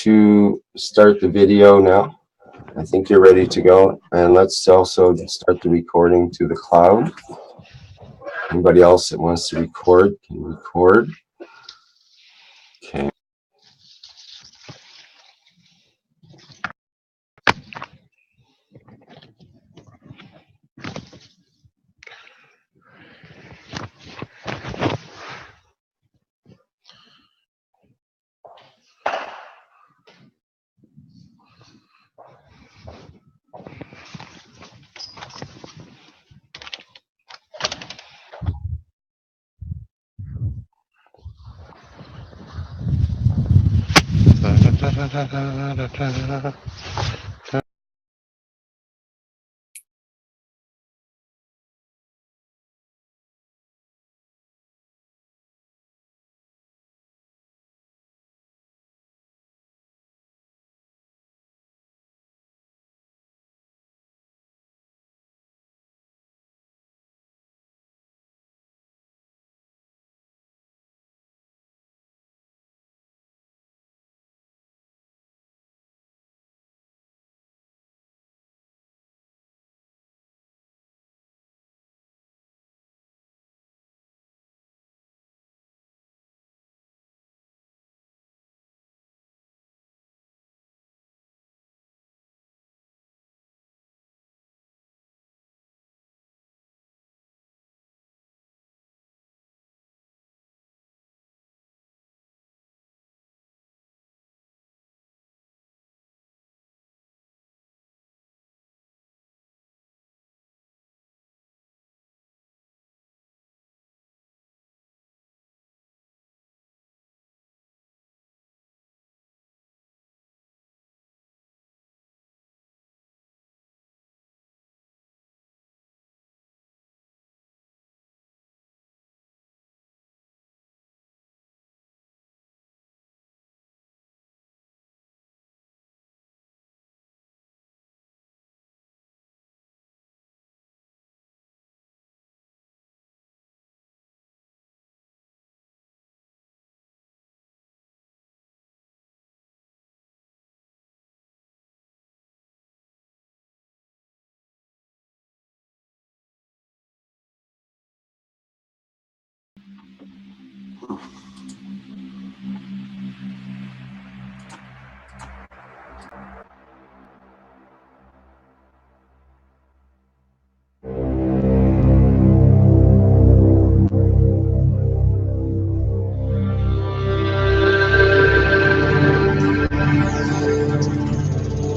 to start the video now. I think you're ready to go. And let's also start the recording to the cloud. Anybody else that wants to record can record. Okay.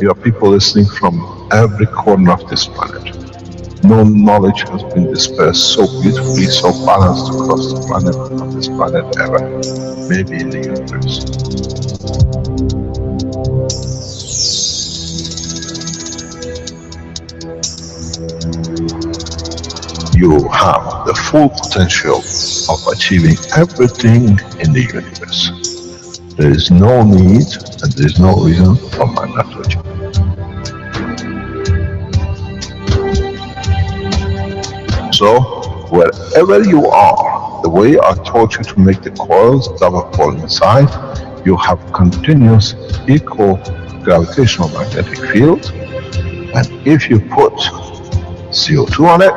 You are people listening from every corner of this planet. No knowledge has been dispersed so beautifully, so balanced across the planet, of this planet ever. Maybe in the universe. You have the full potential of achieving everything in the universe. There is no need and there is no reason for man not to achieve. So, wherever you are, the way I taught you to make the coils double fall inside, you have continuous equal gravitational magnetic field, and if you put CO2 on it,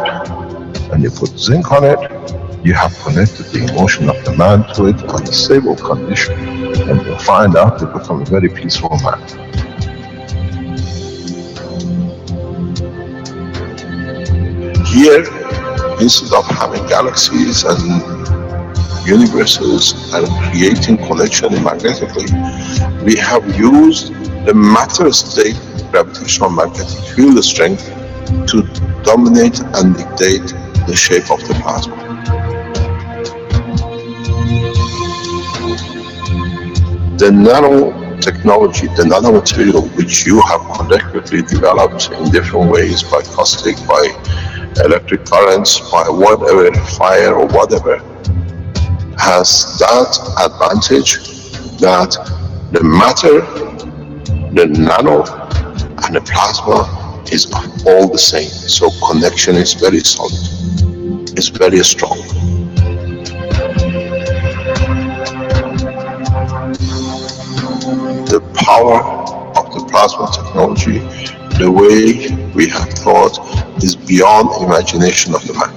and you put zinc on it, you have connected the emotion of the man to it on a stable condition, and you'll find out you become a very peaceful man. Here, instead of having galaxies and universes and creating connection magnetically, we have used the matter state gravitational magnetic field strength to dominate and dictate the shape of the plasma. The nanotechnology, the nanomaterial which you have collectively developed in different ways, by caustic, by electric currents, by whatever, fire or whatever, has that advantage that the matter, the nano and the plasma is all the same. So connection is very solid, it's very strong. The power of the plasma technology, the way we have thought, is beyond imagination of the man.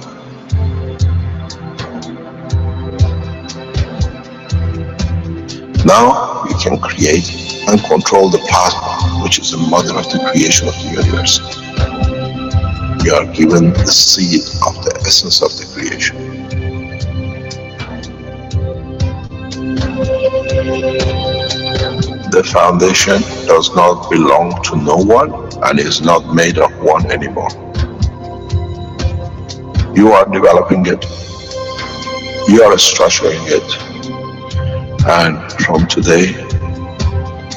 Now we can create and control the plasma, which is the mother of the creation of the universe. We are given the seed of the essence of the creation. The foundation does not belong to no one and is not made of one anymore. You are developing it, you are structuring it, and from today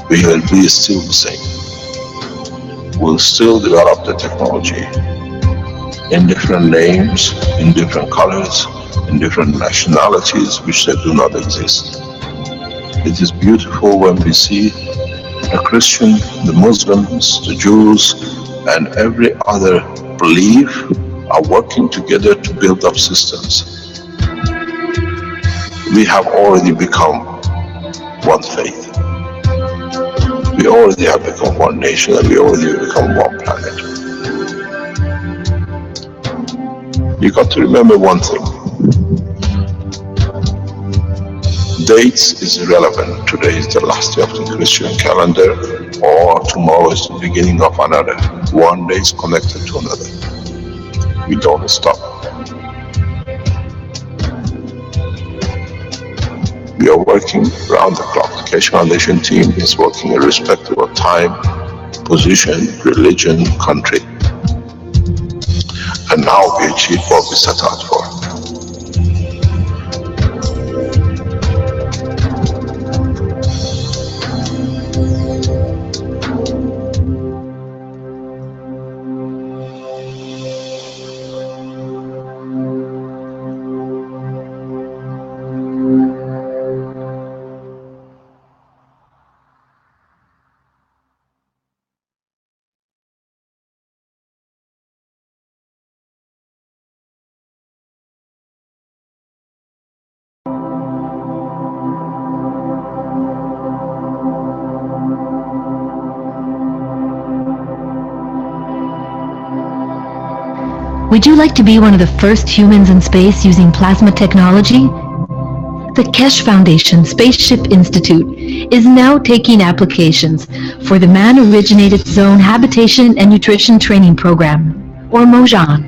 we will be still the same. We'll still develop the technology in different names, in different colors, in different nationalities which they do not exist. It is beautiful when we see the Christian, the Muslims, the Jews, and every other belief are working together to build up systems. We have already become one faith. We already have become one nation, and we already have become one planet. You got to remember one thing. Dates is irrelevant. Today is the last day of the Christian calendar, or tomorrow is the beginning of another. One day is connected to another. We don't stop. We are working around the clock. The Keshe Foundation team is working irrespective of time, position, religion, country. And now we achieve what we set out for. Would you like to be one of the first humans in space using plasma technology? The Keshe Foundation Spaceship Institute is now taking applications for the Man-Originated Zone Habitation and Nutrition Training Program, or MOJAN.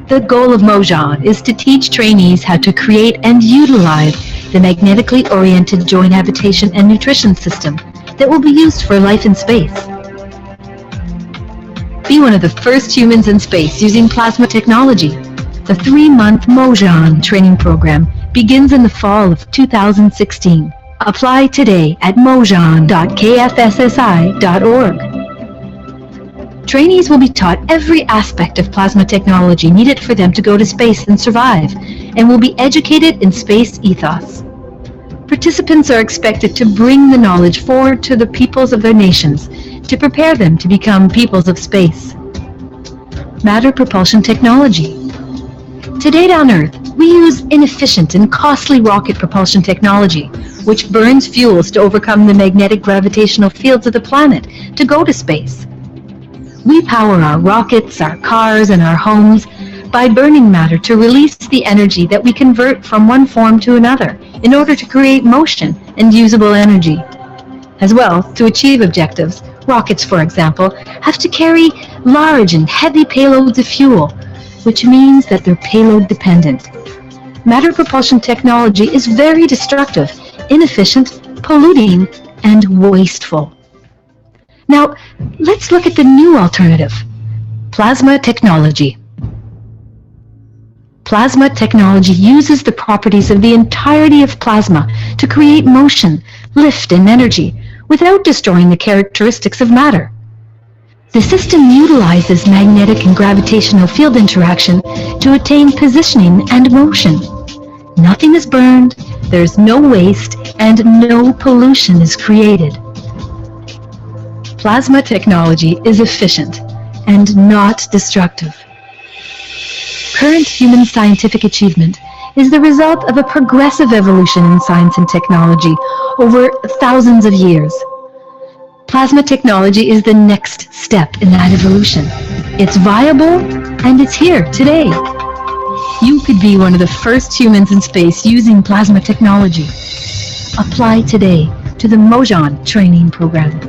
The goal of MOJAN is to teach trainees how to create and utilize the magnetically oriented joint habitation and nutrition system that will be used for life in space. Be one of the first humans in space using plasma technology. The 3-month MOJAN training program begins in the fall of 2016. Apply today at mojan.kfssi.org. Trainees will be taught every aspect of plasma technology needed for them to go to space and survive, and will be educated in space ethos. Participants are expected to bring the knowledge forward to the peoples of their nations to prepare them to become peoples of space. Matter propulsion technology. To date on Earth, we use inefficient and costly rocket propulsion technology, which burns fuels to overcome the magnetic gravitational fields of the planet to go to space. We power our rockets, our cars, and our homes by burning matter to release the energy that we convert from one form to another in order to create motion and usable energy. As well, to achieve objectives, rockets, for example, have to carry large and heavy payloads of fuel, which means that they're payload dependent. Matter propulsion technology is very destructive, inefficient, polluting, and wasteful. Now, let's look at the new alternative, plasma technology. Plasma technology uses the properties of the entirety of plasma to create motion, lift, and energy without destroying the characteristics of matter. The system utilizes magnetic and gravitational field interaction to attain positioning and motion. Nothing is burned, there's no waste, and no pollution is created. Plasma technology is efficient and not destructive. Current human scientific achievement is the result of a progressive evolution in science and technology over thousands of years. Plasma technology is the next step in that evolution. It's viable and it's here today. You could be one of the first humans in space using plasma technology. Apply today to the Mojon training program.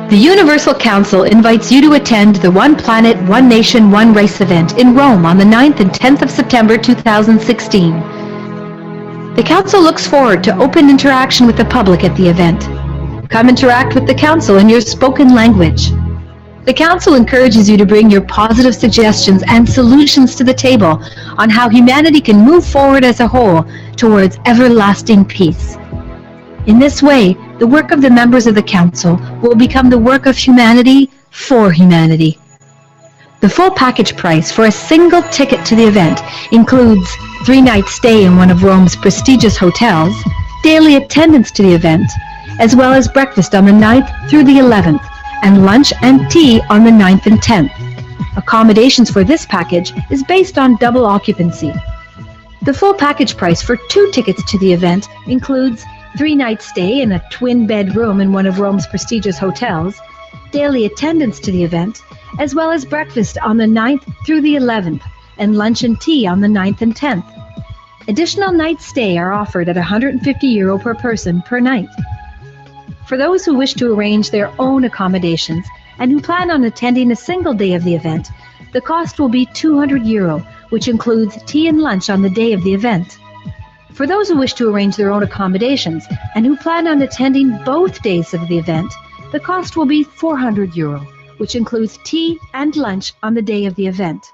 The Universal Council invites you to attend the One Planet, One Nation, One Race event in Rome on the 9th and 10th of September 2016. The Council looks forward to open interaction with the public at the event. Come interact with the Council in your spoken language. The Council encourages you to bring your positive suggestions and solutions to the table on how humanity can move forward as a whole towards everlasting peace. In this way, the work of the members of the Council will become the work of humanity for humanity. The full package price for a single ticket to the event includes 3-night stay in one of Rome's prestigious hotels, daily attendance to the event, as well as breakfast on the 9th through the 11th, and lunch and tea on the 9th and 10th. Accommodations for this package is based on double occupancy. The full package price for 2 tickets to the event includes 3-night stay in a twin-bed room in one of Rome's prestigious hotels, daily attendance to the event, as well as breakfast on the 9th through the 11th, and lunch and tea on the 9th and 10th. Additional night stay are offered at €150 per person per night. For those who wish to arrange their own accommodations and who plan on attending a single day of the event, the cost will be €200, which includes tea and lunch on the day of the event. For those who wish to arrange their own accommodations and who plan on attending both days of the event, the cost will be €400, which includes tea and lunch on the day of the event.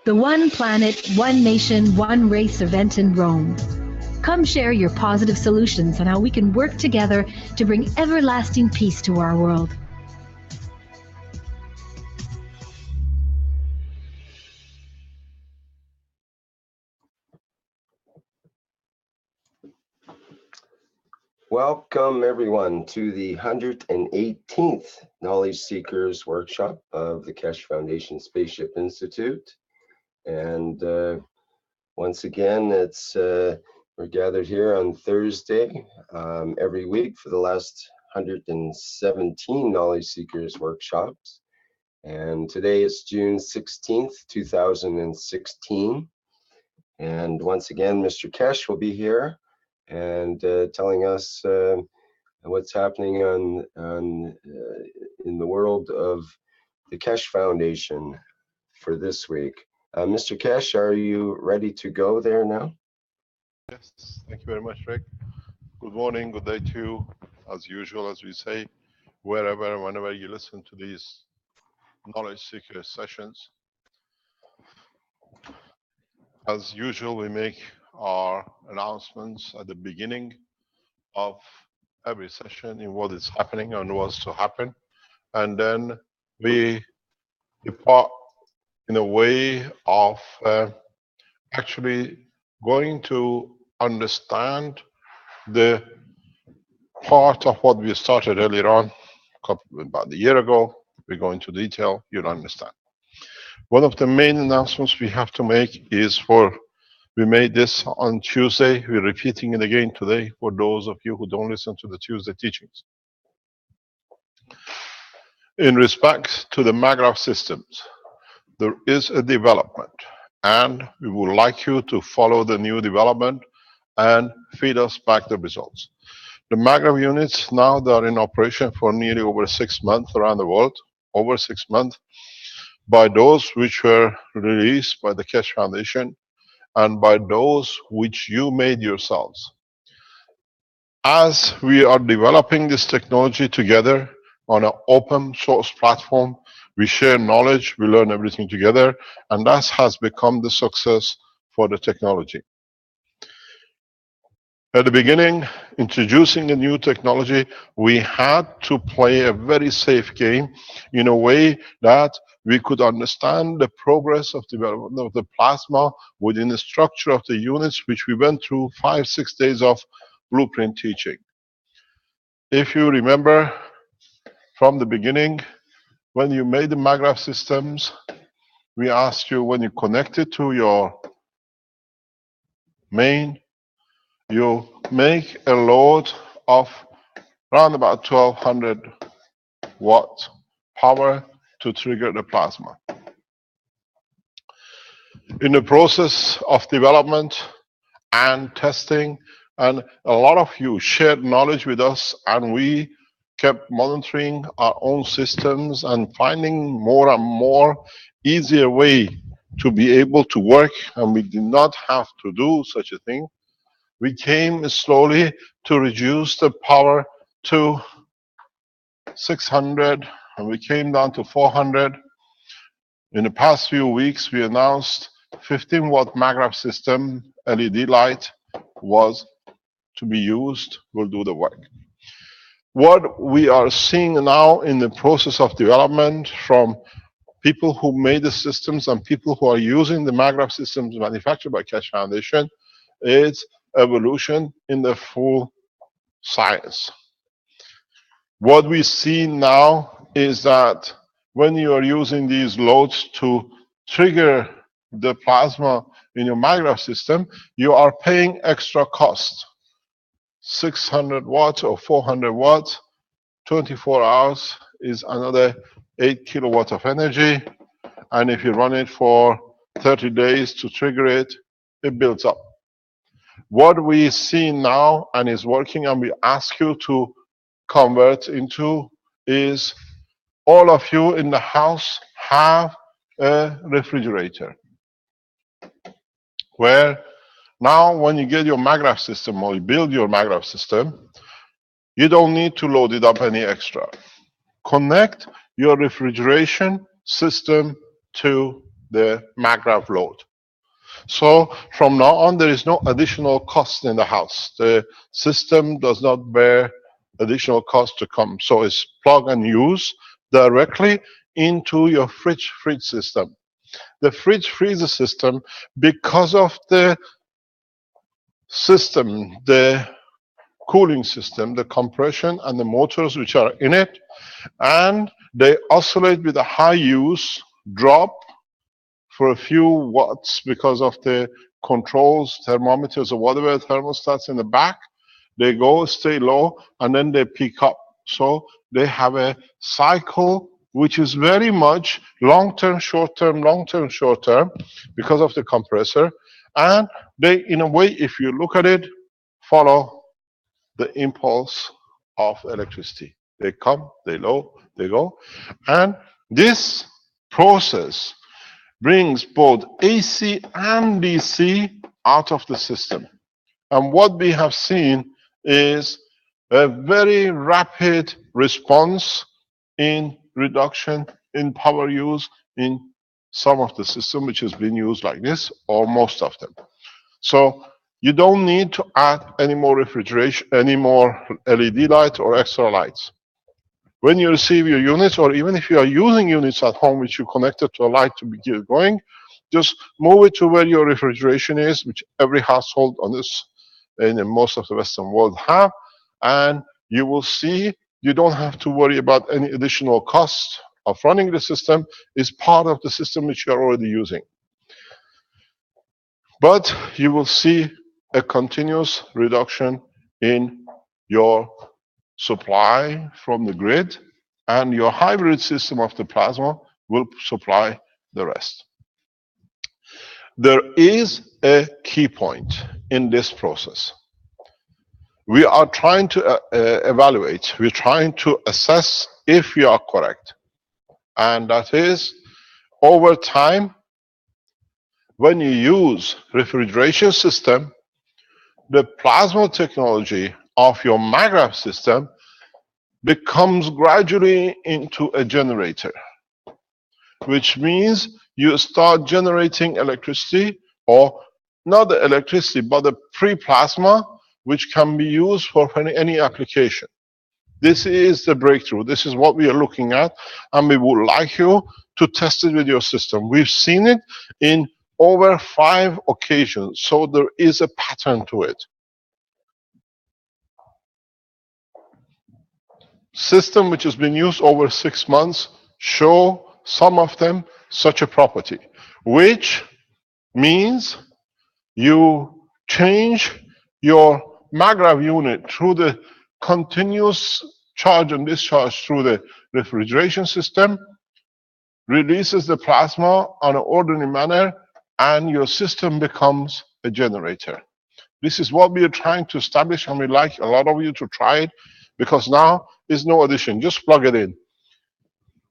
The One Planet, One Nation, One Race event in Rome. Come share your positive solutions on how we can work together to bring everlasting peace to our world. Welcome everyone to the 118th Knowledge Seekers Workshop of the Keshe Foundation Spaceship Institute. And once again, we're gathered here on Thursday every week for the last 117 Knowledge Seekers Workshops. And today is June 16th, 2016. And once again, Mr. Keshe will be here and telling us what's happening in the world of the Keshe Foundation for this week. Mr. Keshe, are you ready to go there now? Yes, thank you very much, Rick. Good morning, good day to you. As usual, as we say, wherever and whenever you listen to these knowledge seeker sessions. As usual, we make our announcements at the beginning of every session in what is happening and what's to happen. And then we depart in a way of actually going to understand the part of what we started earlier on, about a year ago. We go into detail, you'll understand. One of the main announcements we have to make is we made this on Tuesday. We're repeating it again today for those of you who don't listen to the Tuesday teachings. In respect to the MAGRAPH systems, there is a development, and we would like you to follow the new development and feed us back the results. The MAGRAPH units now they are in operation for nearly over 6 months around the world, over 6 months, by those which were released by the Keshe Foundation and by those which you made yourselves. As we are developing this technology together on an open source platform, we share knowledge, we learn everything together, and that has become the success for the technology. At the beginning, introducing a new technology, we had to play a very safe game in a way that we could understand the progress of development of the plasma within the structure of the units, which we went through 5-6 days of blueprint teaching. If you remember from the beginning, when you made the maglev systems, we asked you when you connect it to your main, you make a load of around about 1200 watt power to trigger the plasma. In the process of development and testing, and a lot of you shared knowledge with us, and we kept monitoring our own systems and finding more and more easier way to be able to work, and we did not have to do such a thing. We came slowly to reduce the power to 600, and we came down to 400. In the past few weeks, we announced 15 watt maglev system LED light was to be used, will do the work. What we are seeing now in the process of development from people who made the systems and people who are using the maglev systems manufactured by Keshe Foundation is evolution in the full science. What we see now is that when you are using these loads to trigger the plasma in your maglev system, you are paying extra cost. 600 watts or 400 watts, 24 hours is another 8 kilowatts of energy. And if you run it for 30 days to trigger it, it builds up. What we see now and is working, and we ask you to convert into, is all of you in the house have a refrigerator, where now when you get your maglev system or you build your maglev system, you don't need to load it up any extra. Connect your refrigeration system to the maglev load. So from now on, there is no additional cost in the house. The system does not bear additional cost to come. So it's plug and use directly into your fridge system. The fridge freezer system, because of the system, the cooling system, the compression and the motors which are in it, and they oscillate with a high use, drop for a few watts because of the controls, thermometers or whatever, thermostats in the back. They go, stay low, and then they peak up. So they have a cycle which is very much long-term, short-term, long-term, short-term because of the compressor. And they, in a way, if you look at it, follow the impulse of electricity. They come, they low, they go. And this process brings both AC and DC out of the system. And what we have seen is a very rapid response in reduction in power use in some of the system which has been used like this, or most of them. So you don't need to add any more refrigeration, any more LED light or extra lights. When you receive your units, or even if you are using units at home which you connected to a light to be going, just move it to where your refrigeration is, which every household on this in most of the Western world have, and you will see you don't have to worry about any additional cost of running the system. It's part of the system which you are already using. But you will see a continuous reduction in your supply from the grid, and your hybrid system of the plasma will supply the rest. There is a key point in this process. We are trying to evaluate, we're trying to assess if we are correct. And that is, over time, when you use refrigeration system, the plasma technology of your maglev system becomes gradually into a generator, which means you start generating electricity, or not the electricity, but the pre-plasma, which can be used for any application. This is the breakthrough. This is what we are looking at, and we would like you to test it with your system. We've seen it in over 5 occasions, so there is a pattern to it. System which has been used over 6 months show some of them such a property, which means you change your maggrav unit through the continuous charge and discharge through the refrigeration system, releases the plasma on an ordinary manner, and your system becomes a generator. This is what we are trying to establish, and we'd like a lot of you to try it, because now is no addition. Just plug it in.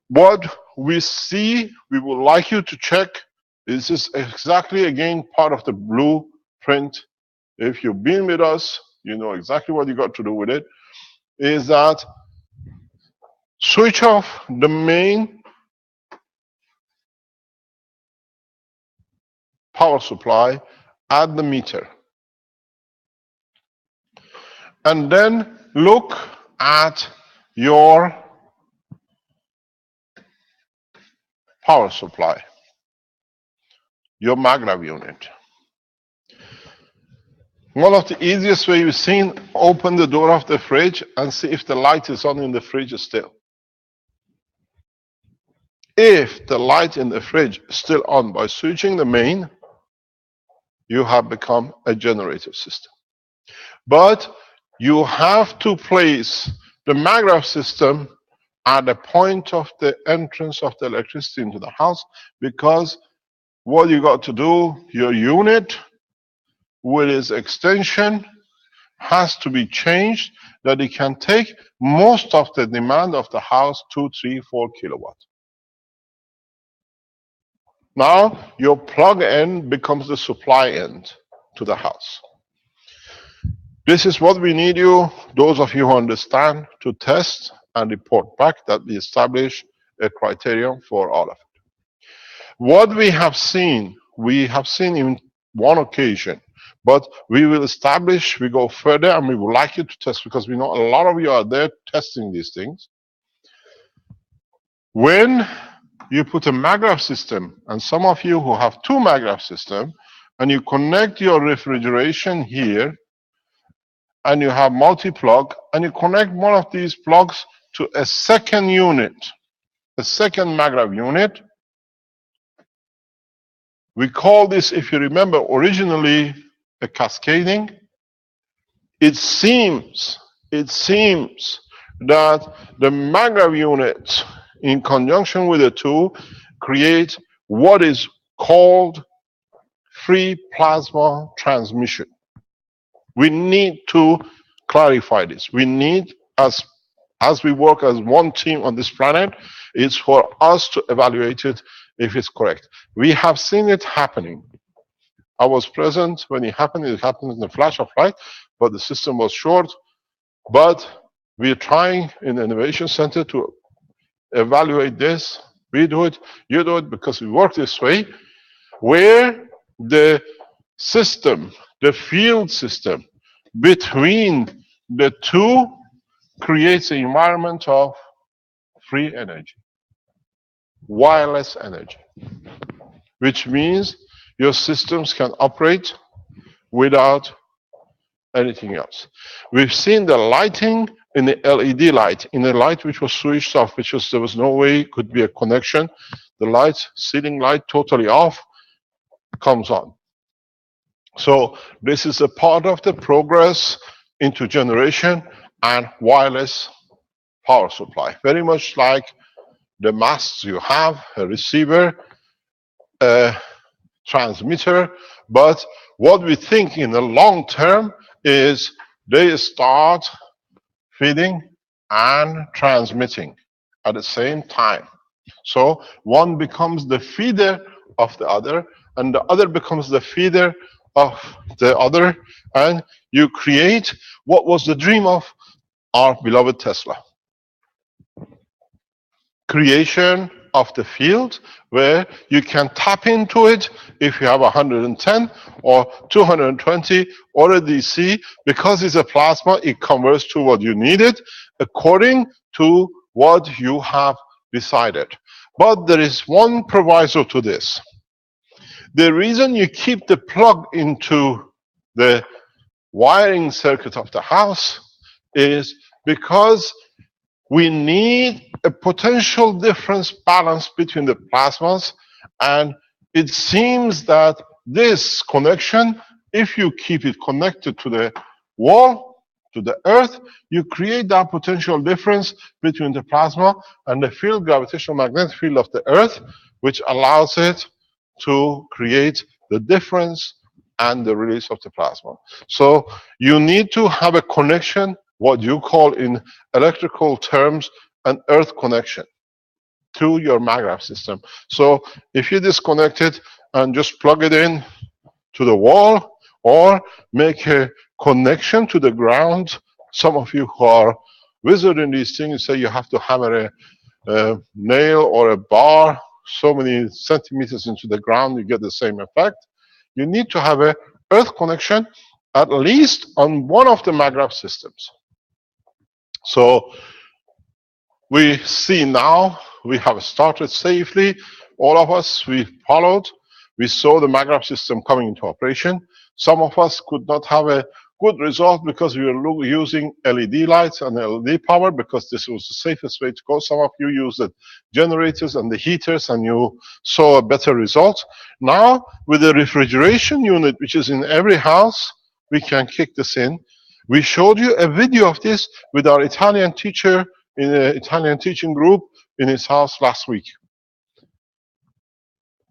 What we see, we would like you to check. This is exactly, again, part of the blueprint. If you've been with us, you know exactly what you got to do with it. Is that switch off the main power supply at the meter. And then look at your power supply, your maggrav unit. One of the easiest ways you've seen, open the door of the fridge and see if the light is on in the fridge still. If the light in the fridge is still on by switching the main, you have become a generator system. But you have to place the maggrav system at the point of the entrance of the electricity into the house, because what you got to do, your unit with its extension has to be changed that it can take most of the demand of the house, 2, 3, 4 kilowatts. Now your plug end becomes the supply end to the house. This is what we need you, those of you who understand, to test and report back that we establish a criterion for all of it. What we have seen in one occasion, but we will establish, we go further, and we would like you to test, because we know a lot of you are there testing these things. When you put a maggrav system, and some of you who have 2 maggrav systems, and you connect your refrigeration here, and you have multi-plug, and you connect one of these plugs to a second unit, a second maggrav unit. We call this, if you remember, originally a cascading. It seems that the maggrav unit, in conjunction with the 2, create what is called free plasma transmission. We need to clarify this. We need, as we work as one team on this planet, it's for us to evaluate it if it's correct. We have seen it happening. I was present when it happened. It happened in a flash of light, but the system was short. But we're trying in the Innovation Center to evaluate this. We do it, you do it, because we work this way, where the system, the field system between the 2 creates an environment of free energy, wireless energy, which means your systems can operate without anything else. We've seen the lighting in the LED light, in the light which was switched off, there was no way it could be a connection. The light, ceiling light, totally off, comes on. So this is a part of the progress into generation and wireless power supply. Very much like the masts you have, a receiver, a transmitter. But what we think in the long term is they start feeding and transmitting at the same time. So one becomes the feeder of the other, and the other becomes the feeder of the other, and you create what was the dream of our beloved Tesla. Creation of the field where you can tap into it if you have 110 or 220 or a DC. Because it's a plasma, it converts to what you needed according to what you have decided. But there is one proviso to this. The reason you keep the plug into the wiring circuit of the house is because we need a potential difference balance between the plasmas, and it seems that this connection, if you keep it connected to the wall, to the earth, you create that potential difference between the plasma and the field, gravitational magnetic field of the earth, which allows it to create the difference and the release of the plasma. So you need to have a connection, what you call in electrical terms an earth connection to your maggrav system. So if you disconnect it and just plug it in to the wall or make a connection to the ground, some of you who are wizard in these things say you have to hammer a nail or a bar so many centimeters into the ground, you get the same effect. You need to have a earth connection at least on one of the maggrav systems. So we see now we have started safely. All of us, we followed. We saw the maggrav system coming into operation. Some of us could not have a good result because we were using LED lights and LED power because this was the safest way to go. Some of you used the generators and the heaters and you saw a better result. Now, with the refrigeration unit, which is in every house, we can kick this in. We showed you a video of this with our Italian teacher in the Italian teaching group in his house last week.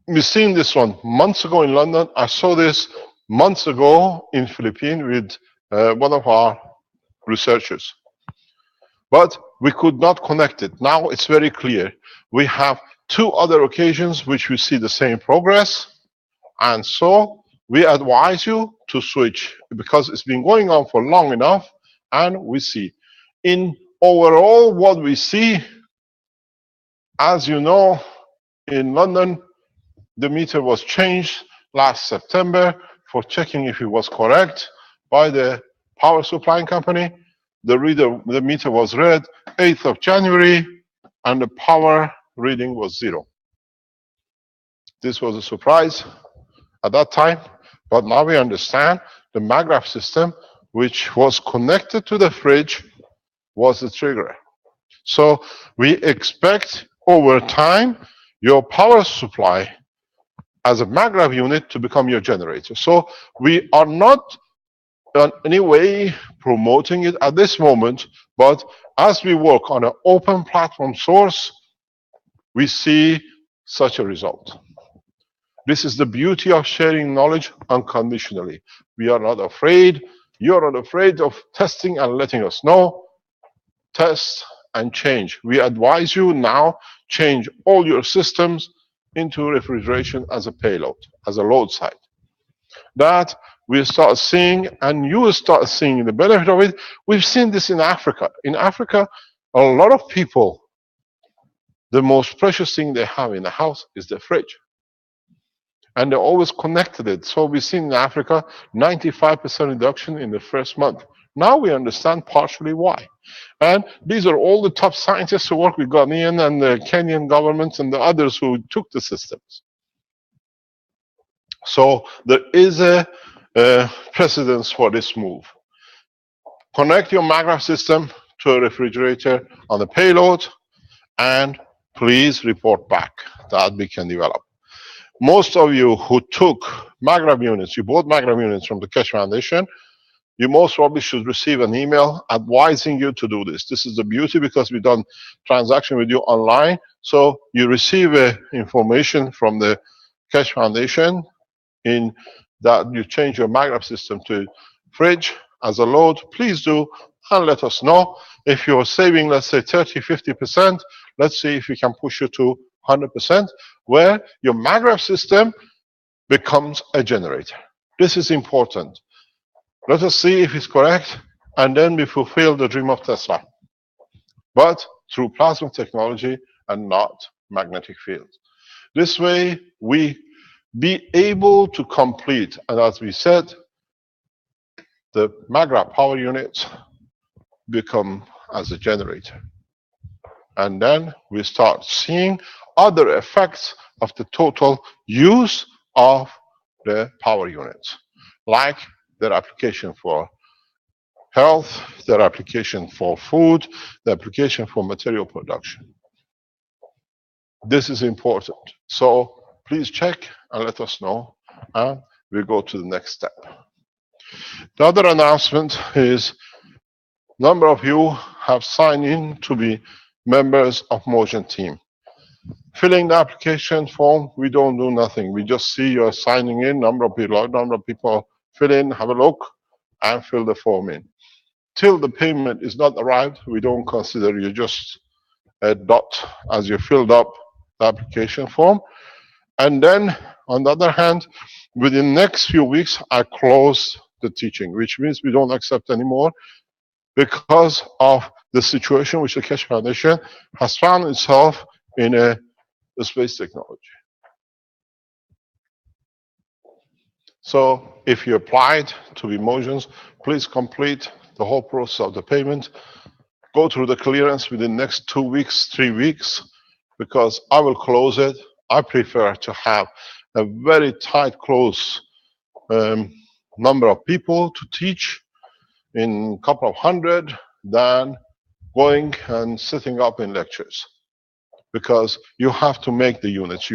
We've seen this one months ago in London. I saw this months ago in Philippines with one of our researchers. But we could not connect it. Now it's very clear. We have 2 other occasions which we see the same progress. And so we advise you to switch because it's been going on for long enough and we see. In overall what we see, as you know, in London, the meter was changed last September for checking if it was correct by the power supplying company. The meter was read 8th of January and the power reading was 0. This was a surprise at that time, but now we understand the maggrav system, which was connected to the fridge, was the trigger. So we expect over time your power supply as a maggrav unit to become your generator. So we are not in any way promoting it at this moment, but as we work on an open platform source, we see such a result. This is the beauty of sharing knowledge unconditionally. We are not afraid. You're not afraid of testing and letting us know. Test and change. We advise you now, change all your systems into refrigeration as a payload, as a load side. That we start seeing, and you will start seeing the benefit of it. We've seen this in Africa. In Africa, a lot of people, the most precious thing they have in the house is the fridge. And they're always connected it. So we've seen in Africa 95% reduction in the first month. Now we understand partially why. And these are all the top scientists who work with Ghanaian and the Kenyan governments and the others who took the systems. So there is a precedence for this move. Connect your maggrav system to a refrigerator on the payload and please report back that we can develop. Most of you who took maggrav units, you bought maggrav units from the Keshe Foundation, you most probably should receive an email advising you to do this. This is the beauty because we've done transaction with you online. So you receive information from the Keshe Foundation in that you change your maggrav system to fridge as a load. Please do and let us know. If you're saving, let's say 30, 50%, let's see if we can push you to 100%, where your maggrav system becomes a generator. This is important. Let us see if it's correct, and then we fulfill the dream of Tesla. But through plasma technology and not magnetic field. This way, we be able to complete, and as we said, the magnet power units become as a generator. And then we start seeing other effects of the total use of the power units, like their application for health, their application for food, their application for material production. This is important. So please check and let us know, and we'll go to the next step. The other announcement is a number of you have signed in to be members of Motion team. Filling the application form, we don't do nothing. We just see you're signing in, number of people fill in, have a look, and fill the form in. Till the payment is not arrived, we don't consider you just a dot as you filled up the application form. And then, on the other hand, within the next few weeks, I close the teaching, which means we don't accept anymore because of the situation which the Keshe Foundation has found itself in a space technology. So if you applied to be Motions, please complete the whole process of the payment. Go through the clearance within the next 2 weeks, 3 weeks, because I will close it. I prefer to have a very tight, close number of people to teach in a couple of hundred than going and sitting up in lectures. Because you have to make the units.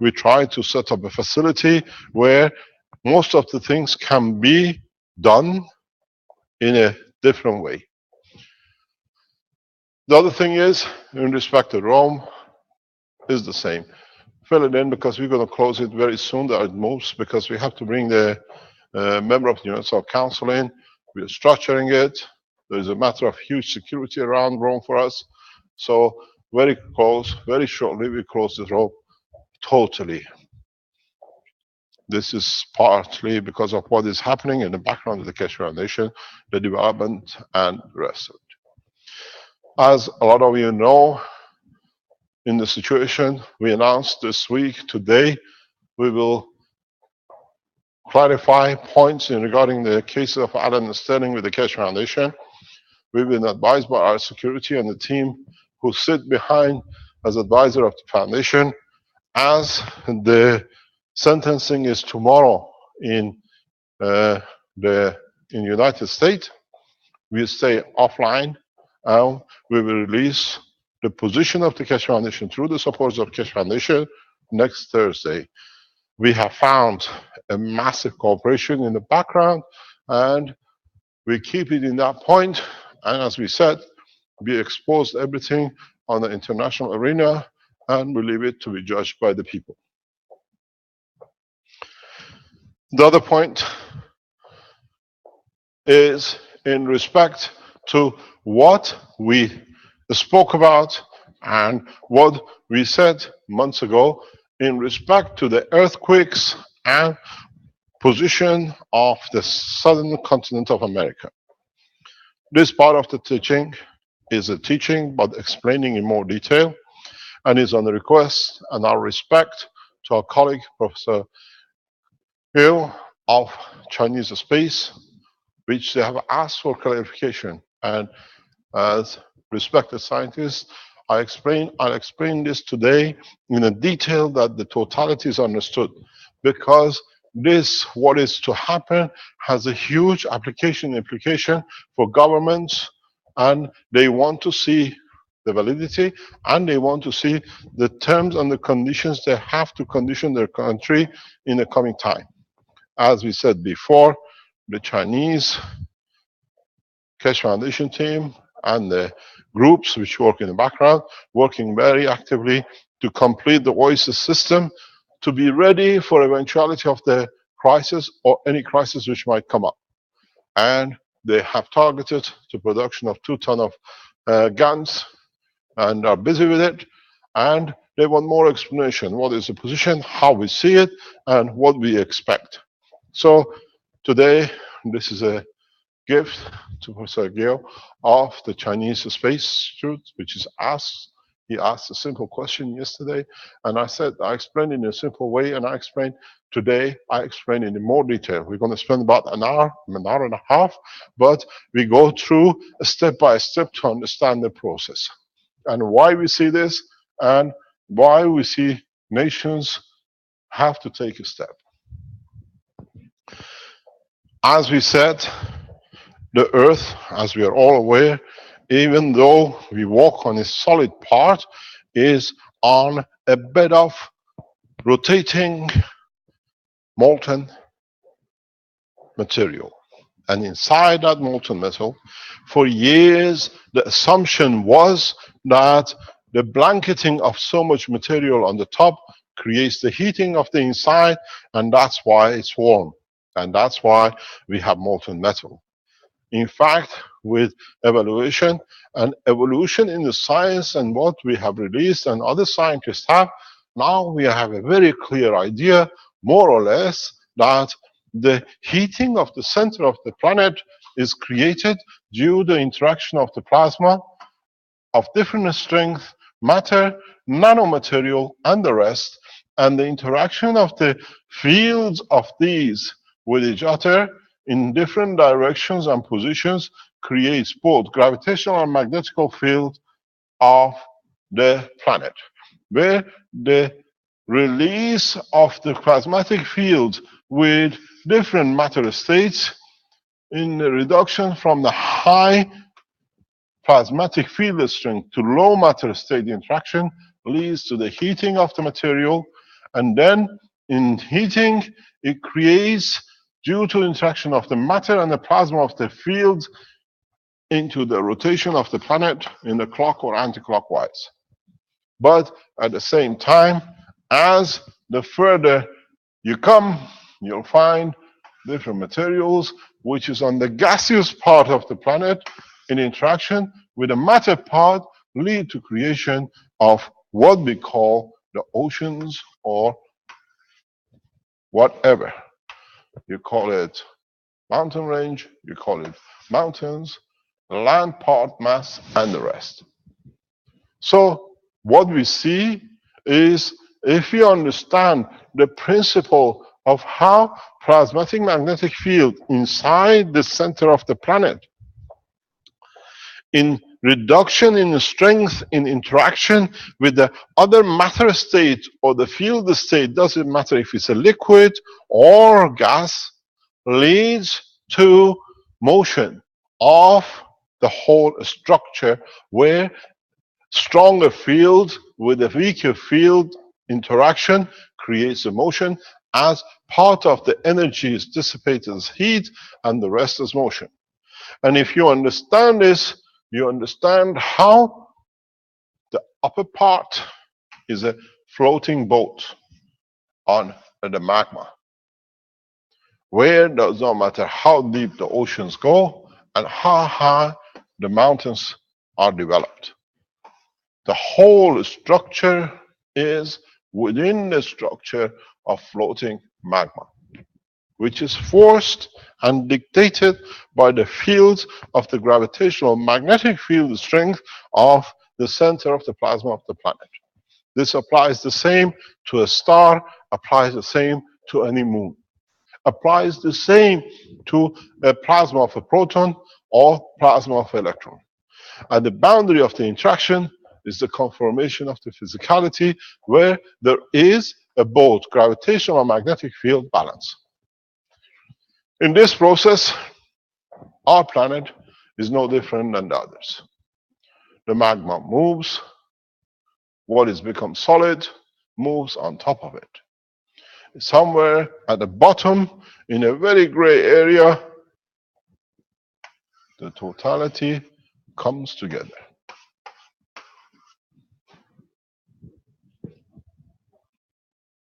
We try to set up a facility where most of the things can be done in a different way. The other thing is, in respect to Rome, is the same. Fill it in because we're going to close it very soon, at most, because we have to bring the member of the Universal Council in. We are structuring it. There's a matter of huge security around Rome for us. So very close, very shortly, we close the Rome totally. This is partly because of what is happening in the background of the Keshe Foundation, the development, and the rest of it. As a lot of you know, in the situation we announced this week, today, we will clarify points regarding the cases of Alan and Sterling with the Keshe Foundation. We've been advised by our security and the team who sit behind as advisor of the foundation, as the sentencing is tomorrow in United States. We stay offline, and we will release the position of the Keshe Foundation through the supporters of Keshe Foundation next Thursday. We have found a massive cooperation in the background, and we keep it in that point. And as we said, we exposed everything on the international arena, and we leave it to be judged by the people. The other point is in respect to what we spoke about and what we said months ago in respect to the earthquakes and position of the southern continent of America. This part of the teaching is a teaching but explaining in more detail, and is on the request and our respect to our colleague Professor Hill of Chinese space, which they have asked for clarification. And as respected scientists, I'll explain this today in a detail that the totality is understood, because this, what is to happen, has a huge implication for governments, and they want to see the validity, and they want to see the terms and the conditions they have to condition their country in the coming time. As we said before, the Chinese Keshe Foundation team and the groups which work in the background, working very actively to complete the OASIS system, to be ready for eventuality of the crisis or any crisis which might come up. And they have targeted the production of 2 tons of guns and are busy with it. And they want more explanation. What is the position, how we see it, and what we expect. So today, this is a gift to Professor Gil of the Chinese Space Institute, which is asked He asked a simple question yesterday, and I said, I explained in a simple way, and I explained today, I explain it in more detail. We're going to spend about an hour and a half, but we go through step by step to understand the process and why we see this and why we see nations have to take a step. As we said, the Earth, as we are all aware, even though we walk on a solid part, is on a bed of rotating molten material. And inside that molten metal, for years, the assumption was that the blanketing of so much material on the top creates the heating of the inside, and that's why it's warm. And that's why we have molten metal. In fact, with evaluation and evolution in the science and what we have released and other scientists have, now we have a very clear idea, more or less, that the heating of the center of the planet is created due to the interaction of the plasma of different strength, matter, nanomaterial, and the rest, and the interaction of the fields of these with each other in different directions and positions creates both gravitational and magnetical field of the planet, where the release of the plasmatic field with different matter states in the reduction from the high plasmatic field strength to low matter state interaction leads to the heating of the material, and then in heating it creates, due to interaction of the matter and the plasma of the field, into the rotation of the planet in the clock or anti-clockwise. But at the same time, as the further you come, you'll find different materials which is on the gaseous part of the planet in interaction with the matter part lead to creation of what we call the oceans, or whatever. You call it mountain range, you call it mountains, land part mass, and the rest. So what we see is, if you understand the principle of how plasmatic magnetic field inside the center of the planet, in reduction in strength in interaction with the other matter state or the field state, doesn't matter if it's a liquid or gas, leads to motion of the whole structure, where stronger field with a weaker field interaction creates a motion, as part of the energy is dissipated as heat and the rest is motion. And if you understand this, you understand how the upper part is a floating boat on the magma, where it does not matter how deep the oceans go and how high the mountains are developed. The whole structure is within the structure of floating magma, which is forced and dictated by the fields of the gravitational magnetic field strength of the center of the plasma of the planet. This applies the same to a star, applies the same to any moon, applies the same to a plasma of a proton or plasma of an electron. At the boundary of the interaction is the conformation of the physicality, where there is a both gravitational and magnetic field balance. In this process, our planet is no different than the others. The magma moves, what is become solid moves on top of it. Somewhere at the bottom, in a very gray area, the totality comes together.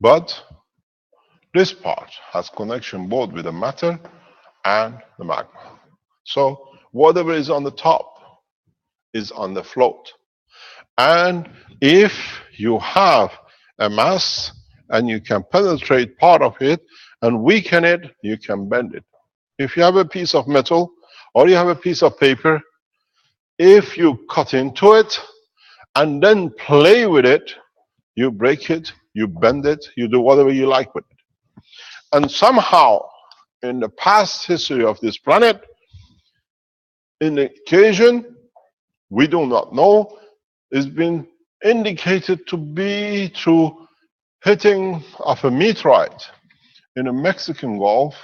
But this part has connection both with the matter and the magma. So whatever is on the top is on the float. And if you have a mass and you can penetrate part of it and weaken it, you can bend it. If you have a piece of metal or you have a piece of paper, if you cut into it and then play with it. You break it, you bend it, you do whatever you like with it. And somehow, in the past history of this planet, in the occasion, we do not know, it's been indicated to be through hitting of a meteorite in the Mexican Gulf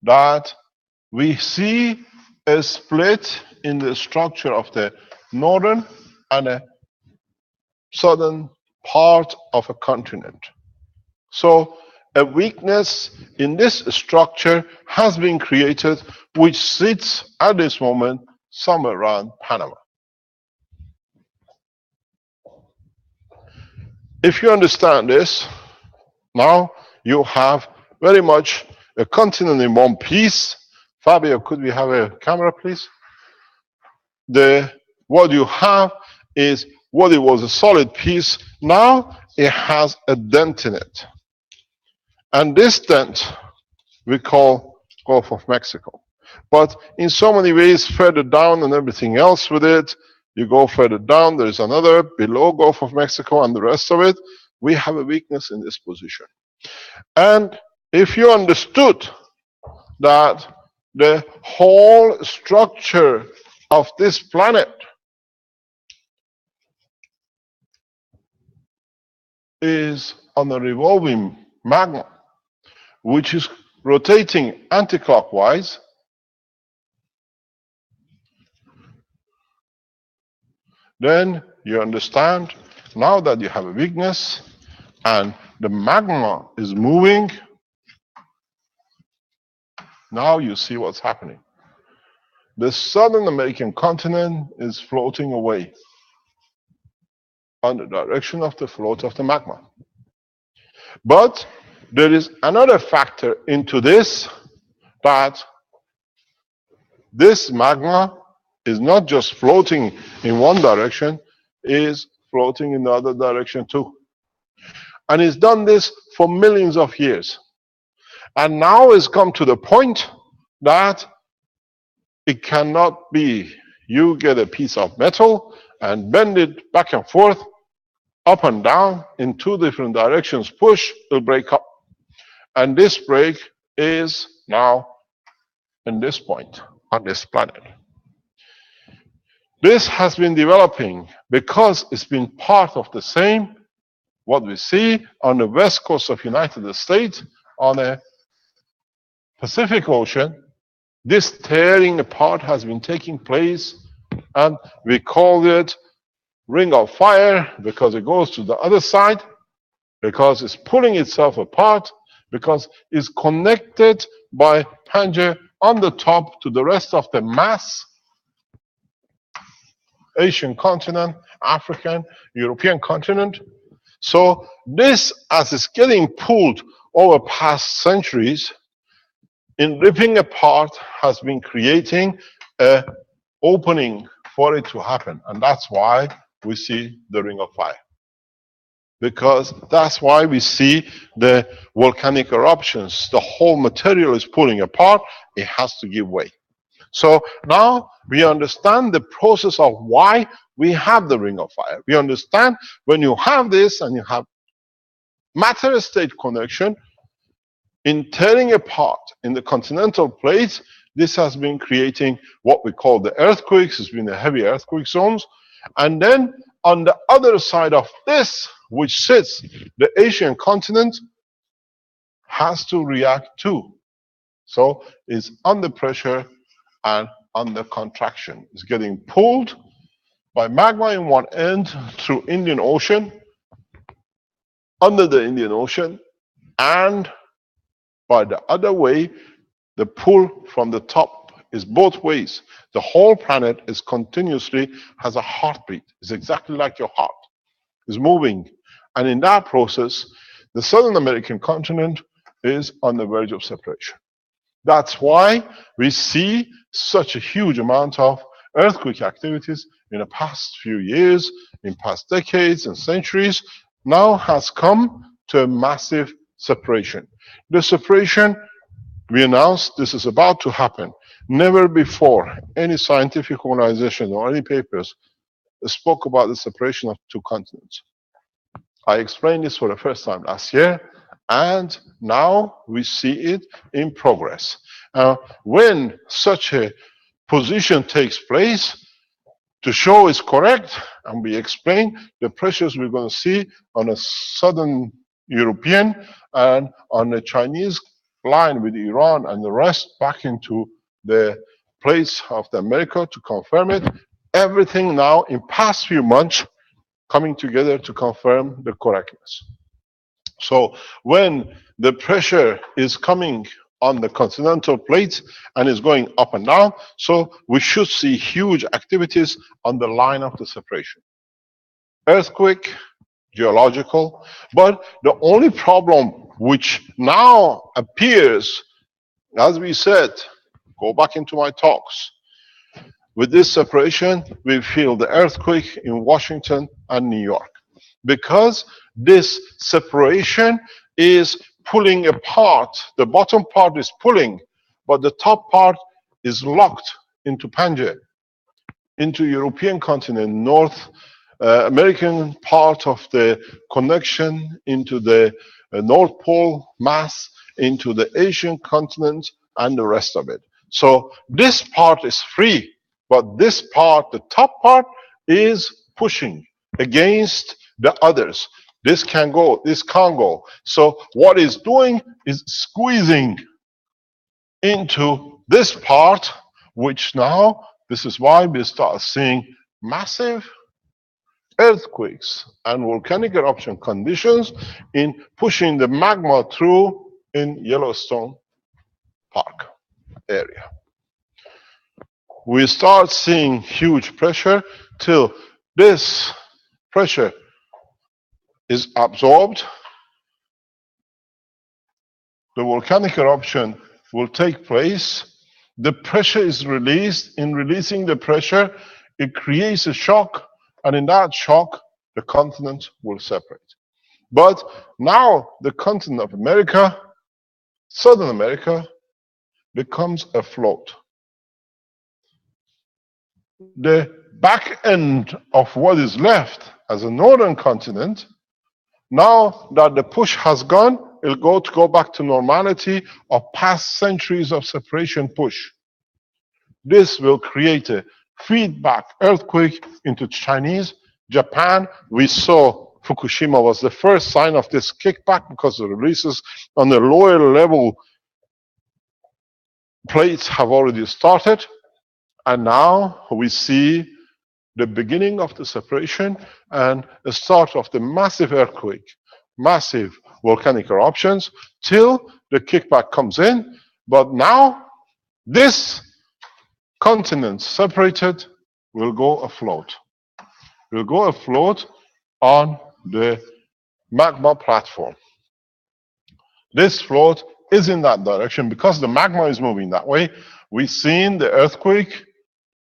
that we see a split in the structure of the northern and a southern part of a continent. So a weakness in this structure has been created, which sits at this moment somewhere around Panama. If you understand this, now you have very much a continent in one piece. Fabio, could we have a camera, please? What you have is what it was a solid piece. Now it has a dent in it. And this dent we call Gulf of Mexico. But in so many ways, further down and everything else with it, you go further down, there's another below Gulf of Mexico and the rest of it. We have a weakness in this position. And if you understood that the whole structure of this planet is on a revolving magma, which is rotating anti-clockwise, then you understand now that you have a weakness and the magma is moving. Now you see what's happening. The Southern American continent is floating away on the direction of the float of the magma. But there is another factor into this, that this magma is not just floating in one direction, is floating in the other direction too. And it's done this for millions of years. And now it's come to the point that it cannot be you get a piece of metal and bend it back and forth, up and down in two different directions, push, it'll break up. And this break is now in this point on this planet. This has been developing because it's been part of the same, what we see on the west coast of United States, on a Pacific Ocean. This tearing apart has been taking place, and we call it ring of fire because it goes to the other side, because it's pulling itself apart, because it's connected by Pangaea on the top to the rest of the mass, Asian continent, African, European continent. So this, as it's getting pulled over past centuries, in ripping apart, has been creating an opening for it to happen. And that's why we see the ring of fire. Because that's why we see the volcanic eruptions. The whole material is pulling apart. It has to give way. So now we understand the process of why we have the ring of fire. We understand when you have this and you have matter-state connection, in tearing apart in the continental plates, this has been creating what we call the earthquakes. It's been the heavy earthquake zones. And then on the other side of this, which sits the Asian continent, has to react too. So it's under pressure and under contraction. It's getting pulled by magma in one end through Indian Ocean, under the Indian Ocean, and by the other way, the pull from the top is both ways. The whole planet is continuously has a heartbeat. It's exactly like your heart. It's moving. And in that process, the Southern American continent is on the verge of separation. That's why we see such a huge amount of earthquake activities in the past few years, in past decades and centuries, now has come to a massive separation. The separation, we announced this is about to happen. Never before any scientific organization or any papers spoke about the separation of two continents. I explained this for the first time last year, and now we see it in progress. When such a position takes place, to show it's correct, and we explain the pressures we're going to see on a southern European and on the Chinese line with Iran and the rest back into the plates of the America to confirm it. Everything now in past few months coming together to confirm the correctness. So when the pressure is coming on the continental plates and is going up and down, so we should see huge activities on the line of the separation. Earthquake, geological, but the only problem which now appears, as we said, go back into my talks, with this separation, we feel the earthquake in Washington and New York. Because this separation is pulling apart, the bottom part is pulling, but the top part is locked into Pangaea, into European continent, North American part of the connection into the North Pole mass, into the Asian continent, and the rest of it. So this part is free, but this part, the top part, is pushing against the others. This can go, this can't go. So what it's doing is squeezing into this part, which now, this is why we start seeing massive earthquakes and volcanic eruption conditions in pushing the magma through in Yellowstone Park area. We start seeing huge pressure till this pressure is absorbed. The volcanic eruption will take place. The pressure is released. In releasing the pressure, it creates a shock, and in that shock, the continent will separate. But now the continent of America, Southern America, becomes afloat. The back end of what is left as a northern continent, now that the push has gone, it'll go back to normality of past centuries of separation push. This will create a feedback earthquake into Chinese, Japan. We saw Fukushima was the first sign of this kickback because the releases on the lower level plates have already started. And now we see the beginning of the separation and the start of the massive earthquake, massive volcanic eruptions, till the kickback comes in. But now, this continent separated will go afloat. Will go afloat on the magma platform. This float is in that direction because the magma is moving that way. We've seen the earthquake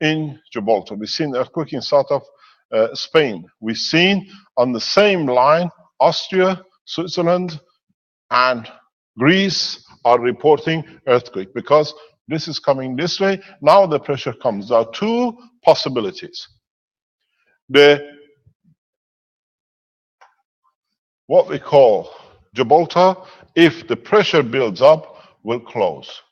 in Gibraltar. We've seen the earthquake in south of Spain. We've seen on the same line, Austria, Switzerland, and Greece are reporting earthquake because this is coming this way. Now the pressure comes. There are two possibilities. What we call Gibraltar, if the pressure builds up, will close.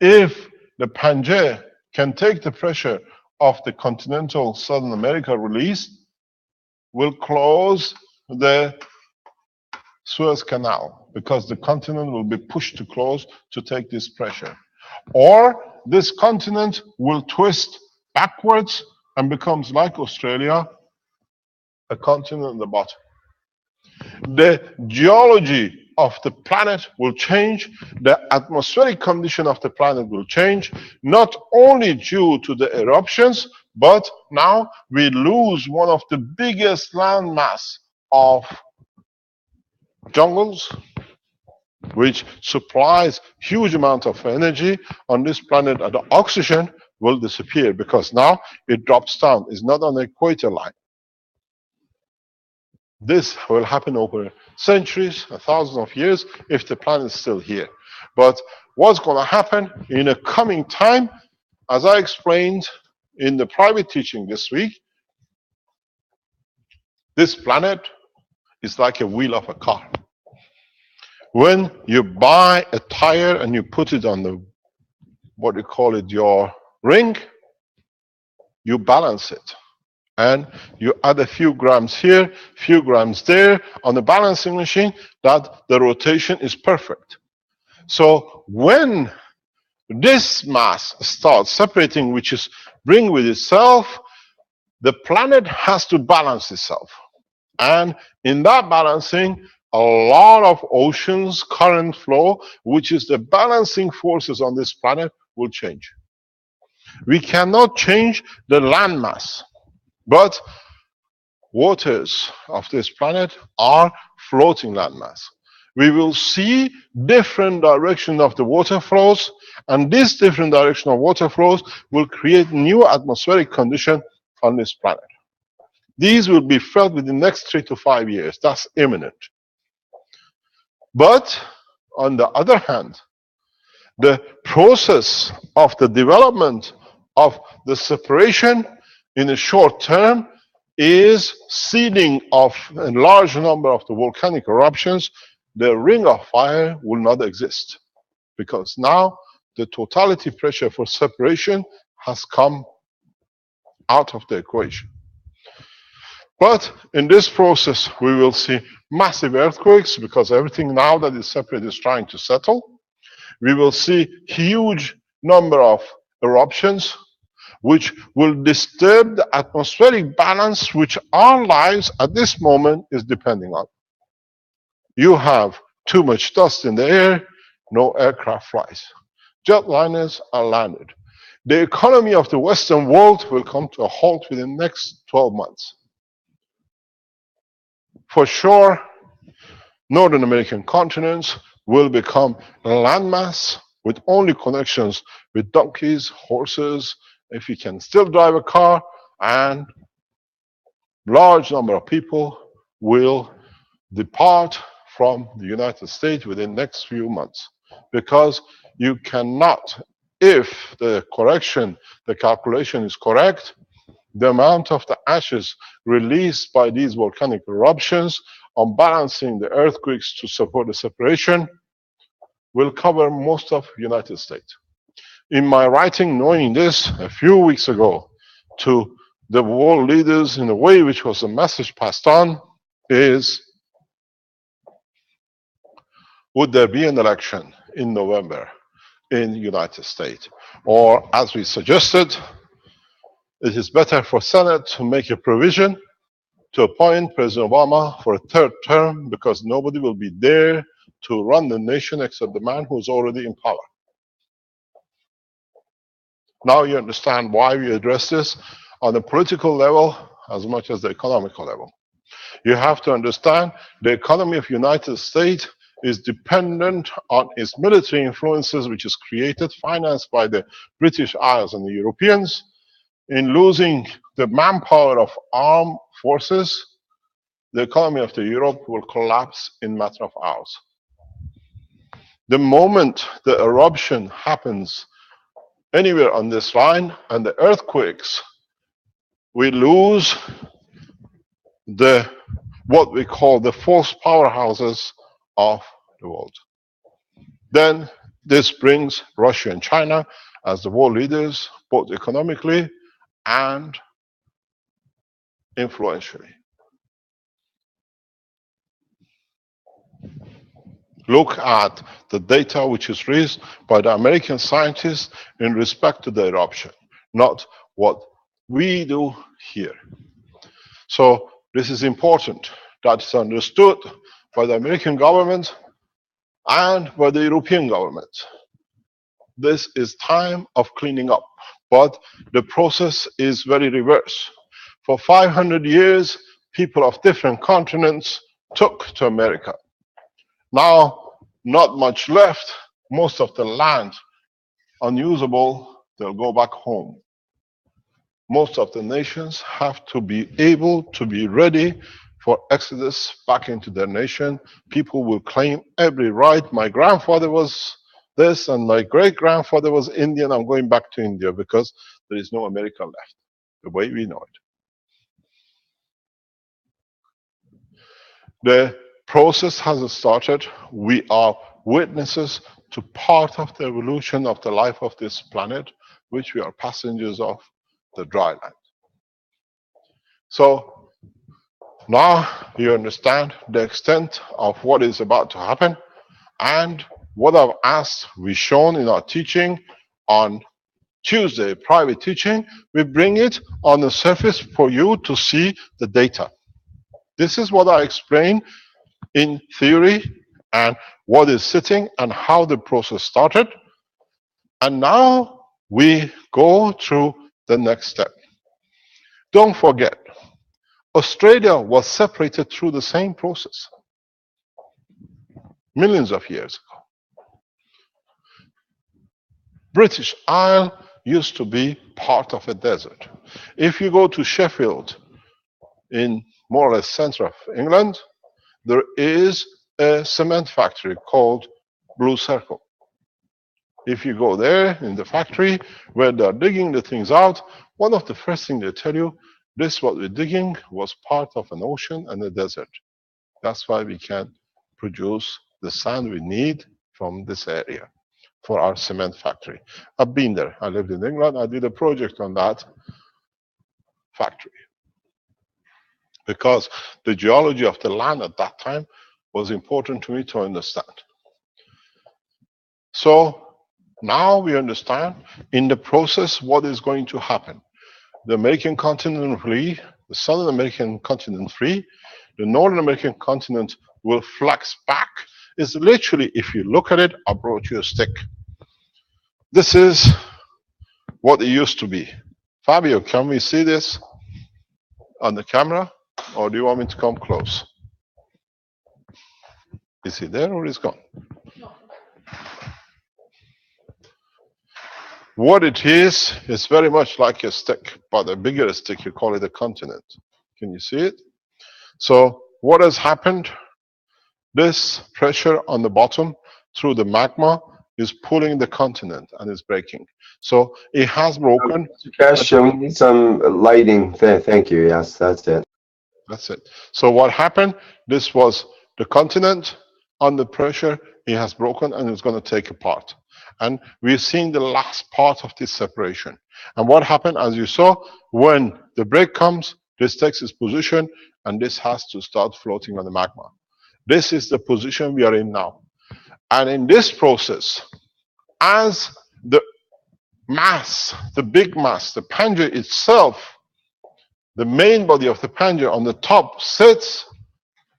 If the Pangaea can take the pressure of the continental Southern America release, will close the Suez Canal because the continent will be pushed to close to take this pressure. Or this continent will twist backwards and becomes like Australia, a continent at the bottom. The geology of the planet will change, the atmospheric condition of the planet will change, not only due to the eruptions, but now we lose one of the biggest landmass of jungles, which supplies huge amount of energy on this planet, and the oxygen will disappear because now it drops down. It's not on the equator line. This will happen over centuries, thousands of years, if the planet is still here. But what's going to happen in a coming time, as I explained in the private teaching this week, This planet is like a wheel of a car. When you buy a tire and you put it on the, what you call it, your ring, you balance it. And you add a few grams here, few grams there on the balancing machine, that the rotation is perfect. So when this mass starts separating, which is bring with itself, the planet has to balance itself. And in that balancing, a lot of oceans, current flow, which is the balancing forces on this planet, will change. We cannot change the land mass, but waters of this planet are floating landmass. We will see different direction of the water flows, and this different direction of water flows will create new atmospheric condition on this planet. These will be felt within the next 3 to 5 years. That's imminent. But on the other hand, the process of the development of the separation in the short term is seeding of a large number of the volcanic eruptions. The ring of fire will not exist, because now the totality pressure for separation has come out of the equation. But in this process, we will see massive earthquakes, because everything now that is separate is trying to settle. We will see huge number of eruptions, which will disturb the atmospheric balance which our lives at this moment is depending on. You have too much dust in the air, no aircraft flies. Jetliners are landed. The economy of the Western world will come to a halt within the next 12 months. For sure, Northern American continents will become a landmass with only connections with donkeys, horses, if you can still drive a car, and large number of people will depart from the United States within the next few months. Because you cannot, if the correction, the calculation is correct, the amount of the ashes released by these volcanic eruptions on balancing the earthquakes to support the separation will cover most of the United States. In my writing, knowing this a few weeks ago to the world leaders in a way which was a message passed on is, would there be an election in November in the United States? Or as we suggested, it is better for Senate to make a provision to appoint President Obama for a third term, because nobody will be there to run the nation except the man who's already in power. Now you understand why we address this on the political level as much as the economical level. You have to understand the economy of the United States is dependent on its military influences, which is created, financed by the British Isles and the Europeans. In losing the manpower of armed forces, the economy of Europe will collapse in a matter of hours. The moment the eruption happens anywhere on this line and the earthquakes, we lose what we call the force powerhouses of the world. Then this brings Russia and China as the world leaders, both economically and influentially. Look at the data which is raised by the American scientists in respect to the eruption, not what we do here. So this is important that it's understood by the American government and by the European government. This is time of cleaning up, but the process is very reverse. For 500 years, people of different continents took to America. Now, not much left. Most of the land unusable, they'll go back home. Most of the nations have to be able to be ready for exodus back into their nation. People will claim every right. My grandfather was this and my great-grandfather was Indian. I'm going back to India because there is no America left, the way we know it. The process has started. We are witnesses to part of the evolution of the life of this planet, which we are passengers of, the dry land. So now you understand the extent of what is about to happen, and what I've asked, we've shown in our teaching on Tuesday, private teaching, we bring it on the surface for you to see the data. This is what I explained in theory and what is sitting and how the process started. And now we go through the next step. Don't forget, Australia was separated through the same process millions of years ago. British Isle used to be part of a desert. If you go to Sheffield, in more or less center of England, there is a cement factory called Blue Circle. If you go there in the factory where they're digging the things out, one of the first things they tell you, this what we're digging was part of an ocean and a desert. That's why we can produce the sand we need from this area for our cement factory. I've been there. I lived in England. I did a project on that factory, because the geology of the land at that time was important to me to understand. So now we understand in the process what is going to happen. The American continent free, the Southern American continent free, the Northern American continent will flex back. It's literally, if you look at it, I brought you a stick. This is what it used to be. Fabio, can we see this on the camera? Or do you want me to come close? Is he there or is he gone? What it is very much like a stick, but a bigger stick, you call it a continent. Can you see it? So what has happened? This pressure on the bottom through the magma is pulling the continent and is breaking. So it has broken. Cassia, we need some lighting. Thank you. Yes, that's it. That's it. So what happened? This was the continent under pressure. It has broken and it's going to take apart. And we're seeing the last part of this separation. And what happened, as you saw, when the break comes, this takes its position and this has to start floating on the magma. This is the position we are in now. And in this process, as the mass, the big mass, the Pangaea itself, the main body of the Pangaea on the top sits,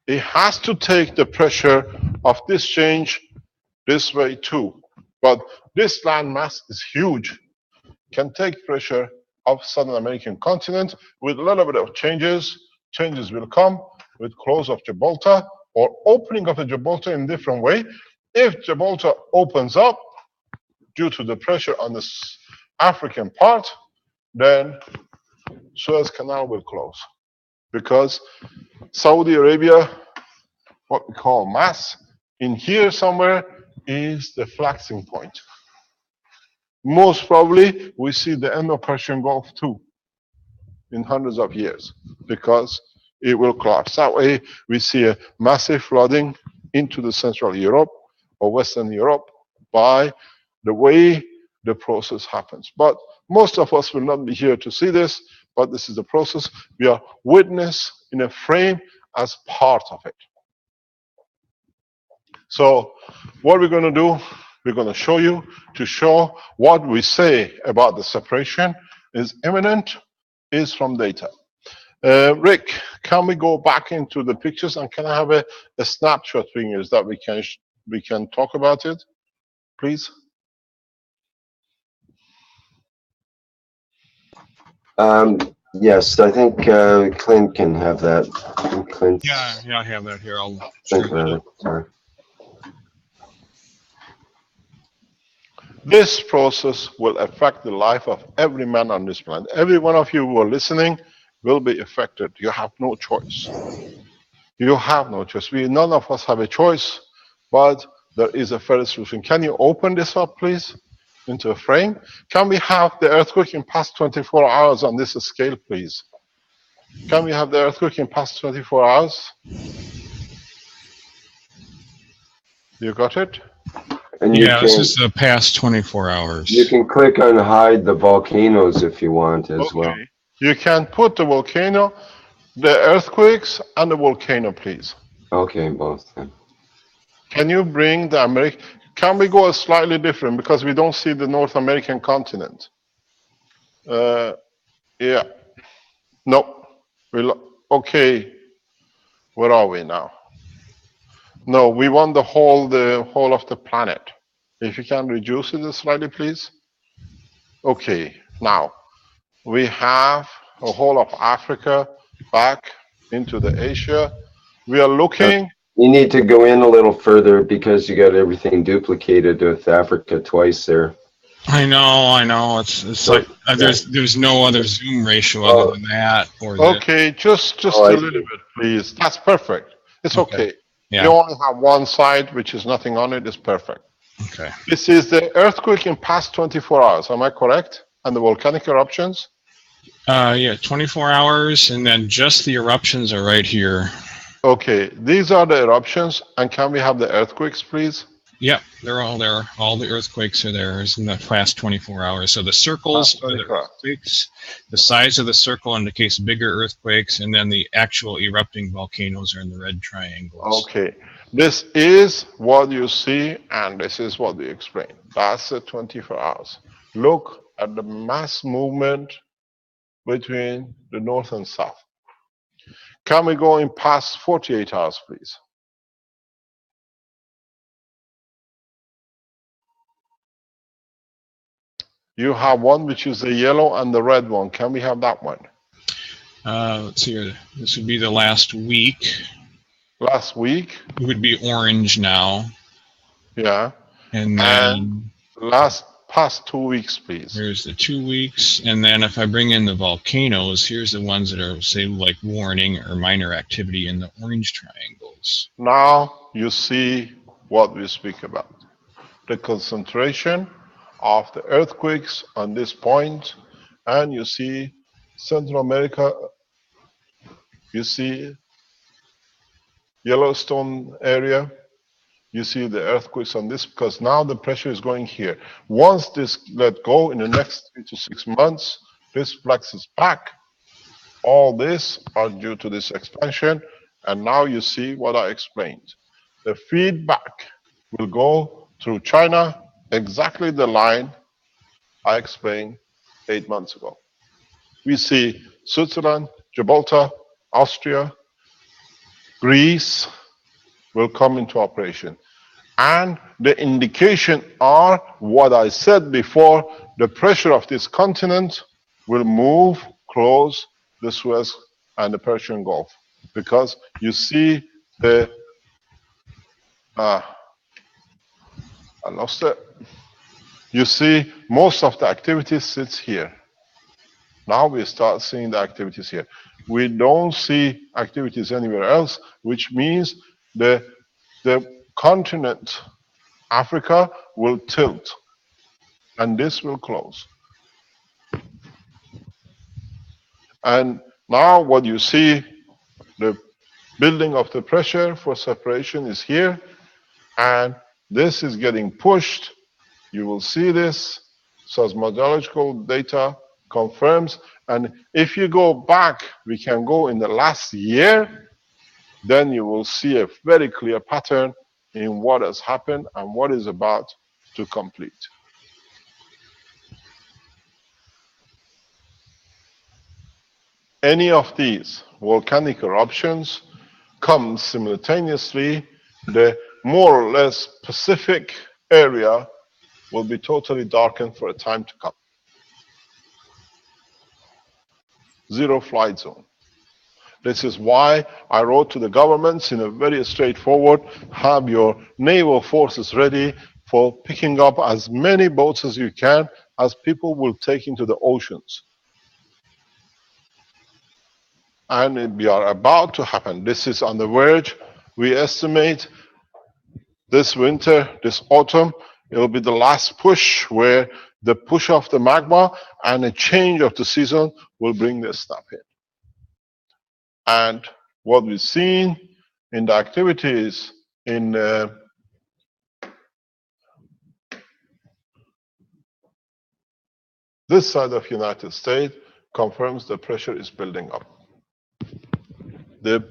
it has to take the pressure of this change this way too. But this land mass is huge, can take pressure of Southern American continent with a little bit of changes. Changes will come with close of Gibraltar or opening of the Gibraltar in different way. If Gibraltar opens up due to the pressure on the African part, then Suez Canal will close, because Saudi Arabia, what we call mass, in here somewhere is the flexing point. Most probably we see the end of Persian Gulf too in hundreds of years, because it will collapse. That way we see a massive flooding into the Central Europe or Western Europe by the way the process happens. But most of us will not be here to see this, but this is the process. We are witness in a frame as part of it. So what we're going to do, we're going to show you, to show what we say about the separation is imminent, is from data. Rick, can we go back into the pictures, and can I have a snapshot fingers that we can talk about it, please? Yes, I think Clint can have that. Clint. Yeah, I have that here. I'll Clint, share that. rather. Sorry. This process will affect the life of every man on this planet. Every one of you who are listening will be affected. You have no choice. You have no choice. None of us have a choice, but there is a further solution. Can you open this up, please, into a frame? Can we have the earthquake in past 24 hours on this scale, please? Can we have the earthquake in past 24 hours? You got it? And you Yeah, this can is the past 24 hours. you can click on hide the volcanoes if you want as well. Okay. You can put the volcano, the earthquakes, and the volcano, please. Okay, both then. Can you bring the American? Can we go slightly different because we don't see the North American continent? Yeah. No. Okay. Where are we now? No, we want the whole of the planet. If you can reduce it slightly, please. Okay. Now we have a whole of Africa back into the Asia. We are looking. You need to go in a little further because you got everything duplicated with Africa twice there. I know. It's like there's no other zoom ratio other than that or this. Okay, just a little bit, please. That's perfect. It's okay. Yeah. You only have one side, which is nothing on it. It's perfect. Okay. This is the earthquake in past 24 hours. Am I correct? And the volcanic eruptions? Yeah, 24 hours, and then just the eruptions are right here. Okay, these are the eruptions. And can we have the earthquakes, please? Yep, they're all there. All the earthquakes are there in the past 24 hours. So the circles are the earthquakes. The size of the circle indicates bigger earthquakes, and then the actual erupting volcanoes are in the red triangles. Okay, this is what you see, and this is what we explain. That's the 24 hours. Look at the mass movement between the north and south. Can we go in past 48 hours, please? You have one which is the yellow and the red one. Can we have that one? Let's see here. This would be the last week. Last week? It would be orange now. Yeah. And then past 2 weeks, please. Here's the 2 weeks. And then if I bring in the volcanoes, here's the ones that are, say, like warning or minor activity in the orange triangles. Now you see what we speak about. The concentration of the earthquakes on this point, and you see Central America, you see Yellowstone area, you see the earthquakes on this, because now the pressure is going here. Once this let go in the next 3 to 6 months, this flexes back. All this are due to this expansion, and now you see what I explained. The feedback will go through China, exactly the line I explained 8 months ago. We see Switzerland, Gibraltar, Austria, Greece will come into operation. And the indication are what I said before, the pressure of this continent will move close the Suez and the Persian Gulf. Because you see the, I lost it. You see most of the activities sits here. Now we start seeing the activities here. We don't see activities anywhere else, which means the continent, Africa, will tilt. And this will close. And now what you see, the building of the pressure for separation is here. And this is getting pushed. You will see this. Seismological data confirms. And if you go back, we can go in the last year, then you will see a very clear pattern in what has happened and what is about to complete. Any of these volcanic eruptions come simultaneously, the more or less Pacific area will be totally darkened for a time to come. Zero flight zone. This is why I wrote to the governments in a very straightforward, have your naval forces ready for picking up as many boats as you can, as people will take into the oceans. And we are about to happen. This is on the verge. We estimate this winter, this autumn, it will be the last push where the push of the magma and a change of the season will bring this stuff in. And what we've seen in the activities in This side of United States confirms the pressure is building up. The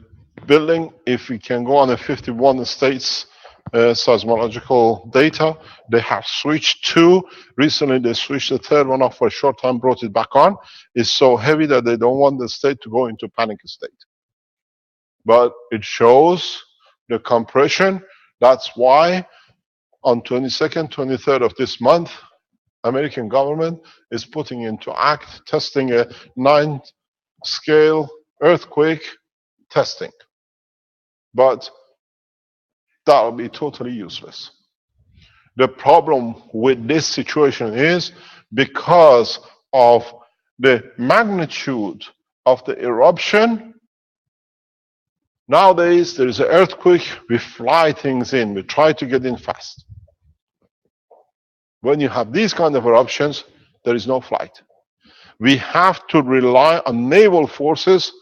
building, if we can go on a 51 states seismological data, they have switched two. Recently, they switched the third one off for a short time, brought it back on. It's so heavy that they don't want the state to go into panic state. But it shows the compression. That's why on 22nd, 23rd of this month, American government is putting into act testing a 9-scale earthquake testing. But that will be totally useless. The problem with this situation is because of the magnitude of the eruption. Nowadays, there is an earthquake, we fly things in, we try to get in fast. When you have these kind of eruptions, there is no flight. We have to rely on naval forces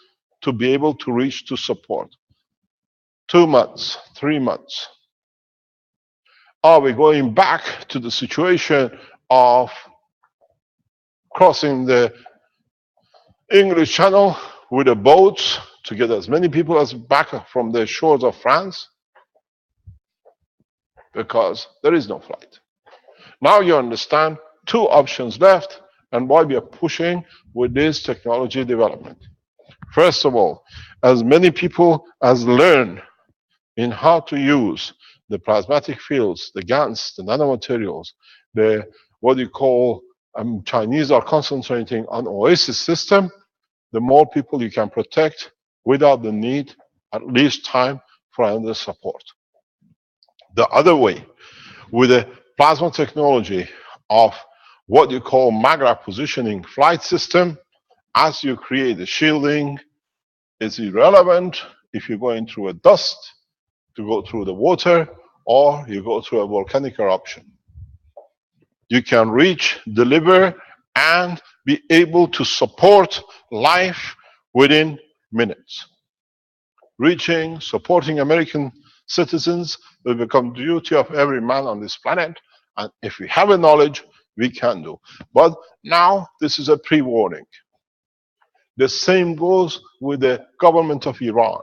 to be able to reach to support. 2 months, 3 months. Are we going back to the situation of crossing the English Channel with a boat to get as many people as back from the shores of France? Because there is no flight. Now you understand 2 options left and why we are pushing with this technology development. First of all, as many people as learn in how to use the plasmatic fields, the GANs, the nanomaterials, the what you call Chinese are concentrating on OASIS system, the more people you can protect without the need, at least time, for another support. The other way, with the plasma technology of what you call maglev positioning flight system, as you create the shielding, it's irrelevant if you're going through a dust, to go through the water, or you go through a volcanic eruption. You can reach, deliver, and be able to support life within minutes. Reaching, supporting American citizens will become the duty of every man on this planet. And if we have a knowledge, we can do. But now this is a pre-warning. The same goes with the government of Iran.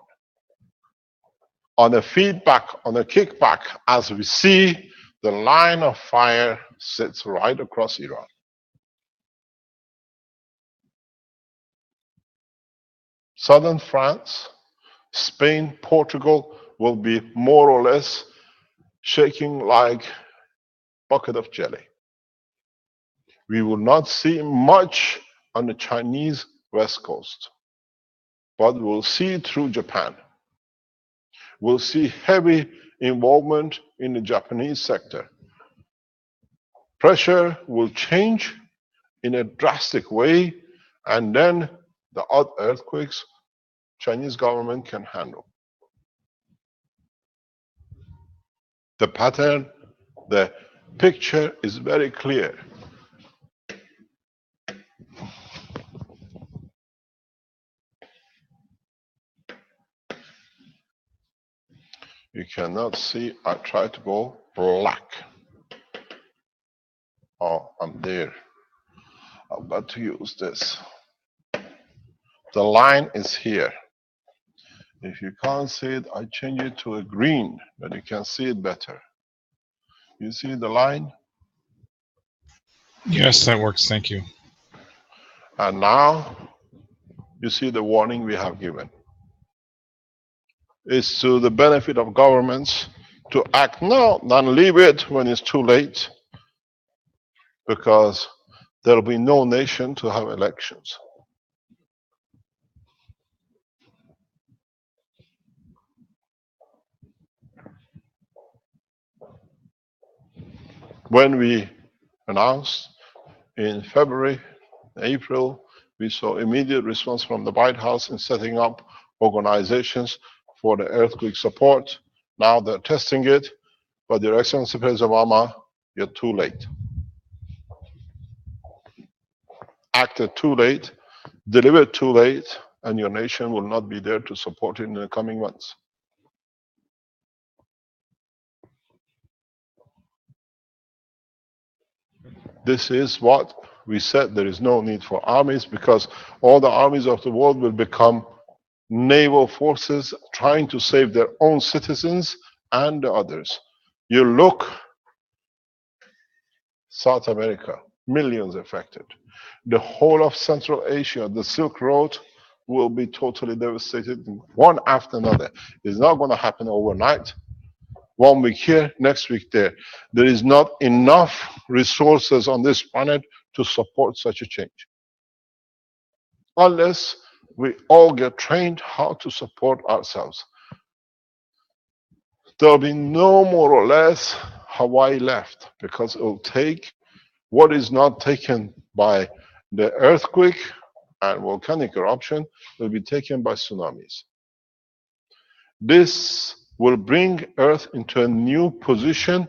On a feedback, on a kickback, as we see, the line of fire sits right across Iran. Southern France, Spain, Portugal will be more or less shaking like a bucket of jelly. We will not see much on the Chinese west coast, but we'll see it through Japan. We'll see heavy involvement in the Japanese sector. Pressure will change in a drastic way, and then the odd earthquakes Chinese government can handle. The pattern, the picture is very clear. You cannot see, I try to go black. Oh, I'm there. I've got to use this. The line is here. If you can't see it, I change it to a green, that you can see it better. You see the line? Yes, that works. Thank you. And now you see the warning we have given. It's to the benefit of governments to act now, not leave it when it's too late, because there will be no nation to have elections. When we announced in February, April, we saw immediate response from the White House in setting up organizations for the earthquake support. Now they're testing it, but Your Excellency President Obama, you're too late. Acted too late, delivered too late, and your nation will not be there to support it in the coming months. This is what we said there is no need for armies because all the armies of the world will become naval forces trying to save their own citizens and the others. You look, South America, millions affected. The whole of Central Asia, the Silk Road will be totally devastated, one after another. It's not going to happen overnight. 1 week here, next week there. There is not enough resources on this planet to support such a change. Unless we all get trained how to support ourselves. There'll be no more or less Hawaii left because it will take what is not taken by the earthquake and volcanic eruption will be taken by tsunamis. This will bring Earth into a new position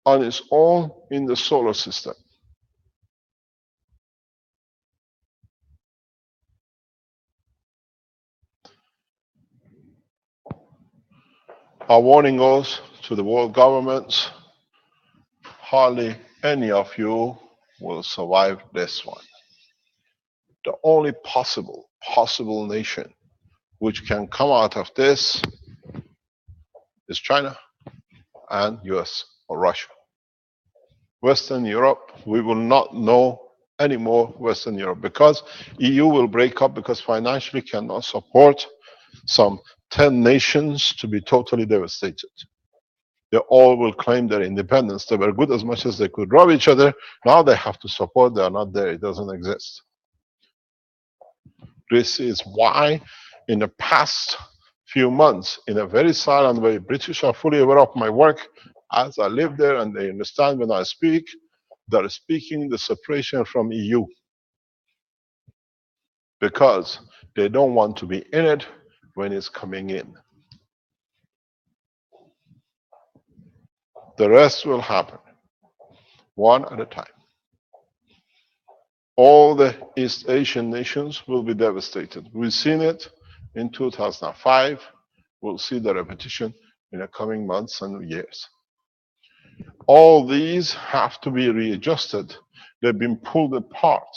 on its own in the solar system. Our warning goes to the world governments. Hardly any of you will survive this one. The only possible nation which can come out of this is China and US or Russia. Western Europe, we will not know anymore Western Europe because EU will break up because financially cannot support some 10 nations to be totally devastated. They all will claim their independence. They were good as much as they could rob each other. Now they have to support. They are not there. It doesn't exist. This is why in the past few months, in a very silent way, British are fully aware of my work as I live there and they understand when I speak, they're speaking the separation from EU. Because they don't want to be in it when it's coming in. The rest will happen, one at a time. All the East Asian nations will be devastated. We've seen it in 2005. We'll see the repetition in the coming months and years. All these have to be readjusted. They've been pulled apart.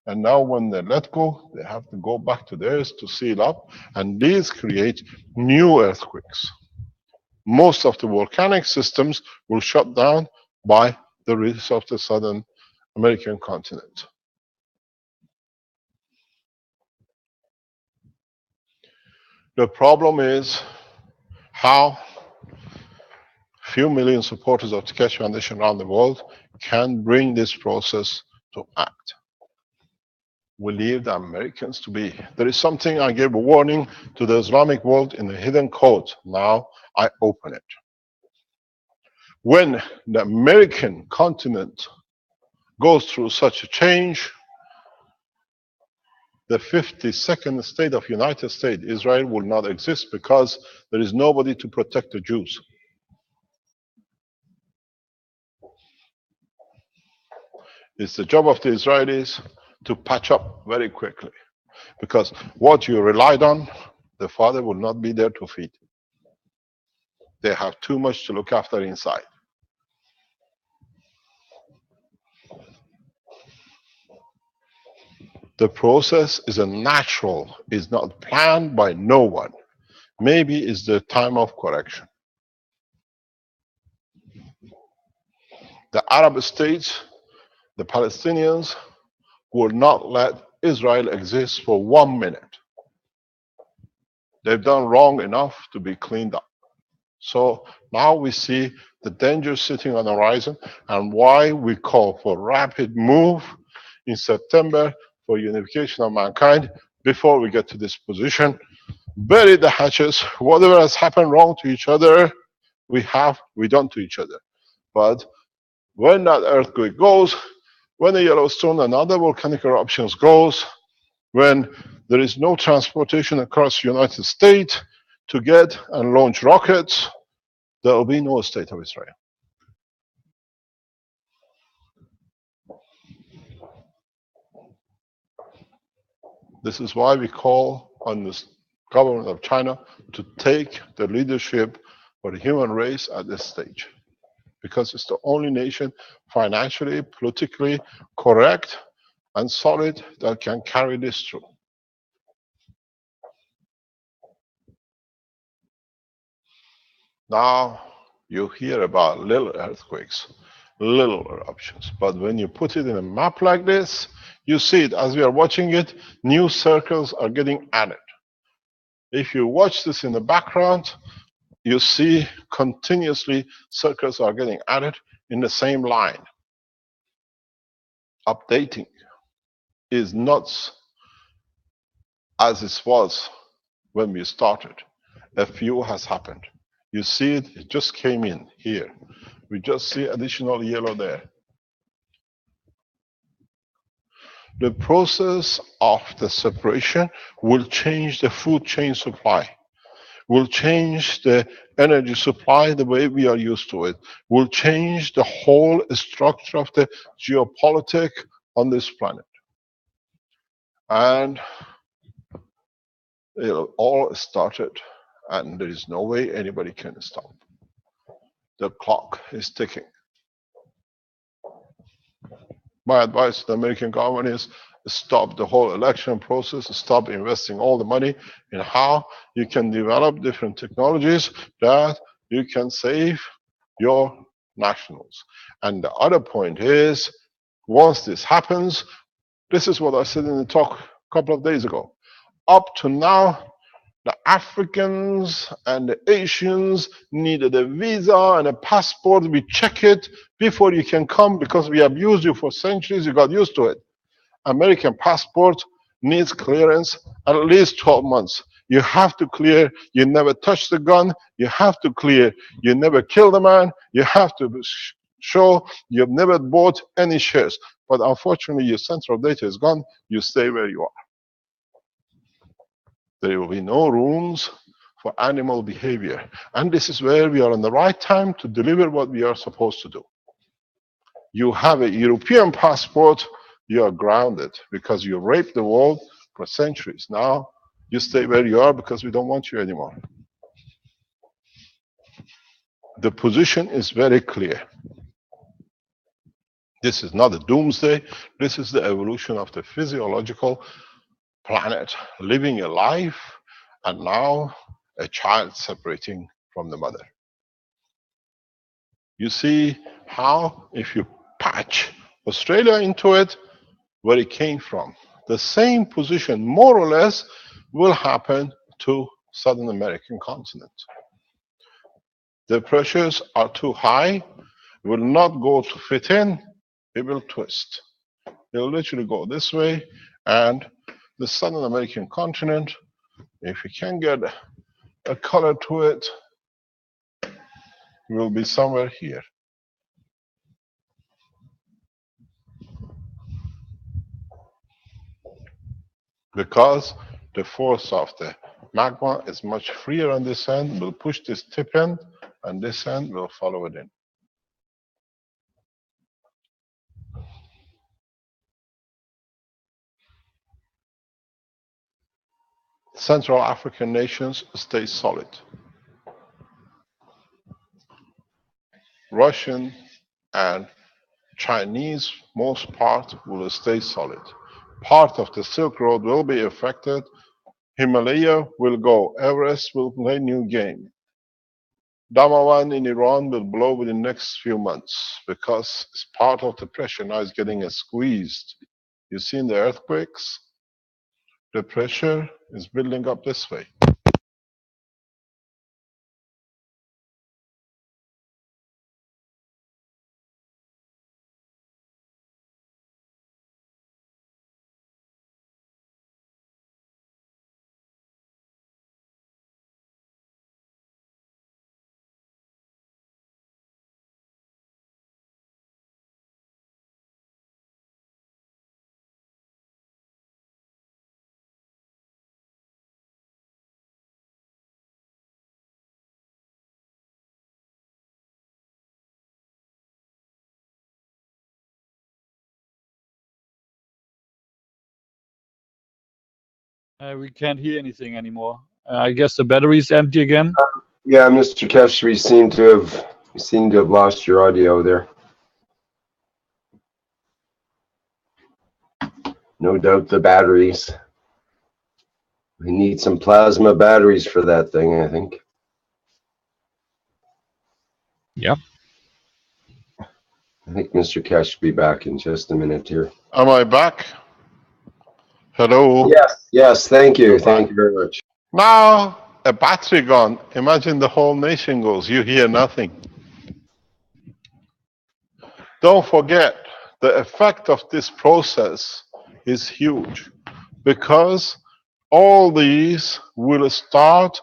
And now when they let go, they have to go back to theirs to seal up. And these create new earthquakes. Most of the volcanic systems will shut down by the release of the southern American continent. The problem is how few million supporters of the Keshe Foundation around the world can bring this process to act. We leave the Americans to be. There is something I gave a warning to the Islamic world in the hidden code. Now I open it. When the American continent goes through such a change, the 52nd state of United States, Israel, will not exist because there is nobody to protect the Jews. It's the job of the Israelis to patch up very quickly. Because what you relied on, the father will not be there to feed. They have too much to look after inside. The process is a natural, is not planned by no one. Maybe it's the time of correction. The Arab states, the Palestinians, will not let Israel exist for 1 minute. They've done wrong enough to be cleaned up. So now we see the danger sitting on the horizon and why we call for rapid move in September for unification of mankind before we get to this position. Bury the hatches. Whatever has happened wrong to each other, we done to each other. But when that earthquake goes, when the Yellowstone and other volcanic eruptions goes, when there is no transportation across the United States to get and launch rockets, there will be no state of Israel. This is why we call on the government of China to take the leadership for the human race at this stage. because it's the only nation financially, politically correct and solid that can carry this through. Now, you hear about little earthquakes, little eruptions, but when you put it in a map like this, you see it. As we are watching it, new circles are getting added. If you watch this in the background, you see continuously circles are getting added in the same line. Updating is not as it was when we started. A few has happened. You see it, it just came in here. We just see additional yellow there. The process of the separation will change the food chain supply, will change the energy supply the way we are used to it, will change the whole structure of the geopolitics on this planet. And it all started, and there is no way anybody can stop. The clock is ticking. My advice to the American government is stop the whole election process, stop investing all the money in how you can develop different technologies that you can save your nationals. And the other point is, once this happens, this is what I said in the talk a couple of days ago. Up to now, the Africans and the Asians needed a visa and a passport. We check it before you can come because we have used you for centuries. You got used to it. American passport needs clearance at least 12 months. You have to clear you never touched the gun. You have to clear you never killed a man. You have to show you've never bought any shares. But unfortunately, your central data is gone. You stay where you are. There will be no rooms for animal behavior. And this is where we are on the right time to deliver what we are supposed to do. You have a European passport, you are grounded because you raped the world for centuries. Now you stay where you are because we don't want you anymore. The position is very clear. This is not a doomsday. This is the evolution of the physiological planet living a life, and now a child separating from the mother. You see how if you patch Australia into it, where it came from, the same position more or less will happen to Southern American continent. The pressures are too high, will not go to fit in, it will twist. It will literally go this way, and the Southern American continent, if you can get a color to it, will be somewhere here. Because the force of the magma is much freer on this end, will push this tip end, and this end will follow it in. Central African nations stay solid. Russian and Chinese, most part, will stay solid. Part of the Silk Road will be affected. Himalaya will go. Everest will play new game. Damawan in Iran will blow within the next few months because it's part of the pressure. Now it's getting squeezed. You see in the earthquakes, the pressure is building up this way. We can't hear anything anymore. I guess the battery is empty again. Yeah, Mr. Keshri seemed to have You seem to have lost your audio there. No doubt the batteries. We need some plasma batteries for that thing, I think. Yep. I think Mr. Cash should be back in just a minute here. Am I back? Hello? Yes. Yes, thank you. Thank you very much. Now, a battery gone. Imagine the whole nation goes. You hear nothing. Don't forget, the effect of this process is huge because all these will start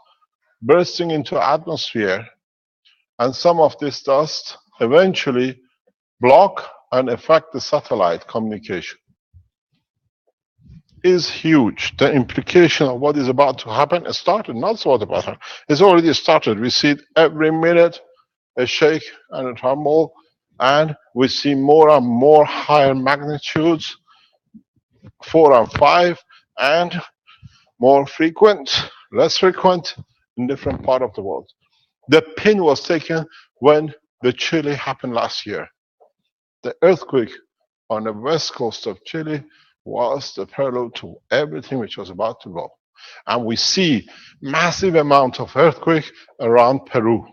bursting into atmosphere, and some of this dust eventually block and affect the satellite communication. Is huge. The implication of what is about to happen has started, not so what about to happen. It's already started. We see it every minute, a shake and a tremble, and we see more and more higher magnitudes, 4 and 5, and more frequent, less frequent in different part of the world. The pin was taken when the Chile happened last year. The earthquake on the west coast of Chile was the prelude to everything which was about to go. And we see massive amount of earthquake around Peru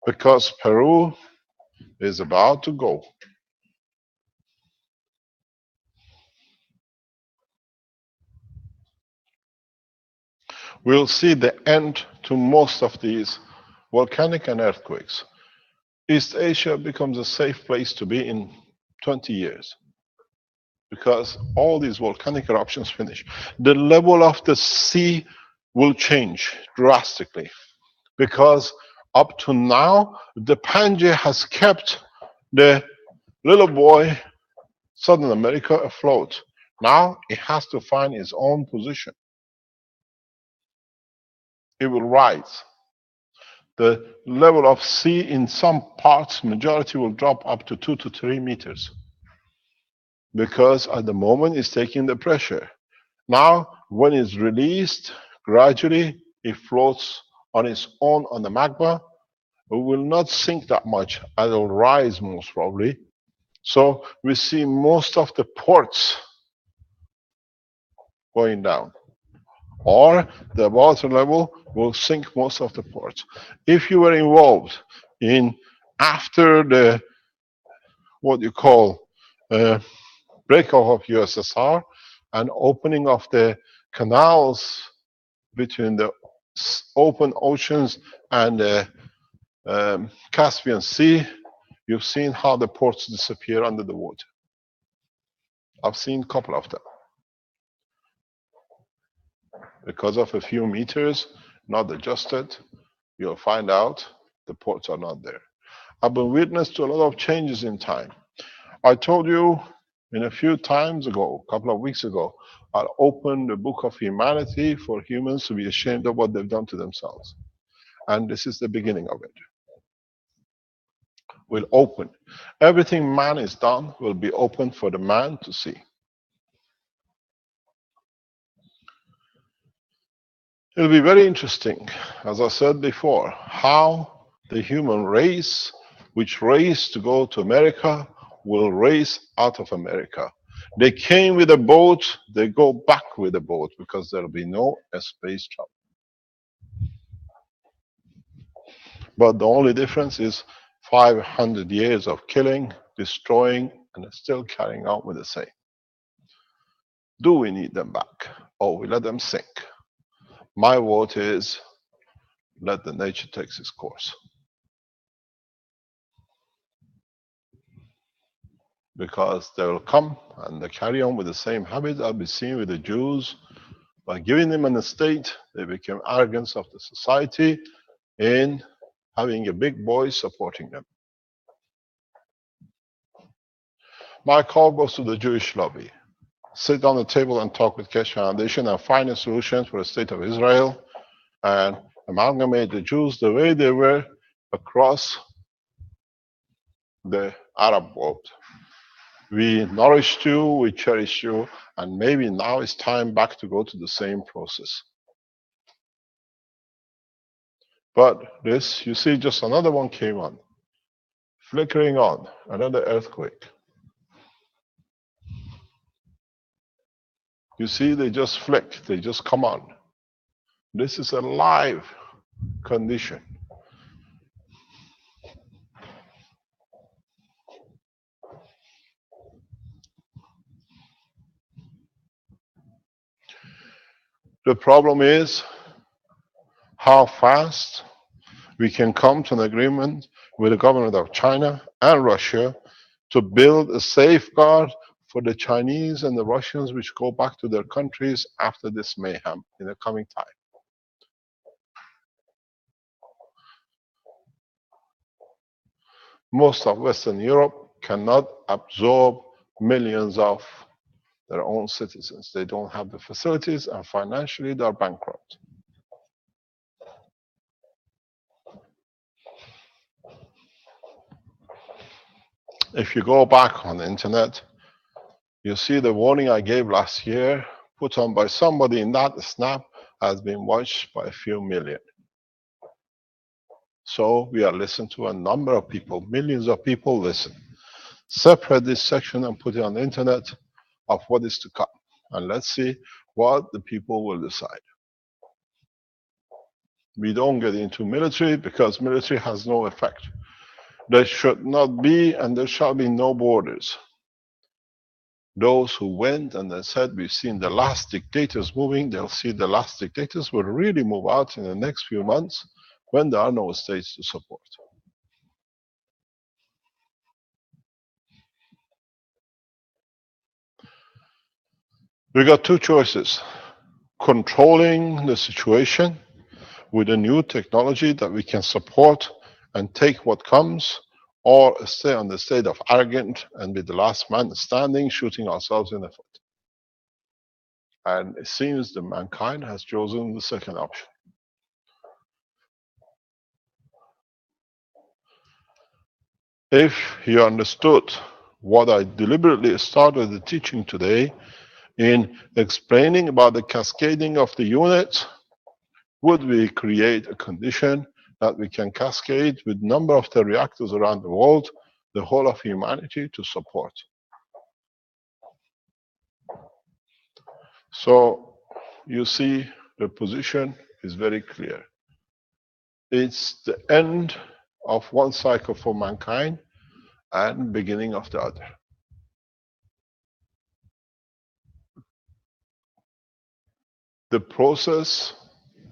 because Peru is about to go. We'll see the end to most of these volcanic and earthquakes. East Asia becomes a safe place to be in 20 years because all these volcanic eruptions finish. The level of the sea will change drastically because up to now, the Pangaea has kept the little boy, Southern America, afloat. Now it has to find its own position. It will rise. The level of sea in some parts, majority will drop up to 2 to 3 meters because at the moment it's taking the pressure. Now, when it's released, gradually it floats on its own on the magma. It will not sink that much, and it will rise most probably. So we see most of the ports going down, or the water level will sink most of the ports. If you were involved in after the what you call breakup of USSR and opening of the canals between the open oceans and the Caspian Sea, you've seen how the ports disappear under the water. I've seen a couple of them. Because of a few meters not adjusted, you'll find out the ports are not there. I've been witness to a lot of changes in time. I told you in a few times ago, a couple of weeks ago, I'll open the book of humanity for humans to be ashamed of what they've done to themselves. And this is the beginning of it. We'll open. Everything man is done will be open for the man to see. It'll be very interesting, as I said before, how the human race, which raced to go to America, will race out of America. They came with a boat, they go back with a boat because there'll be no space travel. But the only difference is 500 years of killing, destroying, and still carrying on with the same. Do we need them back, or we let them sink? My vote is let the nature take its course. Because they will come and they carry on with the same habits. I'll be seeing with the Jews. By giving them an estate, they became arrogance of the society in having a big voice supporting them. My call goes to the Jewish lobby. Sit down the table and talk with Keshe Foundation and find a solution for the state of Israel and amalgamate the Jews the way they were across the Arab world. We nourished you, we cherished you, and maybe now it's time back to go to the same process. But this, you see, just another one came on, flickering on, another earthquake. You see, they just flick, they just come on. This is a live condition. The problem is how fast we can come to an agreement with the government of China and Russia to build a safeguard for the Chinese and the Russians which go back to their countries after this mayhem in the coming time. Most of Western Europe cannot absorb millions of their own citizens. They don't have the facilities, and financially they are bankrupt. If you go back on the internet, you see the warning I gave last year, put on by somebody in that snap, has been watched by a few million. So we are listened to a number of people, millions of people listen. Separate this section and put it on the internet of what is to come. And let's see what the people will decide. We don't get into military because military has no effect. There should not be and there shall be no borders. Those who went and they said we've seen the last dictators moving, they'll see the last dictators will really move out in the next few months when there are no states to support. We got two choices: controlling the situation with a new technology that we can support and take what comes, or stay on the state of arrogant and be the last man standing, shooting ourselves in the foot. And it seems that mankind has chosen the second option. If you understood what I deliberately started the teaching today in explaining about the cascading of the units, would we create a condition that we can cascade with number of the reactors around the world, the whole of humanity to support? So you see the position is very clear. It's the end of one cycle for mankind and beginning of the other. The process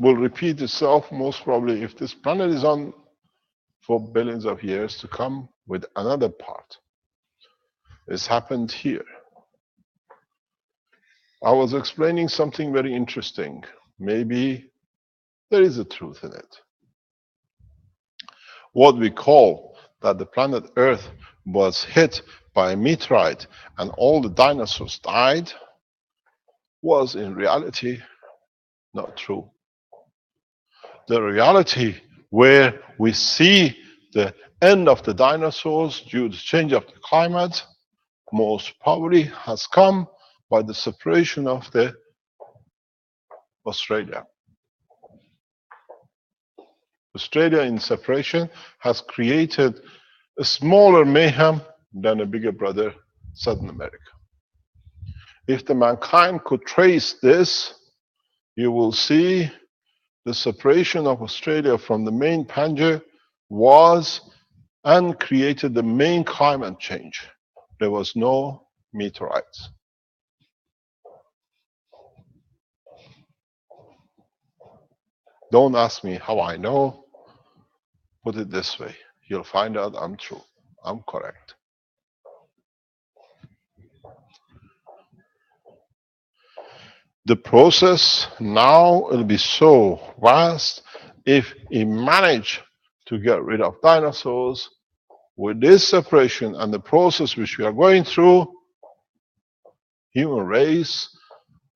will repeat itself most probably if this planet is on for billions of years to come with another part. It's happened here. I was explaining something very interesting. Maybe there is a truth in it. What we call that the planet Earth was hit by a meteorite and all the dinosaurs died was in reality not true. The reality where we see the end of the dinosaurs due to change of the climate most probably has come by the separation of the Australia. Australia in separation has created a smaller mayhem than a bigger brother, Southern America. If the mankind could trace this, you will see the separation of Australia from the main Pangaea was and created the main climate change. There was no meteorites. Don't ask me how I know. Put it this way. You'll find out I'm true. I'm correct. The process now will be so vast if we manage to get rid of dinosaurs with this separation and the process which we are going through, human race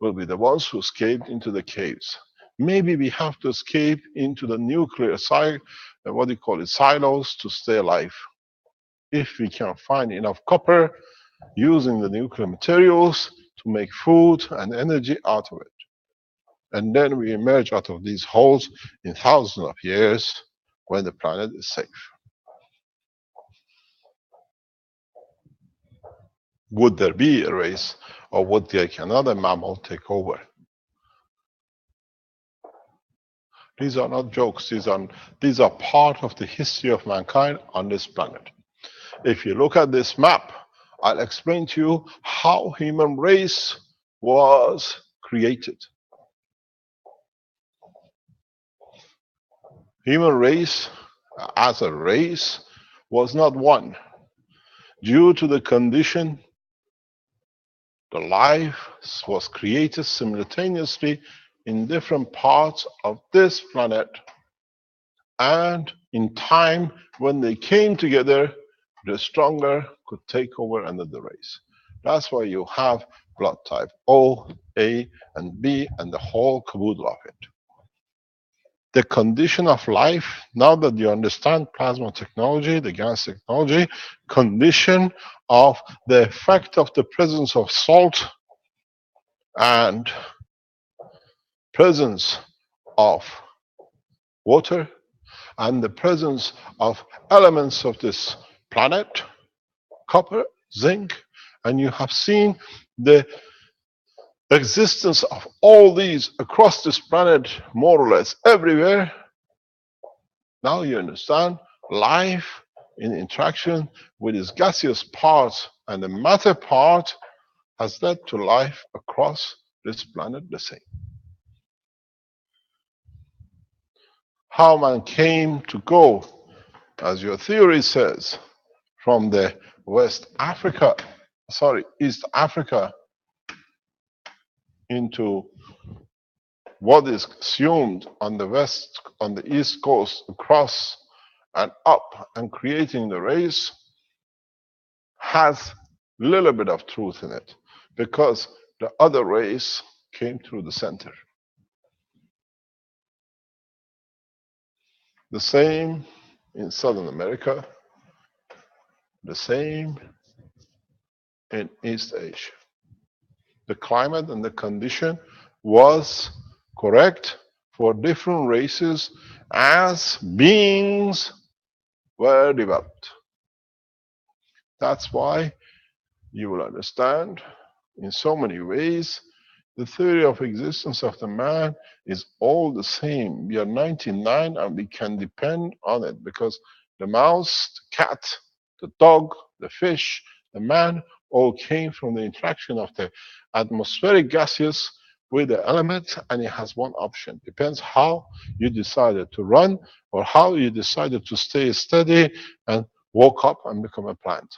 will be the ones who escaped into the caves. Maybe we have to escape into the nuclear silos to stay alive. If we can find enough copper using the nuclear materials to make food and energy out of it. And then we emerge out of these holes in thousands of years when the planet is safe. Would there be a race, or would another mammal take over? These are not jokes. These are part of the history of mankind on this planet. If you look at this map, I'll explain to you how human race was created. Human race, as a race, was not one. Due to the condition, the life was created simultaneously in different parts of this planet. And in time, when they came together, the stronger could take over another race. That's why you have blood type O, A, and B, and the whole caboodle of it. The condition of life, now that you understand plasma technology, the gas technology, condition of the effect of the presence of salt and presence of water and the presence of elements of this planet, copper, zinc, and you have seen the existence of all these across this planet, more or less everywhere. Now you understand life in interaction with its gaseous parts and the matter part has led to life across this planet the same. How man came to go, as your theory says, from the East Africa into what is assumed on the east coast, across and up and creating the race, has a little bit of truth in it, because the other race came through the center. The same in Southern America, the same in East Asia. The climate and the condition was correct for different races as beings were developed. That's why you will understand in so many ways the theory of existence of the man is all the same. We are 99 and we can depend on it, because the mouse, the cat, the dog, the fish, the man all came from the interaction of the atmospheric gases with the element, and it has one option. Depends how you decided to run or how you decided to stay steady and woke up and become a plant.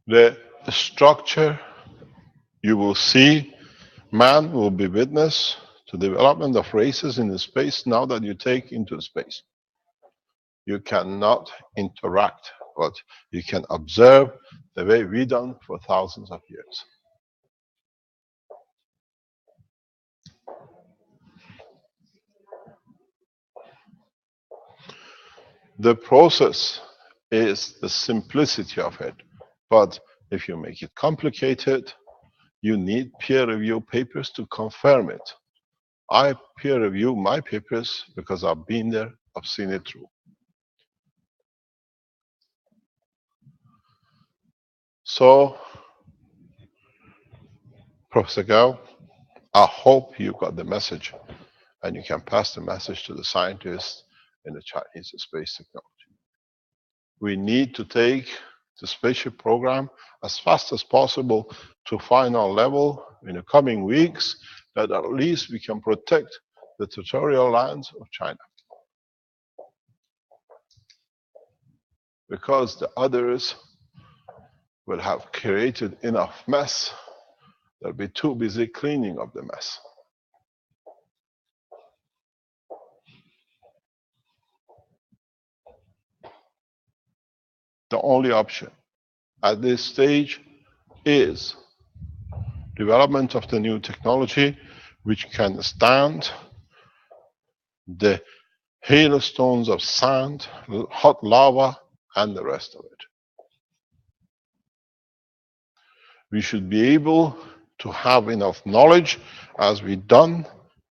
The structure you will see, man will be witness to the development of races in the space now that you take into space. You cannot interact, but you can observe the way we done for thousands of years. The process is the simplicity of it, but if you make it complicated, you need peer review papers to confirm it. I peer review my papers because I've been there, I've seen it through. So, Professor Gao, I hope you got the message and you can pass the message to the scientists in the Chinese space technology. We need to take the spaceship program as fast as possible to final level in the coming weeks, that at least we can protect the territorial lands of China. Because the others will have created enough mess, they'll be too busy cleaning up the mess. The only option at this stage is development of the new technology which can stand the hailstones of sand, hot lava, and the rest of it. We should be able to have enough knowledge, as we've done,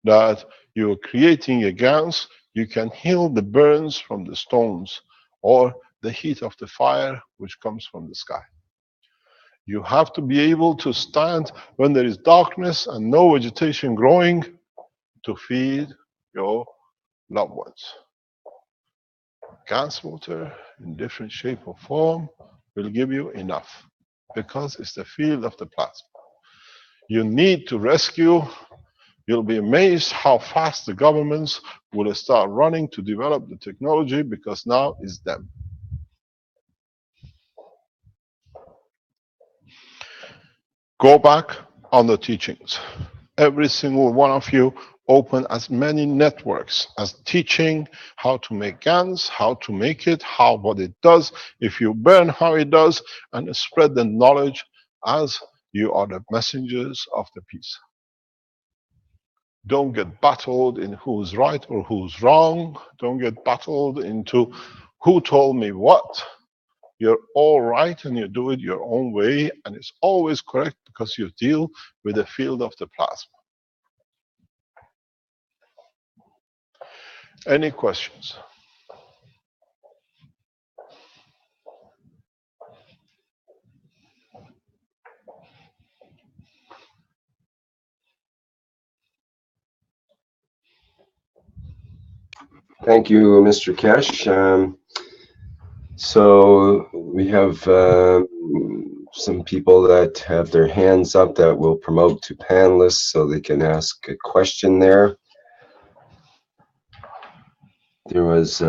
that you're creating a gas, you can heal the burns from the stones or the heat of the fire which comes from the sky. You have to be able to stand when there is darkness and no vegetation growing to feed your loved ones. Gas water in different shape or form will give you enough because it's the field of the plasma. You need to rescue. You'll be amazed how fast the governments will start running to develop the technology because now it's them. Go back on the teachings. Every single one of you open as many networks as teaching how to make GANs, how to make it, what it does, if you burn, how it does, and spread the knowledge as you are the messengers of the peace. Don't get battled in who's right or who's wrong. Don't get battled into who told me what. You're all right and you do it your own way, and it's always correct because you deal with the field of the plasma. Any questions? Thank you, Mr. Kesh. So we have some people that have their hands up that will promote to panelists so they can ask a question there. There was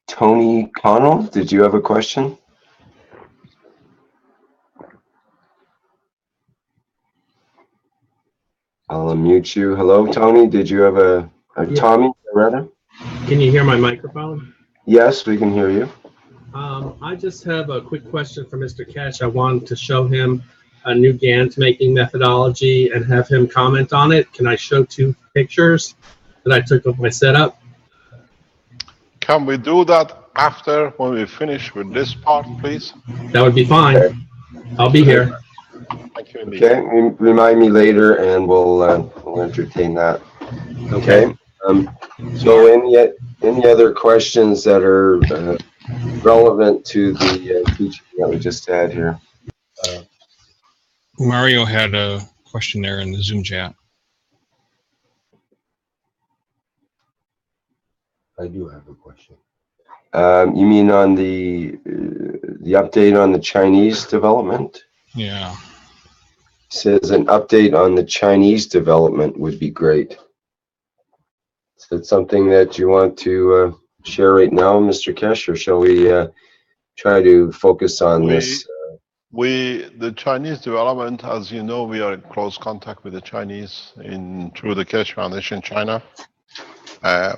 Tony Connell. Did you have a question? I'll unmute you. Hello, Tony. Did you have a Yeah. Tommy, rather? Can you hear my microphone? Yes, we can hear you. I just have a quick question for Mr. Kesh. I wanted to show him a new GANs making methodology and have him comment on it. Can I show 2 pictures that I took of my setup? Can we do that after, when we finish with this part, please? That would be fine. Okay. I'll be here. Thank you indeed. Okay, remind me later and we'll entertain that. Okay. So any other questions that are relevant to the teaching that we just had here? Mario had a question there in the Zoom chat. I do have a question. You mean on the update on the Chinese development? Yeah. Says an update on the Chinese development would be great. Is that something that you want to share right now, Mr. Kesh, or shall we try to focus on this? The Chinese development, as you know, we are in close contact with the Chinese through the Keshe Foundation China.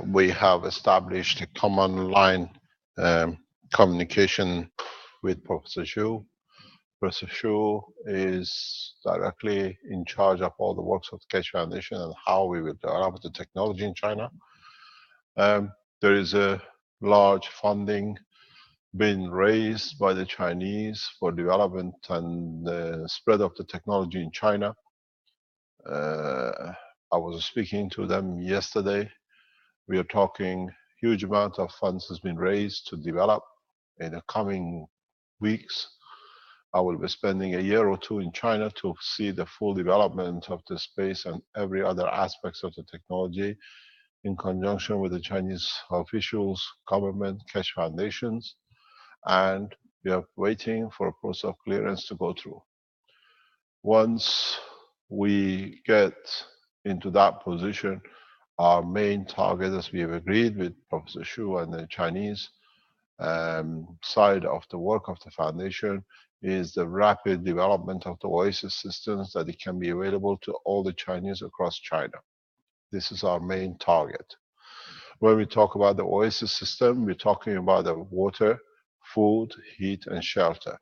We have established a common line communication with Professor Xu. Professor Xu is directly in charge of all the works of the Keshe Foundation and how we will develop the technology in China. There is a large funding being raised by the Chinese for development and the spread of the technology in China. I was speaking to them yesterday. We are talking huge amount of funds has been raised to develop in the coming weeks. I will be spending a year or 2 in China to see the full development of the space and every other aspects of the technology in conjunction with the Chinese officials, government, Keshe foundations, and we are waiting for a process of clearance to go through. Once we get into that position, our main target, as we have agreed with Professor Xu and the Chinese side of the work of the foundation, is the rapid development of the Oasis systems that it can be available to all the Chinese across China. This is our main target. When we talk about the Oasis system, we're talking about the water, food, heat, and shelter.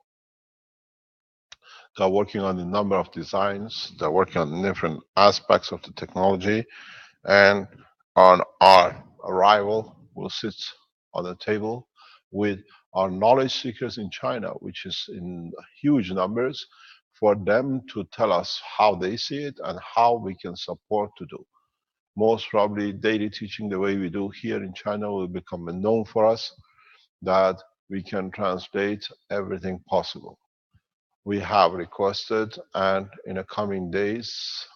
They're working on a number of designs. They're working on different aspects of the technology. And on our arrival, we'll sit on the table with our knowledge seekers in China, which is in huge numbers, for them to tell us how they see it and how we can support to do. Most probably daily teaching the way we do here in China will become known for us, that we can translate everything possible. We have requested, and in the coming days,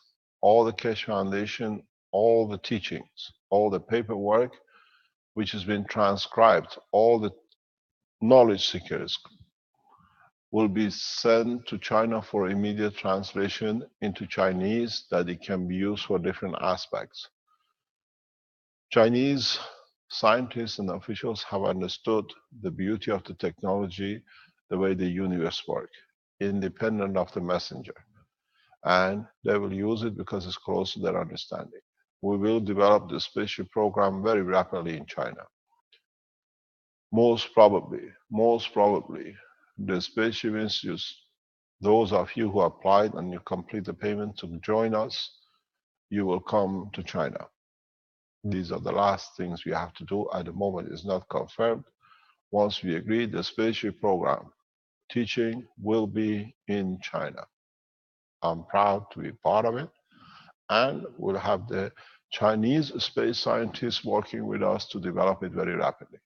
all the Keshe Foundation, all the teachings, all the paperwork, which has been transcribed, all the knowledge seekers will be sent to China for immediate translation into Chinese, that it can be used for different aspects. Chinese scientists and officials have understood the beauty of the technology, the way the universe works, independent of the messenger. And they will use it because it's close to their understanding. We will develop the spaceship program very rapidly in China. Most probably, the Spaceship Institutes, those of you who applied and you complete the payment to join us, you will come to China. These are the last things we have to do. At the moment, it's not confirmed. Once we agree, the spaceship program teaching will be in China. I'm proud to be part of it. And we'll have the Chinese space scientists working with us to develop it very rapidly.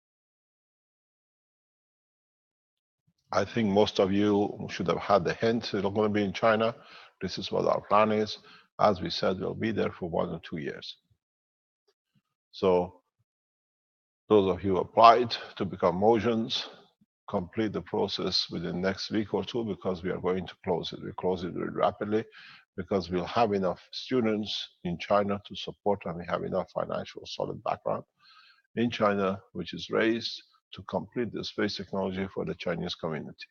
I think most of you should have had the hint it's going to be in China. This is what our plan is. As we said, we'll be there for 1 or 2 years. So those of you who applied to become Mojans, complete the process within the next week or two, because we are going to close it. We close it very rapidly because we'll have enough students in China to support, and we have enough financial solid background in China, which is raised to complete the space technology for the Chinese community.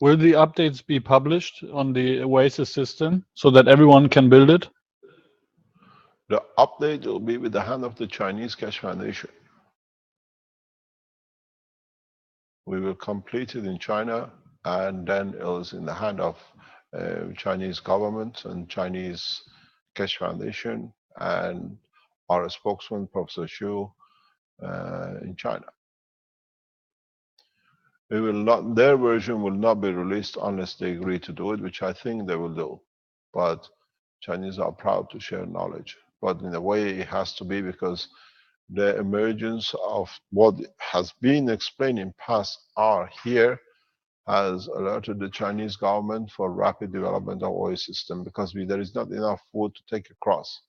Will the updates be published on the Oasis system so that everyone can build it? The update will be with the hand of the Chinese Keshe Foundation. We will complete it in China, and then it is in the hand of Chinese government and Chinese Keshe Foundation and our spokesman, Professor Xu, in China. We will not, their version will not be released unless they agree to do it, which I think they will do. But Chinese are proud to share knowledge. But in a way, it has to be, because the emergence of what has been explained in past hour here has alerted the Chinese government for rapid development of oil system, because there is not enough food to take across.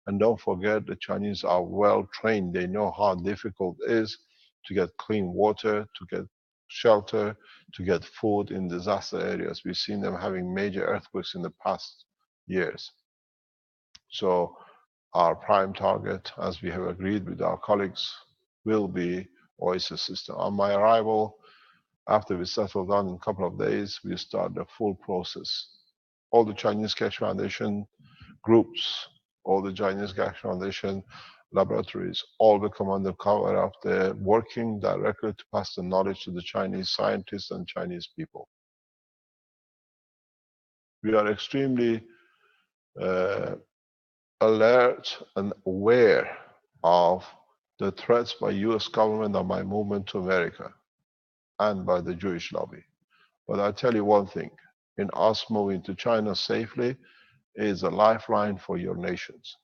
And don't forget, the Chinese are well trained. They know how difficult it is to get clean water, to get shelter, to get food in disaster areas. We've seen them having major earthquakes in the past years. So our prime target, as we have agreed with our colleagues, will be Oasis system. On my arrival, after we settle down in a couple of days, we start the full process. All the Chinese Keshe Foundation groups, all the Chinese Keshe Foundation laboratories, all become under cover of the working directly to pass the knowledge to the Chinese scientists and Chinese people. We are extremely alert and aware of the threats by US government on my movement to America and by the Jewish lobby. But I tell you one thing, in us moving to China safely is a lifeline for your nations.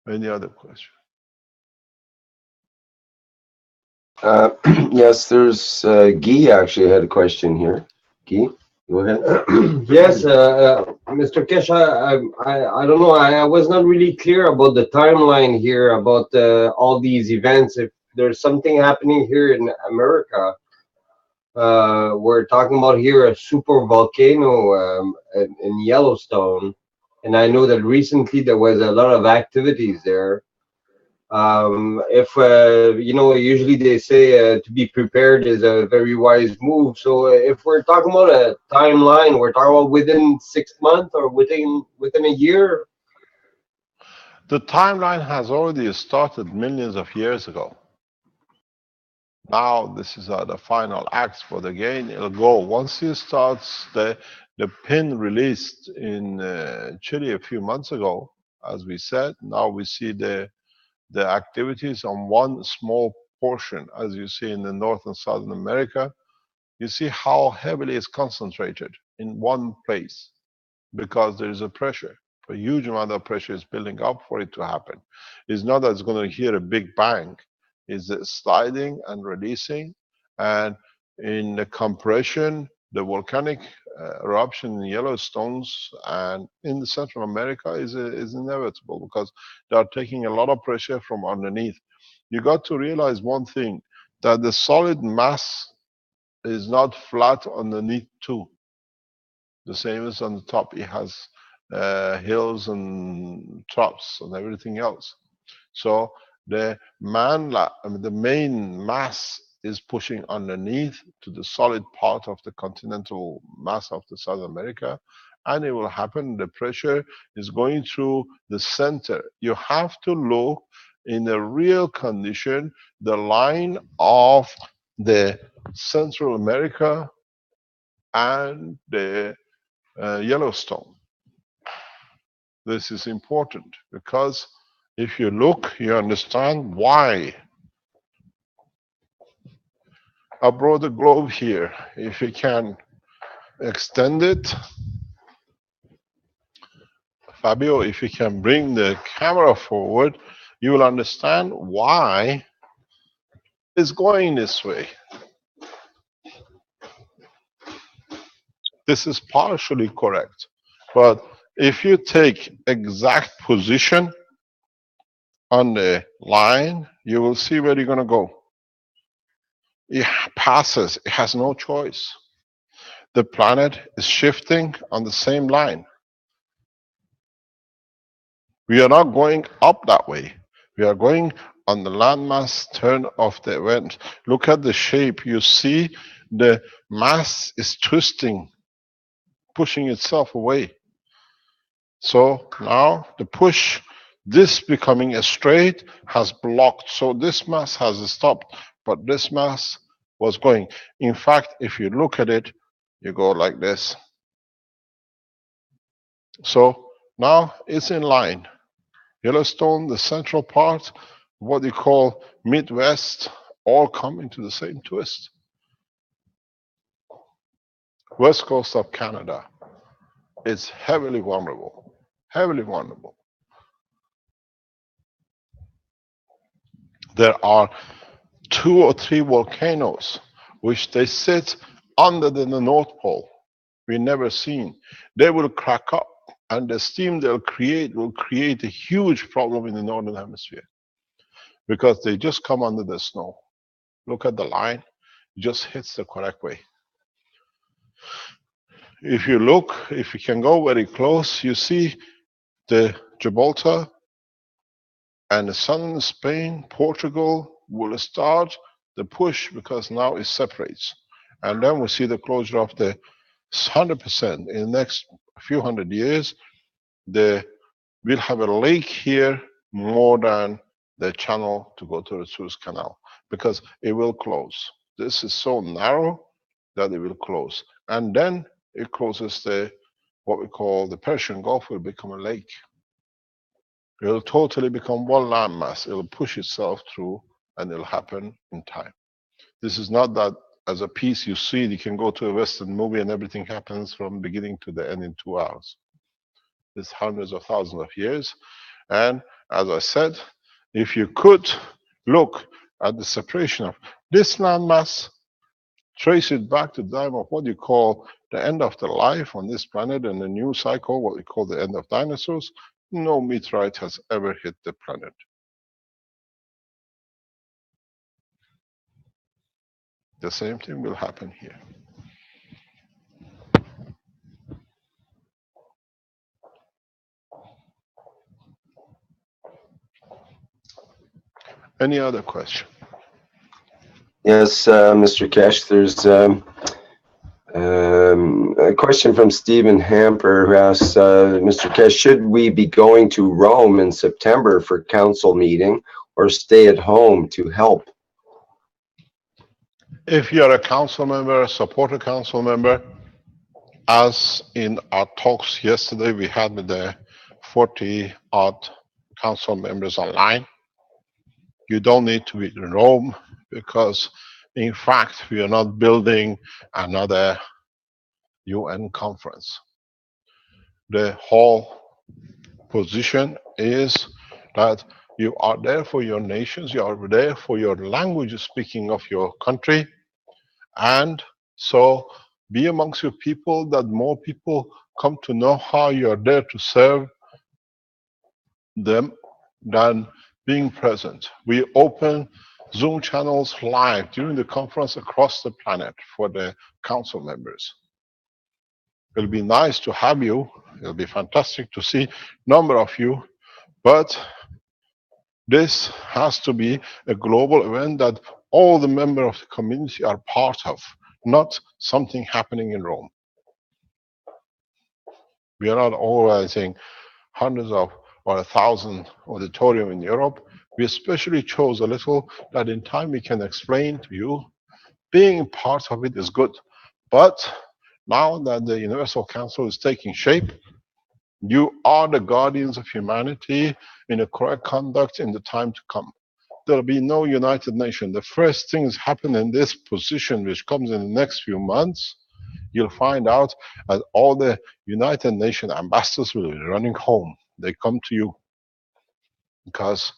Any other question? Yes, there's Guy actually had a question here. Guy, go ahead. Yes, Mr. Keshe, I don't know. I was not really clear about the timeline here about all these events. If there's something happening here in America, we're talking about here a super volcano in Yellowstone, and I know that recently there was a lot of activities there. If you know, usually they say to be prepared is a very wise move. So if we're talking about a timeline, we're talking about within 6 months or within a year. The timeline has already started millions of years ago. Now this is the final act for the game. It'll go once he starts the pin released in Chile a few months ago, as we said. Now we see the activities on one small portion, as you see in the North and Southern America. You see how heavily it's concentrated in one place because there is a pressure. A huge amount of pressure is building up for it to happen. It's not that it's going to hear a big bang. It's sliding and releasing. And in the compression, the volcanic eruption in Yellowstones and in the Central America is inevitable because they are taking a lot of pressure from underneath. You got to realize one thing, that the solid mass is not flat underneath too. The same as on the top, it has hills and troughs and everything else. So the the main mass is pushing underneath to the solid part of the continental mass of the South America, and it will happen. The pressure is going through the center. You have to look in a real condition, the line of the Central America and the Yellowstone. This is important because if you look, you understand why. I brought the globe here. If you can extend it, Fabio, if you can bring the camera forward, you will understand why it's going this way. This is partially correct, but if you take exact position on the line, you will see where you're going to go. It passes, it has no choice. The planet is shifting on the same line. We are not going up that way. We are going on the landmass turn of the event. Look at the shape. You see the mass is twisting, pushing itself away. So now the push, this becoming a straight, has blocked. So this mass has stopped, but this mass was going. In fact, if you look at it, you go like this. So now it's in line. Yellowstone, the central part, what you call Midwest, all come into the same twist. West coast of Canada is heavily vulnerable, heavily vulnerable. There are 2 or 3 volcanoes which they sit under the North Pole. We've never seen. They will crack up, and the steam they'll create will create a huge problem in the Northern Hemisphere because they just come under the snow. Look at the line, it just hits the correct way. If you look, if you can go very close, you see the Gibraltar and the southern Spain, Portugal will start the push because now it separates. And then we see the closure of the 100%. In the next few hundred years, we'll have a lake here more than the channel to go to the Suez Canal because it will close. This is so narrow that it will close. And then it closes what we call the Persian Gulf will become a lake. It will totally become one landmass. It will push itself through and it'll happen in time. This is not that as a piece you see, you can go to a Western movie and everything happens from beginning to the end in 2 hours. It's hundreds of thousands of years. And as I said, if you could look at the separation of this landmass, trace it back to the time of what you call the end of the life on this planet and the new cycle, what we call the end of dinosaurs, no meteorite has ever hit the planet. The same thing will happen here. Any other question? Yes, Mr. Kesh, there's a question from Stephen Hamper who asks, Mr. Kesh, should we be going to Rome in September for council meeting or stay at home to help? If you're a council member, support a council member, as in our talks yesterday we had with the 40 odd council members online, you don't need to be in Rome, because in fact we are not building another UN conference. The whole position is that you are there for your nations, you are there for your language speaking of your country, and so be amongst your people, that more people come to know how you are there to serve them than being present. We open Zoom channels live during the conference across the planet for the council members. It'll be nice to have you. It'll be fantastic to see a number of you, but this has to be a global event that all the members of the community are part of, not something happening in Rome. We are not organizing hundreds of or 1,000 auditorium in Europe. We especially chose a little that in time we can explain to you. Being part of it is good, but now that the Universal Council is taking shape, you are the guardians of humanity in a correct conduct in the time to come. There will be no United Nations. The first things happen in this position, which comes in the next few months, you'll find out that all the United Nations ambassadors will be running home. They come to you because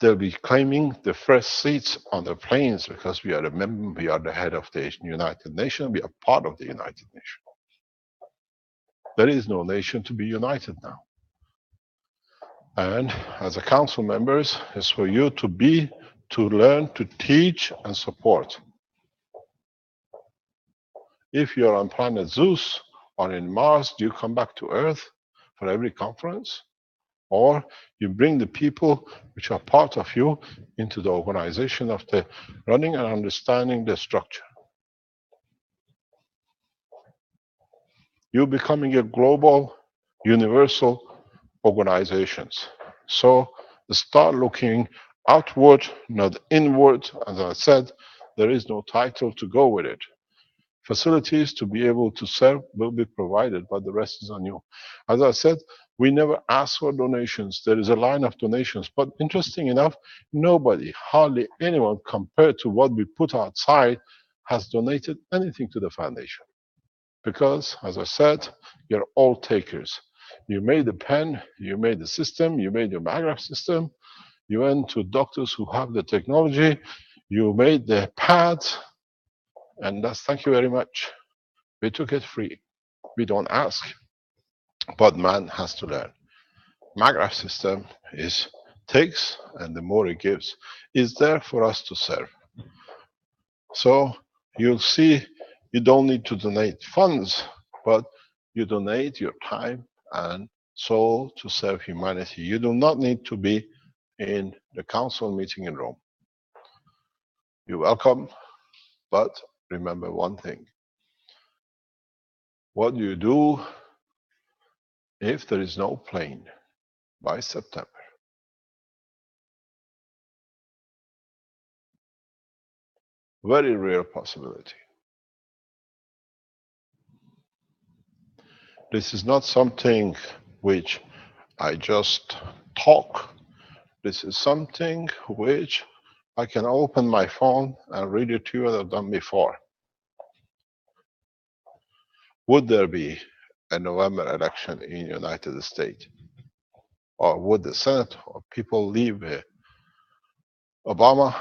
they'll be claiming the first seats on the planes, because we are the member, we are the head of the United Nations, we are part of the United Nations. There is no nation to be united now. And as a council members, it's for you to be, to learn, to teach and support. If you're on planet Zeus or in Mars, do you come back to Earth for every conference? Or you bring the people which are part of you into the organization of the running and understanding the structure. You're becoming a global, universal organizations. So start looking outward, not inward. As I said, there is no title to go with it. Facilities to be able to serve will be provided, but the rest is on you. As I said, we never ask for donations. There is a line of donations, but interesting enough, nobody, hardly anyone compared to what we put outside has donated anything to the foundation. Because, as I said, you're all takers. You made the pen, you made the system, you made your maggraph system, you went to doctors who have the technology, you made the pads, and that's thank you very much. We took it free. We don't ask, but man has to learn. Maggraph system takes, and the more it gives, is there for us to serve. So you'll see, you don't need to donate funds, but you donate your time and soul to serve humanity. You do not need to be in the council meeting in Rome. You're welcome, but remember one thing. What do you do if there is no plane by September? Very rare possibility. This is not something which I just talk. This is something which I can open my phone and read it to you as I've done before. Would there be a November election in the United States? Or would the Senate or people leave Obama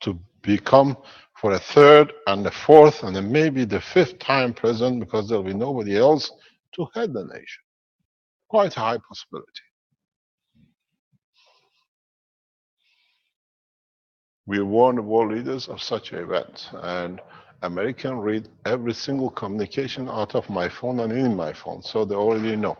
to become for a third and a fourth and then maybe the fifth time president, because there'll be nobody else to head the nation? Quite a high possibility. We warn the world leaders of such an event, and Americans read every single communication out of my phone and in my phone, so they already know.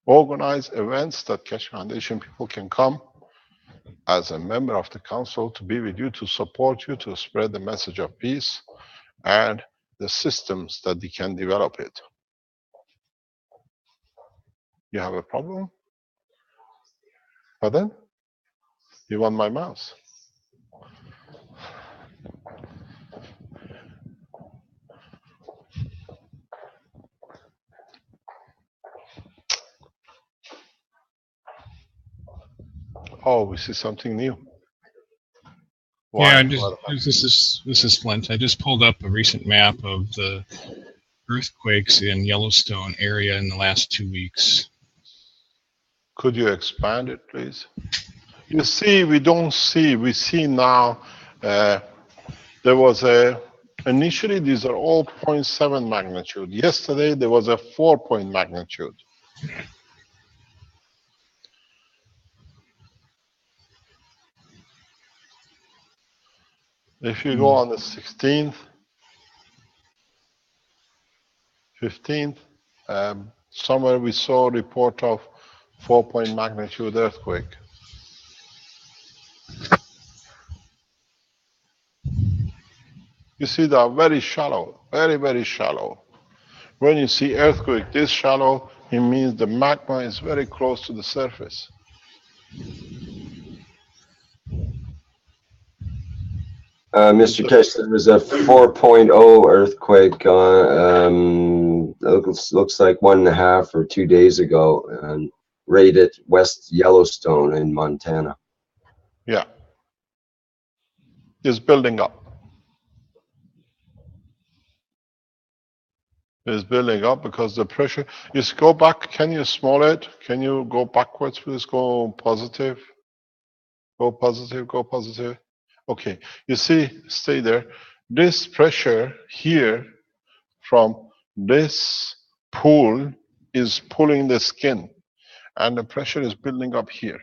Organize events that Keshe Foundation people can come as a member of the council to be with you, to support you, to spread the message of peace and the systems that they can develop it. You have a problem? Pardon? You want my mouse? Oh, we see something new. Yeah, Why? this is Flint. I just pulled up a recent map of the earthquakes in Yellowstone area in the last 2 weeks. Could you expand it, please? You see, we see now, there was initially these are all 0.7 magnitude. Yesterday there was a 4-point magnitude. If you go on the 16th, 15th, somewhere we saw a report of 4-point magnitude earthquake. You see, they are very shallow, very, very shallow. When you see earthquake this shallow, it means the magma is very close to the surface. Mr. Kesh, there was a 4.0 earthquake looks like 1.5 or 2 days ago, and rated West Yellowstone in Montana. Yeah. It's building up. It's building up because the pressure is go back. Can you small it? Can you go backwards, please? Go positive. Go positive, go positive. Okay, you see, stay there. This pressure here from this pool is pulling the skin, and the pressure is building up here.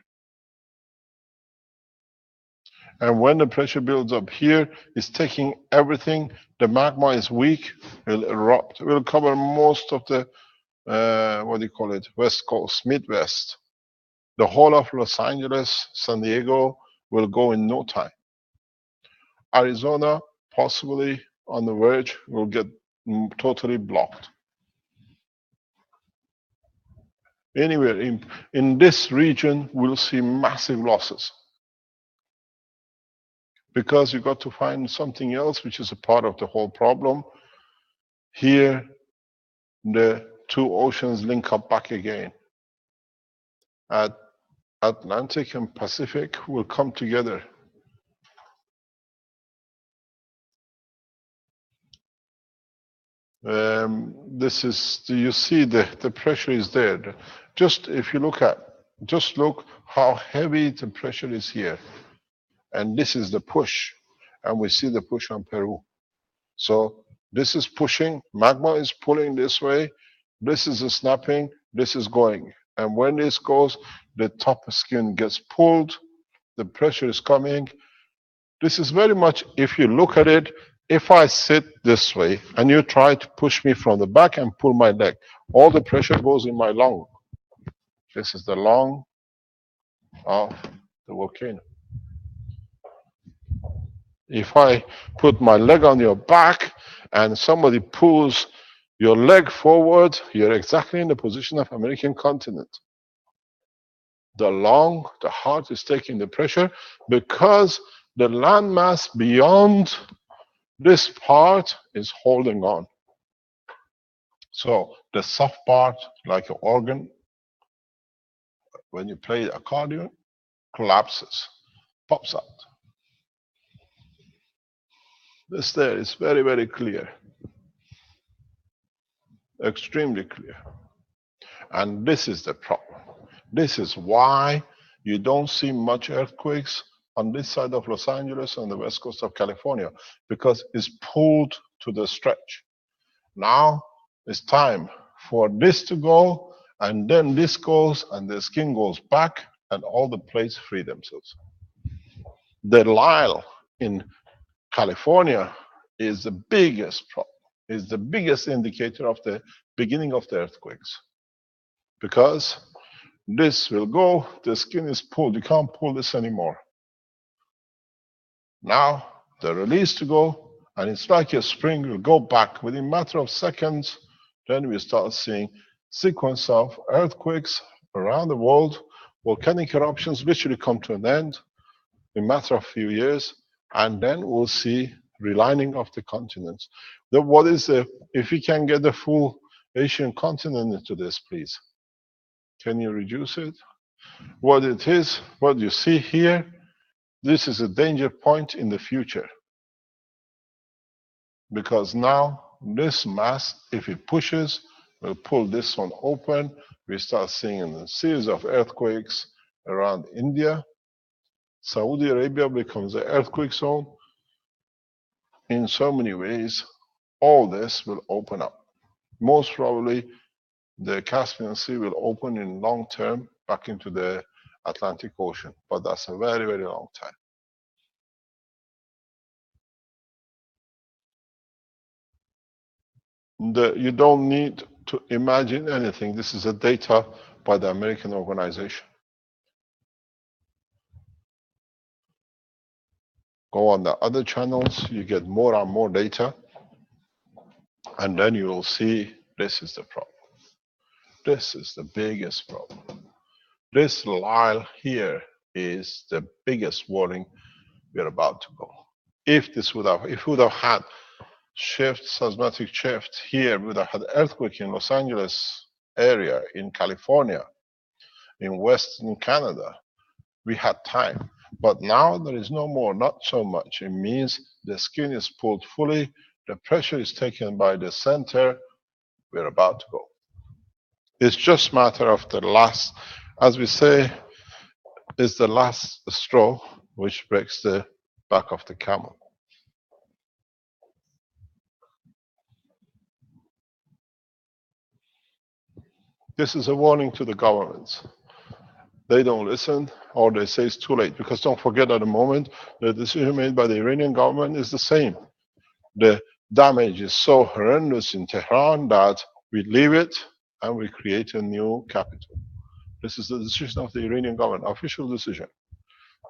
And when the pressure builds up here, it's taking everything. The magma is weak, will erupt, will cover most of the, what do you call it, West Coast, Midwest. The whole of Los Angeles, San Diego will go in no time. Arizona, possibly on the verge, will get totally blocked. Anywhere in this region, we'll see massive losses. Because you got to find something else, which is a part of the whole problem. Here, the two oceans link up back again. Atlantic and Pacific will come together. This is, you see the pressure is there. Just if you look how heavy the pressure is here. And this is the push. And we see the push on Peru. So this is pushing, magma is pulling this way. This is snapping, this is going. And when this goes, the top skin gets pulled, the pressure is coming. This is very much, if you look at it, if I sit this way and you try to push me from the back and pull my leg, all the pressure goes in my lung. This is the lung of the volcano. If I put my leg on your back and somebody pulls your leg forward, you're exactly in the position of American continent. The lung, the heart is taking the pressure because the landmass beyond this part is holding on. So the soft part, like an organ, when you play the accordion, collapses, pops out. This there is very, very clear. Extremely clear. And this is the problem. This is why you don't see much earthquakes on this side of Los Angeles and the west coast of California, because it's pulled to the stretch. Now it's time for this to go, and then this goes, and the skin goes back, and all the plates free themselves. The Lyle in California is the biggest problem, is the biggest indicator of the beginning of the earthquakes. Because this will go, the skin is pulled, you can't pull this anymore. Now, the release to go, and it's like a spring will go back within a matter of seconds, then we start seeing sequence of earthquakes around the world Volcanic eruptions literally come to an end in a matter of a few years, and then we'll see relining of the continents. What is the, if we can get the full Asian continent into this, please? Can you reduce it? What it is, what you see here, this is a danger point in the future. Because now this mass, if it pushes, will pull this one open. We start seeing a series of earthquakes around India. Saudi Arabia becomes an earthquake zone. In so many ways, all this will open up. Most probably, the Caspian Sea will open in long term back into the Atlantic Ocean, but that's a very, very long time. You don't need to imagine anything. This is a data by the American organization. Go on the other channels, you get more and more data, and then you will see this is the problem. This is the biggest problem. This line here is the biggest warning we're about to go. If we would have had seismic shift here, we would have had earthquake in Los Angeles area, in California, in Western Canada. We had time. But now there is no more, not so much. It means the skin is pulled fully, the pressure is taken by the center, we're about to go. It's just a matter of the last, as we say, is the last straw which breaks the back of the camel. This is a warning to the governments. They don't listen, or they say it's too late. Because don't forget, at the moment, the decision made by the Iranian government is the same. The damage is so horrendous in Tehran that we leave it and we create a new capital. This is the decision of the Iranian government, official decision.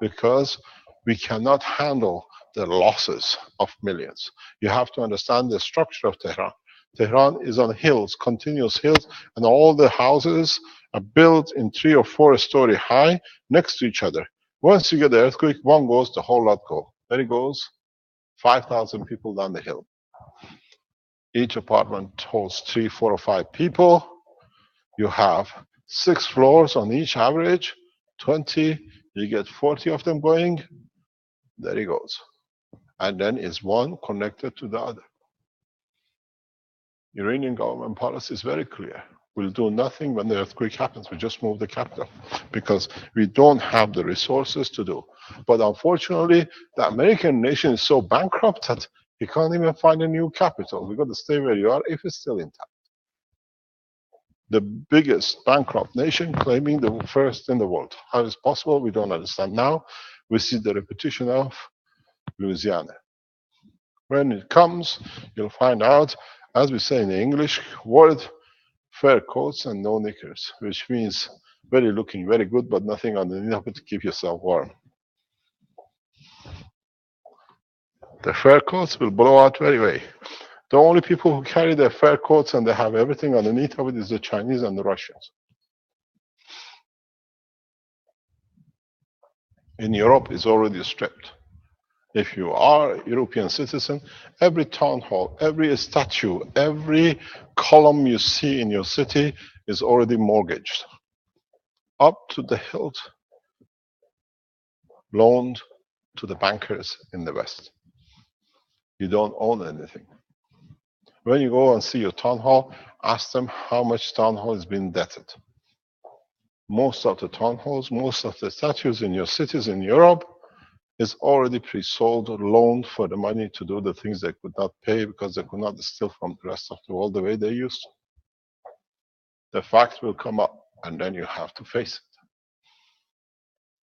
Because we cannot handle the losses of millions. You have to understand the structure of Tehran. Tehran is on hills, continuous hills, and all the houses are built in 3 or 4 story high next to each other. Once you get the earthquake, one goes, the whole lot go. There it goes, 5,000 people down the hill. Each apartment holds 3, 4, or 5 people. You have 6 floors on each average, 20, you get 40 of them going, there it goes. And then is one connected to the other. Iranian government policy is very clear. We'll do nothing when the earthquake happens. We just move the capital because we don't have the resources to do. But unfortunately, the American nation is so bankrupt that you can't even find a new capital. We've got to stay where you are if it's still intact. The biggest bankrupt nation claiming the first in the world. How is it possible? We don't understand. Now we see the repetition of Louisiana. When it comes, you'll find out, as we say in the English word, fur coats and no knickers, which means looking very good, but nothing underneath of it to keep yourself warm. The fur coats will blow out very well. The only people who carry their fur coats and they have everything underneath of it is the Chinese and the Russians. In Europe, it's already stripped. If you are a European citizen, every town hall, every statue, every column you see in your city is already mortgaged. Up to the hilt, loaned to the bankers in the West. You don't own anything. When you go and see your town hall, ask them how much town hall has been indebted. Most of the town halls, most of the statues in your cities in Europe is already pre-sold or loaned for the money to do the things they could not pay because they could not steal from the rest of the world the way they used to. The fact will come up and then you have to face it.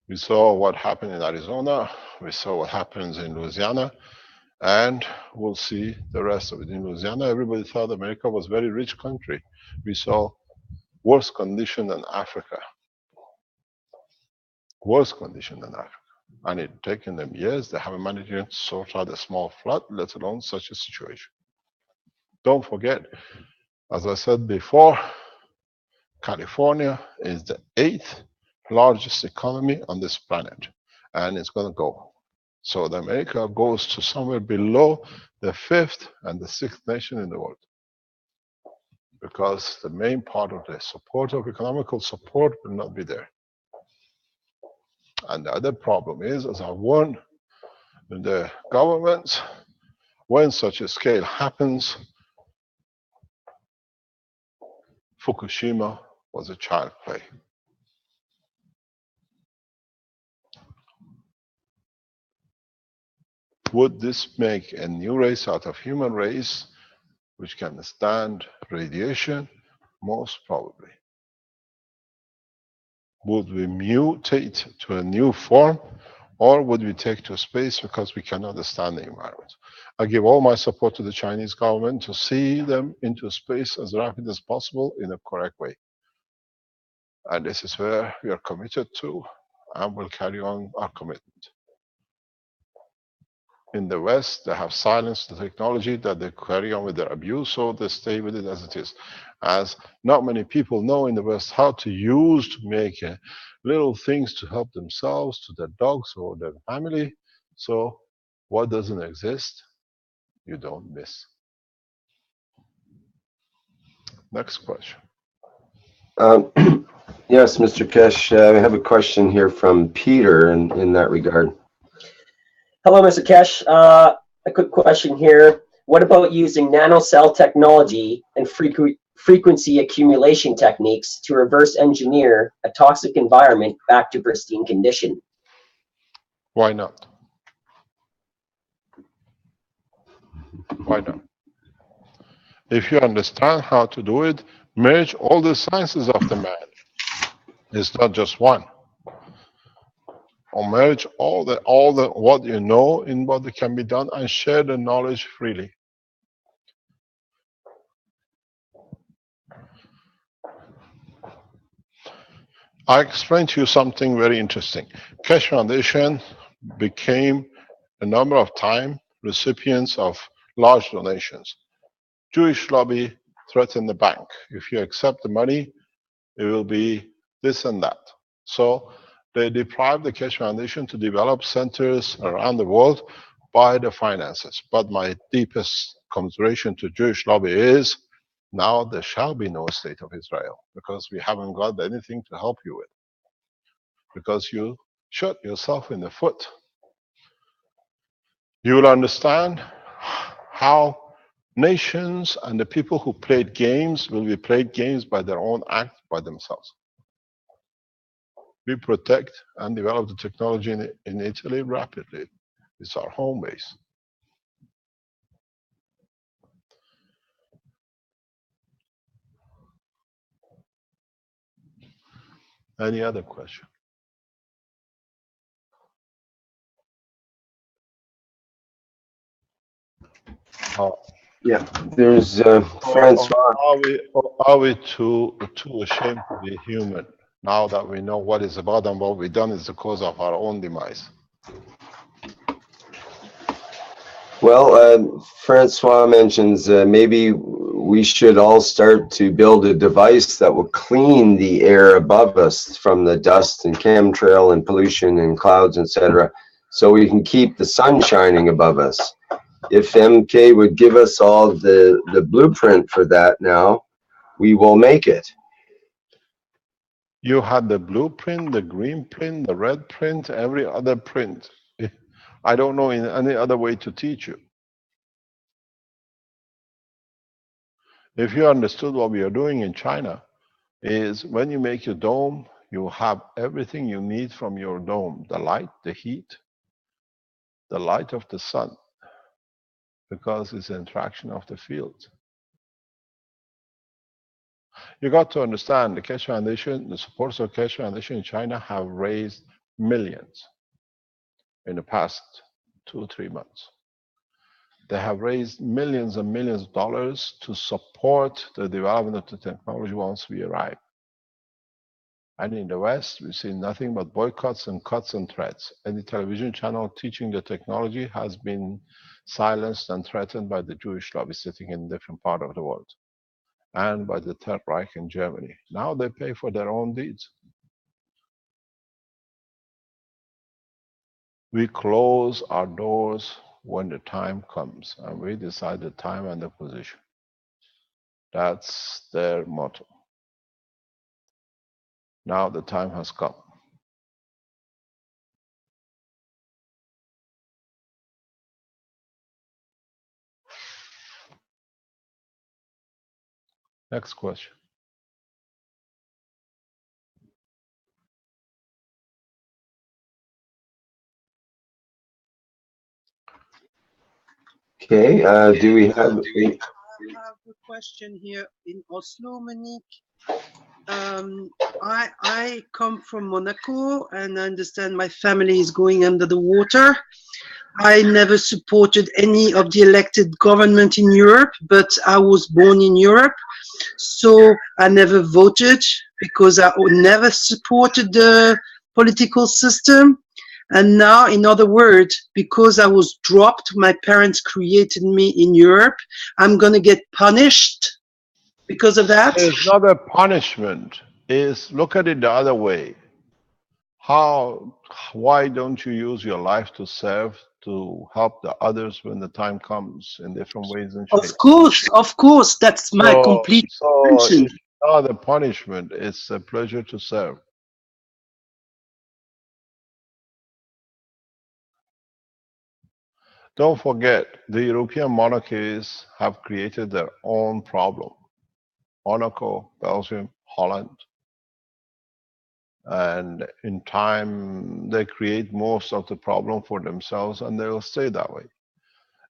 We saw what happened in Arizona, we saw what happens in Louisiana, and we'll see the rest of it. In Louisiana, everybody thought America was a very rich country. We saw worse condition than Africa. Worse condition than Africa. And it's taken them years. They haven't managed to sort out a small flood, let alone such a situation. Don't forget, as I said before, California is the 8th largest economy on this planet, and it's going to go. So the America goes to somewhere below the 5th and the 6th nation in the world, because the main part of the support of economical support will not be there. And the other problem is, as I warned, the governments, when such a scale happens, Fukushima was a child play. Would this make a new race out of human race which can stand radiation? Most probably. Would we mutate to a new form, or would we take to space because we cannot stand the environment? I give all my support to the Chinese government to see them into space as rapid as possible in a correct way. And this is where we are committed to, and will carry on our commitment. In the West, they have silenced the technology that they carry on with their abuse, so they stay with it as it is. As not many people know in the West how to use to make little things to help themselves, to their dogs or their family. So what doesn't exist, you don't miss. Next question. Yes, Mr. Kesh, I have a question here from Peter in that regard. Hello, Mr. Kesh. A quick question here. What about using nanocell technology and frequency accumulation techniques to reverse engineer a toxic environment back to pristine condition? Why not? Why not? If you understand how to do it, merge all the sciences of the man. It's not just one. Or merge all the what you know in what can be done and share the knowledge freely. I explained to you something very interesting. Keshe Foundation became a number of time recipients of large donations. Jewish lobby threatened the bank. If you accept the money, it will be this and that. So they deprived the Keshe Foundation to develop centers around the world by the finances. But my deepest commiseration to Jewish lobby is, now there shall be no state of Israel, because we haven't got anything to help you with. Because you shot yourself in the foot. You will understand how nations and the people who played games will be played games by their own act by themselves. We protect and develop the technology in Italy rapidly. It's our home base. Any other question? Yeah, there's Francois. Are we too ashamed to be human now that we know what is about and what we've done is the cause of our own demise? Well, Francois mentions maybe we should all start to build a device that will clean the air above us from the dust and chemtrail and pollution and clouds, etc., so we can keep the sun shining above us. If MK would give us all the blueprint for that now, we will make it. You had the blueprint, the green print, the red print, every other print. I don't know in any other way to teach you. If you understood what we are doing in China, is when you make your dome, you have everything you need from your dome. The light, the heat, the light of the sun, because it's an interaction of the field. You got to understand the Keshe Foundation, the supporters of Keshe Foundation in China have raised millions in the past 2 or 3 months. They have raised millions and millions of dollars to support the development of the technology once we arrive. And in the West, we've seen nothing but boycotts and cuts and threats. Any television channel teaching the technology has been silenced and threatened by the Jewish lobby sitting in a different part of the world, and by the Third Reich in Germany. Now they pay for their own deeds. We close our doors when the time comes, and we decide the time and the position. That's their motto. Now the time has come. Next question. Okay, do we have I have a question here in Oslo, Monique. I come from Monaco, and I understand my family is going under the water. I never supported any of the elected government in Europe, but I was born in Europe, so I never voted because I never supported the political system. And now, in other words, because I was dropped, my parents created me in Europe, I'm going to get punished because of that? It's not a punishment. It's look at it the other way. Why don't you use your life to serve, to help the others when the time comes in different ways and shapes? Of course, that's my complete intention. It's not a punishment, it's a pleasure to serve. Don't forget, the European monarchies have created their own problem. Monaco, Belgium, Holland. And in time, they create most of the problem for themselves, and they will stay that way.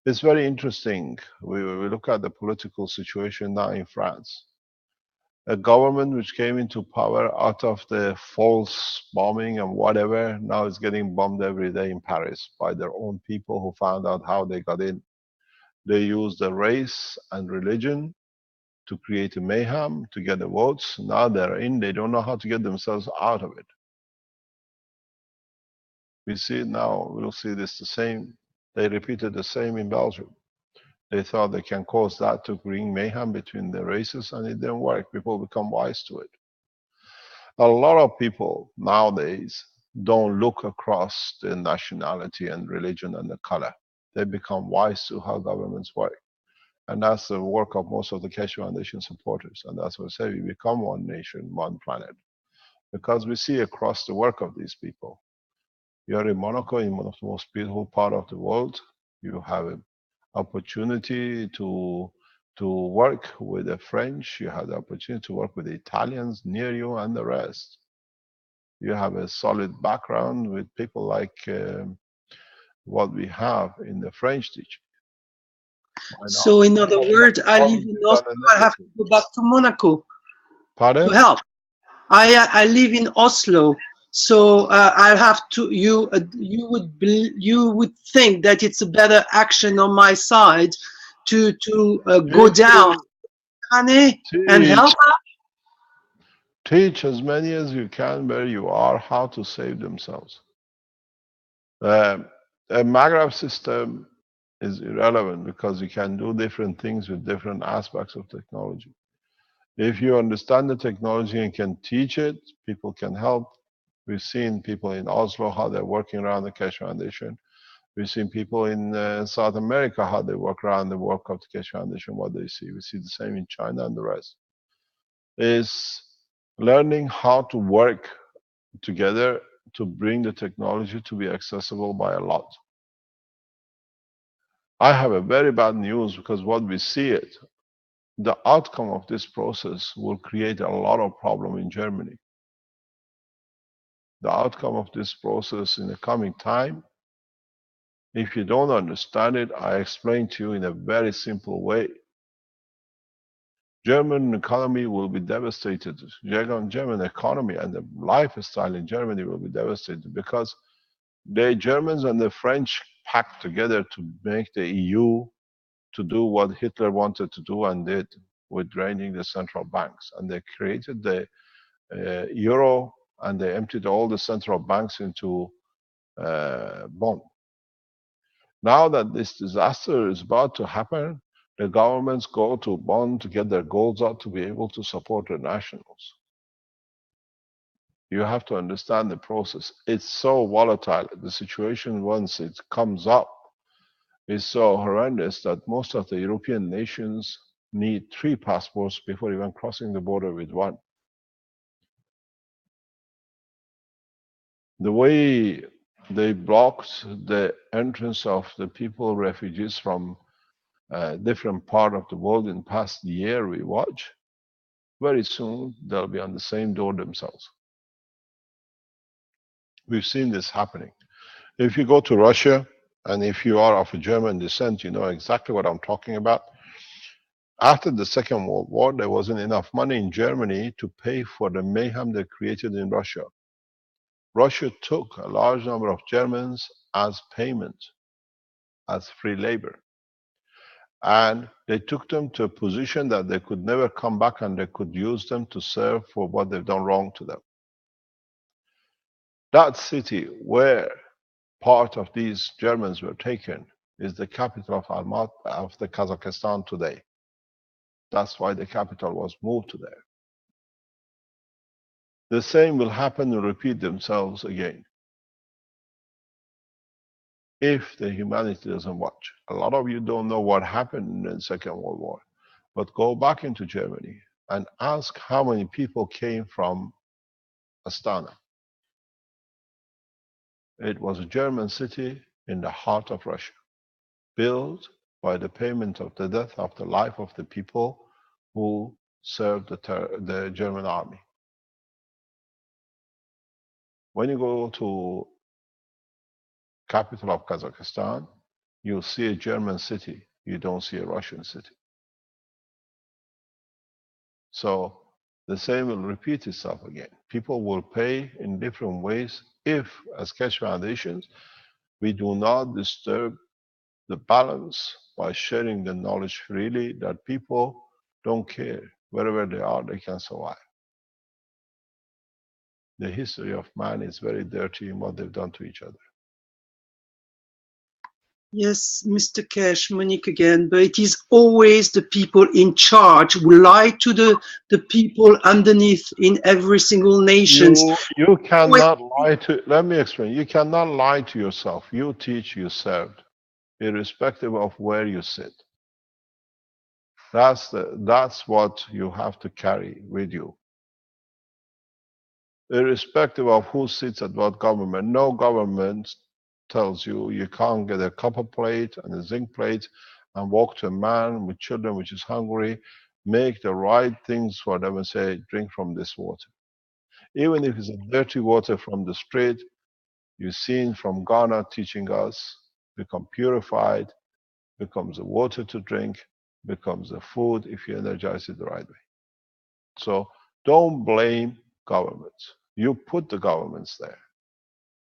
It's very interesting. We look at the political situation now in France. A government which came into power out of the false bombing and whatever, now is getting bombed every day in Paris by their own people who found out how they got in. They used the race and religion to create a mayhem, to get the votes. Now they're in, they don't know how to get themselves out of it. We see it now, we'll see this the same. They repeated the same in Belgium. They thought they can cause that to bring mayhem between the races, and it didn't work. People become wise to it. A lot of people nowadays don't look across the nationality and religion and the color. They become wise to how governments work. And that's the work of most of the Keshe Foundation supporters. And that's what I say, we become one nation, one planet. Because we see across the work of these people. You're in Monaco, in one of the most beautiful part of the world. You have an opportunity to work with the French. You have the opportunity to work with the Italians near you and the rest. You have a solid background with people like what we have in the French teaching. So, in other words, I live in Oslo. I have to go back to Monaco. Pardon? To help. I live in Oslo, so I have to. You would think that it's a better action on my side to go down, and help. Teach as many as you can where you are how to save themselves. A Maghreb system is irrelevant because you can do different things with different aspects of technology. If you understand the technology and can teach it, people can help. We've seen people in Oslo, how they're working around the Keshe Foundation. We've seen people in South America, how they work around the work of the Keshe Foundation, what they see. We see the same in China and the rest. Is learning how to work together to bring the technology to be accessible by a lot. I have a very bad news because what we see it, the outcome of this process will create a lot of problem in Germany. The outcome of this process in the coming time, if you don't understand it, I explain to you in a very simple way. German economy will be devastated. German economy and the lifestyle in Germany will be devastated because the Germans and the French packed together to make the EU to do what Hitler wanted to do and did with draining the central banks. And they created the euro and they emptied all the central banks into bond. Now that this disaster is about to happen, the governments go to bond to get their goals out to be able to support their nationals. You have to understand the process. It's so volatile. The situation, once it comes up, is so horrendous that most of the European nations need 3 passports before even crossing the border with 1. The way they blocked the entrance of the people, refugees from different part of the world in past year we watch, very soon they'll be on the same door themselves. We've seen this happening. If you go to Russia, and if you are of a German descent, you know exactly what I'm talking about. After the Second World War, there wasn't enough money in Germany to pay for the mayhem they created in Russia. Russia took a large number of Germans as payment, as free labor. And they took them to a position that they could never come back, and they could use them to serve for what they've done wrong to them. That city where part of these Germans were taken is the capital of Almaty of the Kazakhstan today. That's why the capital was moved to there. The same will happen and repeat themselves again if the humanity doesn't watch. A lot of you don't know what happened in the Second World War, but go back into Germany and ask how many people came from Astana. It was a German city in the heart of Russia, built by the payment of the death of the life of the people who served the German army. When you go to capital of Kazakhstan, you'll see a German city. You don't see a Russian city. So the same will repeat itself again. People will pay in different ways if, as Keshe Foundations, we do not disturb the balance by sharing the knowledge freely, that people don't care. Wherever they are, they can survive. The history of man is very dirty in what they've done to each other. Yes, Mr. Cash, Monique again, but it is always the people in charge who lie to the people underneath in every single nation. You cannot lie to, let me explain, you cannot lie to yourself. You teach, you serve, irrespective of where you sit. That's what you have to carry with you. Irrespective of who sits at what government, no government tells you you can't get a copper plate and a zinc plate and walk to a man with children which is hungry, make the right things for them and say, drink from this water. Even if it's a dirty water from the street, you've seen from Ghana teaching us, become purified, becomes a water to drink, becomes a food if you energize it the right way. So don't blame governments. You put the governments there.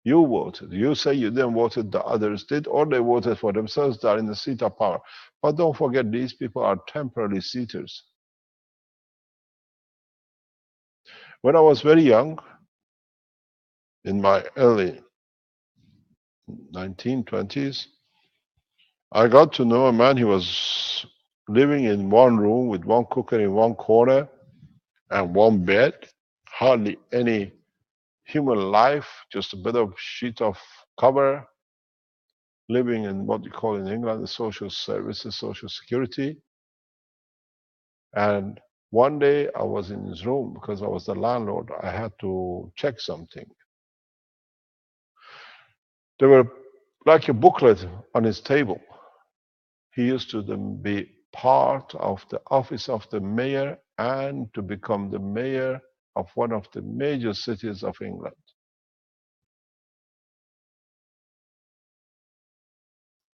You voted. You say you didn't vote, the others did, or they voted for themselves. They are in the seat of power. But don't forget, these people are temporary seaters. When I was very young, in my early 1920s, I got to know a man. He was living in one room with one cooker in one corner and one bed, hardly any human life, just a bit of sheet of cover, living in what you call in England the social services, social security. And one day I was in his room because I was the landlord. I had to check something. There were like a booklet on his table. He used to be part of the office of the mayor and to become the mayor of one of the major cities of England.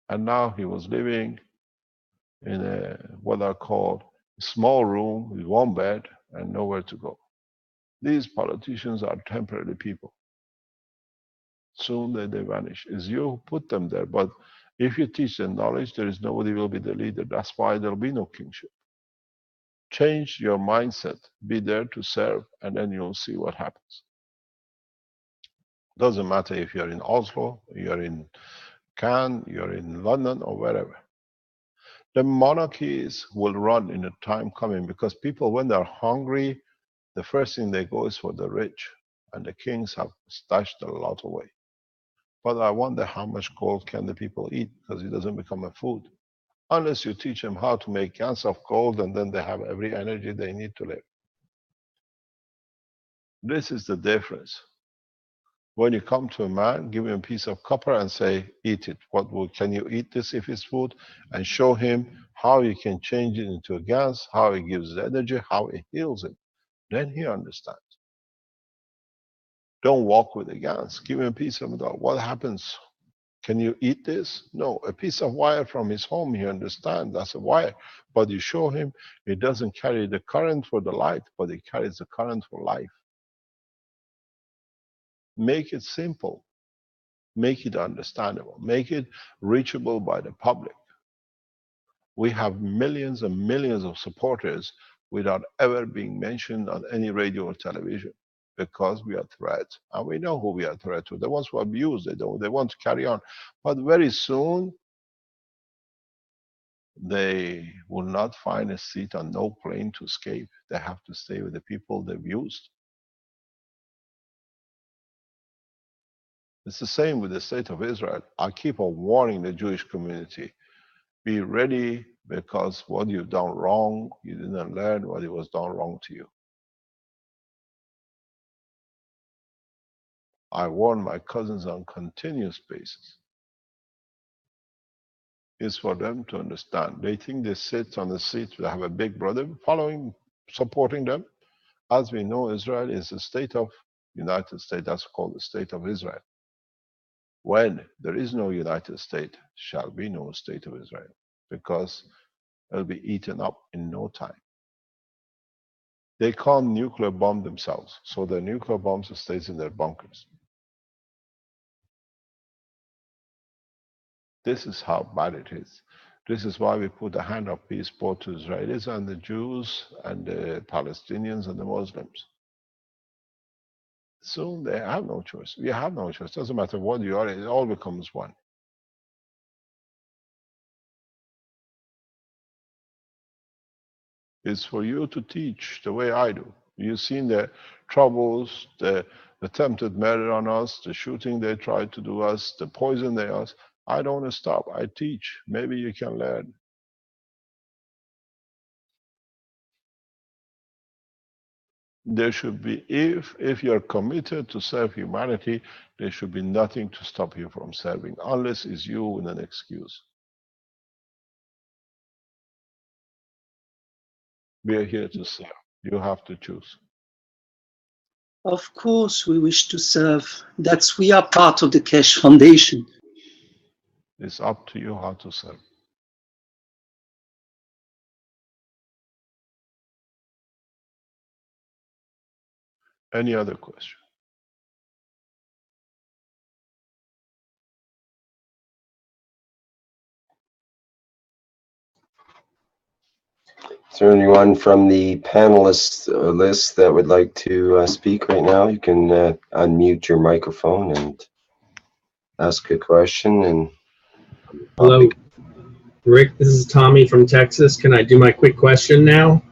And now he was living in a what I call a small room with one bed and nowhere to go. These politicians are temporary people. Soon they vanish. It's you who put them there. But if you teach them knowledge, there is nobody who will be the leader. That's why there'll be no kingship. Change your mindset. Be there to serve, and then you'll see what happens. Doesn't matter if you're in Oslo, you're in Cannes, you're in London, or wherever. The monarchies will run in a time coming because people, when they're hungry, the first thing they go is for the rich. and the kings have stashed a lot away. But I wonder how much gold can the people eat, because it doesn't become a food. Unless you teach them how to make cans of gold, and then they have every energy they need to live. This is the difference. When you come to a man, give him a piece of copper and say, eat it. Can you eat this if it's food? And show him how you can change it into a gas, how it gives energy, how it heals him. Then he understands. Don't walk with the gas. Give him a piece of metal. What happens? Can you eat this? No. A piece of wire from his home, he understands that's a wire. But you show him it doesn't carry the current for the light, but it carries the current for life. Make it simple. Make it understandable. Make it reachable by the public. We have millions and millions of supporters without ever being mentioned on any radio or television, because we are threats. And we know who we are threats to. The ones who abuse, they want to carry on. But very soon, they will not find a seat on no plane to escape. They have to stay with the people they've used. It's the same with the state of Israel. I keep on warning the Jewish community, be ready, because what you've done wrong, you didn't learn what it was done wrong to you. I warn my cousins on continuous basis. It's for them to understand. They think they sit on the seat, they have a big brother following, supporting them. As we know, Israel is the state of United States. That's called the state of Israel. When there is no United States, shall be no state of Israel, because it'll be eaten up in no time. They can't nuclear bomb themselves, so the nuclear bombs stays in their bunkers. This is how bad it is. This is why we put a hand of peace both to Israelis and the Jews and the Palestinians and the Muslims. Soon they have no choice. We have no choice. Doesn't matter what you are, it all becomes one. It's for you to teach the way I do. You've seen the troubles, the attempted murder on us, the shooting they tried to do us, the poison they us. I don't want to stop. I teach. Maybe you can learn. There should be, if you're committed to serve humanity, there should be nothing to stop you from serving, unless it's you with an excuse. We are here to serve. You have to choose. Of course, we wish to serve. We are part of the Keshe Foundation. It's up to you how to serve. Any other question? Is there anyone from the panelist list that would like to speak right now? You can unmute your microphone and ask a question. And hello, Rick, this is Tommy from Texas. Can I do my quick question now?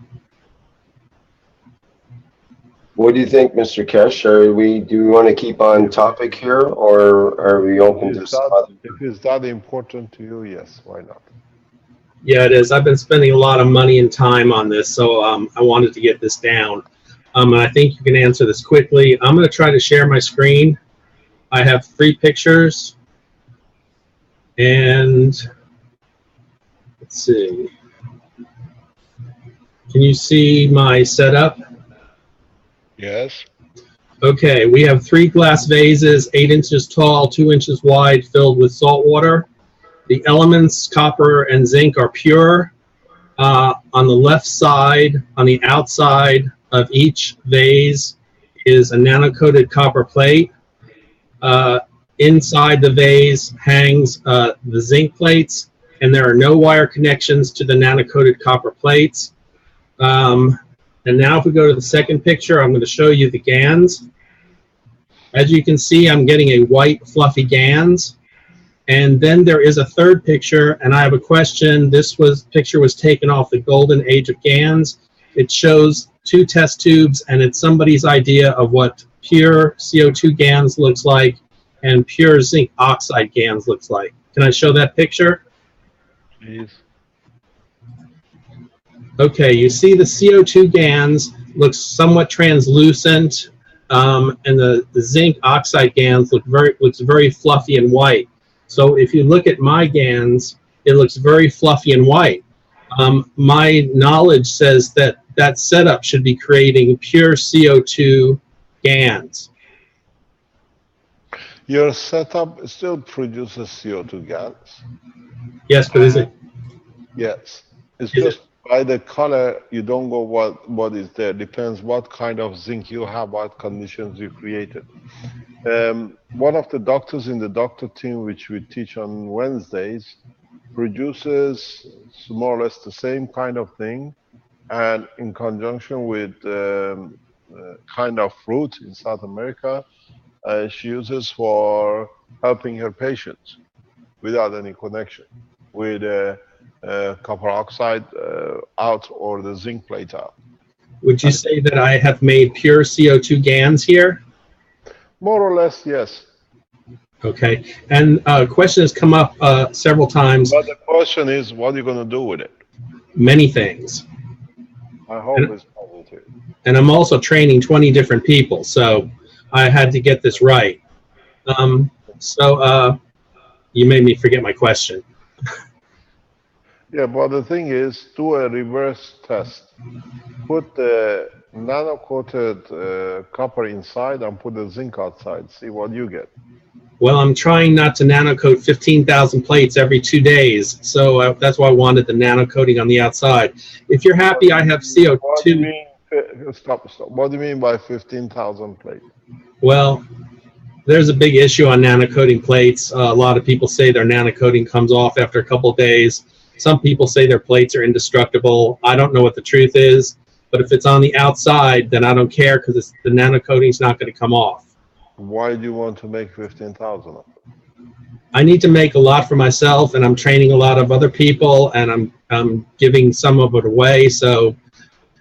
What do you think, Mr. Keshe? Do we want to keep on topic here, or are we open to some other? If it's that important to you, yes, why not? Yeah, it is. I've been spending a lot of money and time on this, so I wanted to get this down. I think you can answer this quickly. I'm going to try to share my screen. I have 3 pictures, and let's see. Can you see my setup? Yes. Okay, we have 3 glass vases, 8 inches tall, 2 inches wide, filled with salt water. The elements, copper and zinc, are pure. On the left side, on the outside of each vase, is a nano-coated copper plate. Inside the vase hangs the zinc plates, and there are no wire connections to the nano-coated copper plates. And now if we go to the second picture, I'm going to show you the GANs. As you can see, I'm getting a white fluffy GANs. And then there is a third picture, and I have a question. This picture was taken off the golden age of GANs. It shows 2 test tubes, and it's somebody's idea of what pure CO2 GANs looks like and pure zinc oxide GANs looks like. Can I show that picture? Please. Okay, you see the CO2 GANs looks somewhat translucent, and the zinc oxide GANs looks very fluffy and white. So if you look at my GANs, it looks very fluffy and white. My knowledge says that that setup should be creating pure CO2 GANs. Your setup still produces CO2 gas. Yes, but is it? Yes. It's Is just by the color, you don't go what is there. Depends what kind of zinc you have, what conditions you created. One of the doctors in the doctor team, which we teach on Wednesdays, produces more or less the same kind of thing, and in conjunction with kind of fruit in South America, she uses for helping her patients without any connection with copper oxide out or the zinc plate out. Would you say that I have made pure CO2 GANs here? More or less, yes. Okay, and a question has come up several times. But the question is, what are you going to do with it? Many things. I hope it's positive. And I'm also training 20 different people, so I had to get this right. You made me forget my question. Yeah, but the thing is, do a reverse test. Put the nano-coated copper inside and put the zinc outside. See what you get. Well, I'm trying not to nano-coat 15,000 plates every 2 days, so that's why I wanted the nano-coating on the outside. If you're happy, I have CO2. What do you mean? Stop. What do you mean by 15,000 plates? Well, there's a big issue on nano-coating plates. A lot of people say their nano-coating comes off after a couple of days. Some people say their plates are indestructible. I don't know what the truth is, but if it's on the outside, then I don't care because the nano-coating's not going to come off. Why do you want to make 15,000 of them? I need to make a lot for myself, and I'm training a lot of other people, and I'm giving some of it away. So,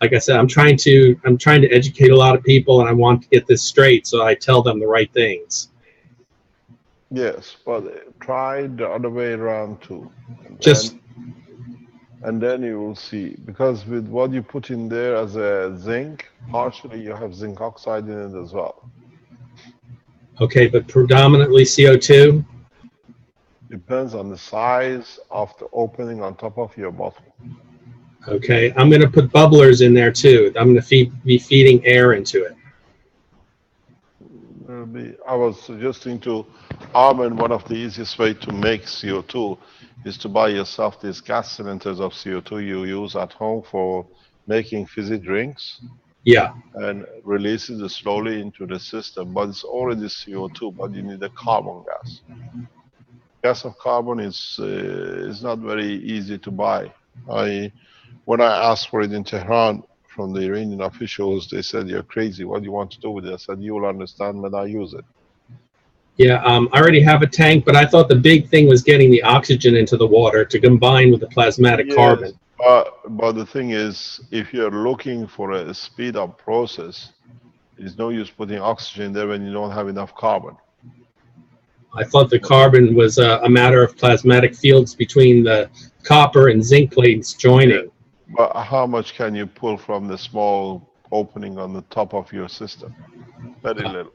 like I said, I'm trying to educate a lot of people, and I want to get this straight, so I tell them the right things. Yes, but try the other way around too. And then you will see, because with what you put in there as a zinc, partially you have zinc oxide in it as well. Okay, but predominantly CO2? Depends on the size of the opening on top of your bottle. Okay, I'm going to put bubblers in there too. I'm going to be feeding air into it. I was suggesting to Armin, one of the easiest way to make CO2 is to buy yourself these gas cylinders of CO2 you use at home for making fizzy drinks. Yeah. And release it slowly into the system, but it's already CO2, but you need a carbon gas. Gas of carbon is not very easy to buy. When I asked for it in Tehran from the Iranian officials, they said, "You're crazy. What do you want to do with it?" I said, "You will understand when I use it." Yeah, I already have a tank, but I thought the big thing was getting the oxygen into the water to combine with the plasmatic carbon. But the thing is, if you're looking for a speed-up process, there's no use putting oxygen there when you don't have enough carbon. I thought the carbon was a matter of plasmatic fields between the copper and zinc plates joining. Yeah. But how much can you pull from the small opening on the top of your system? Very little.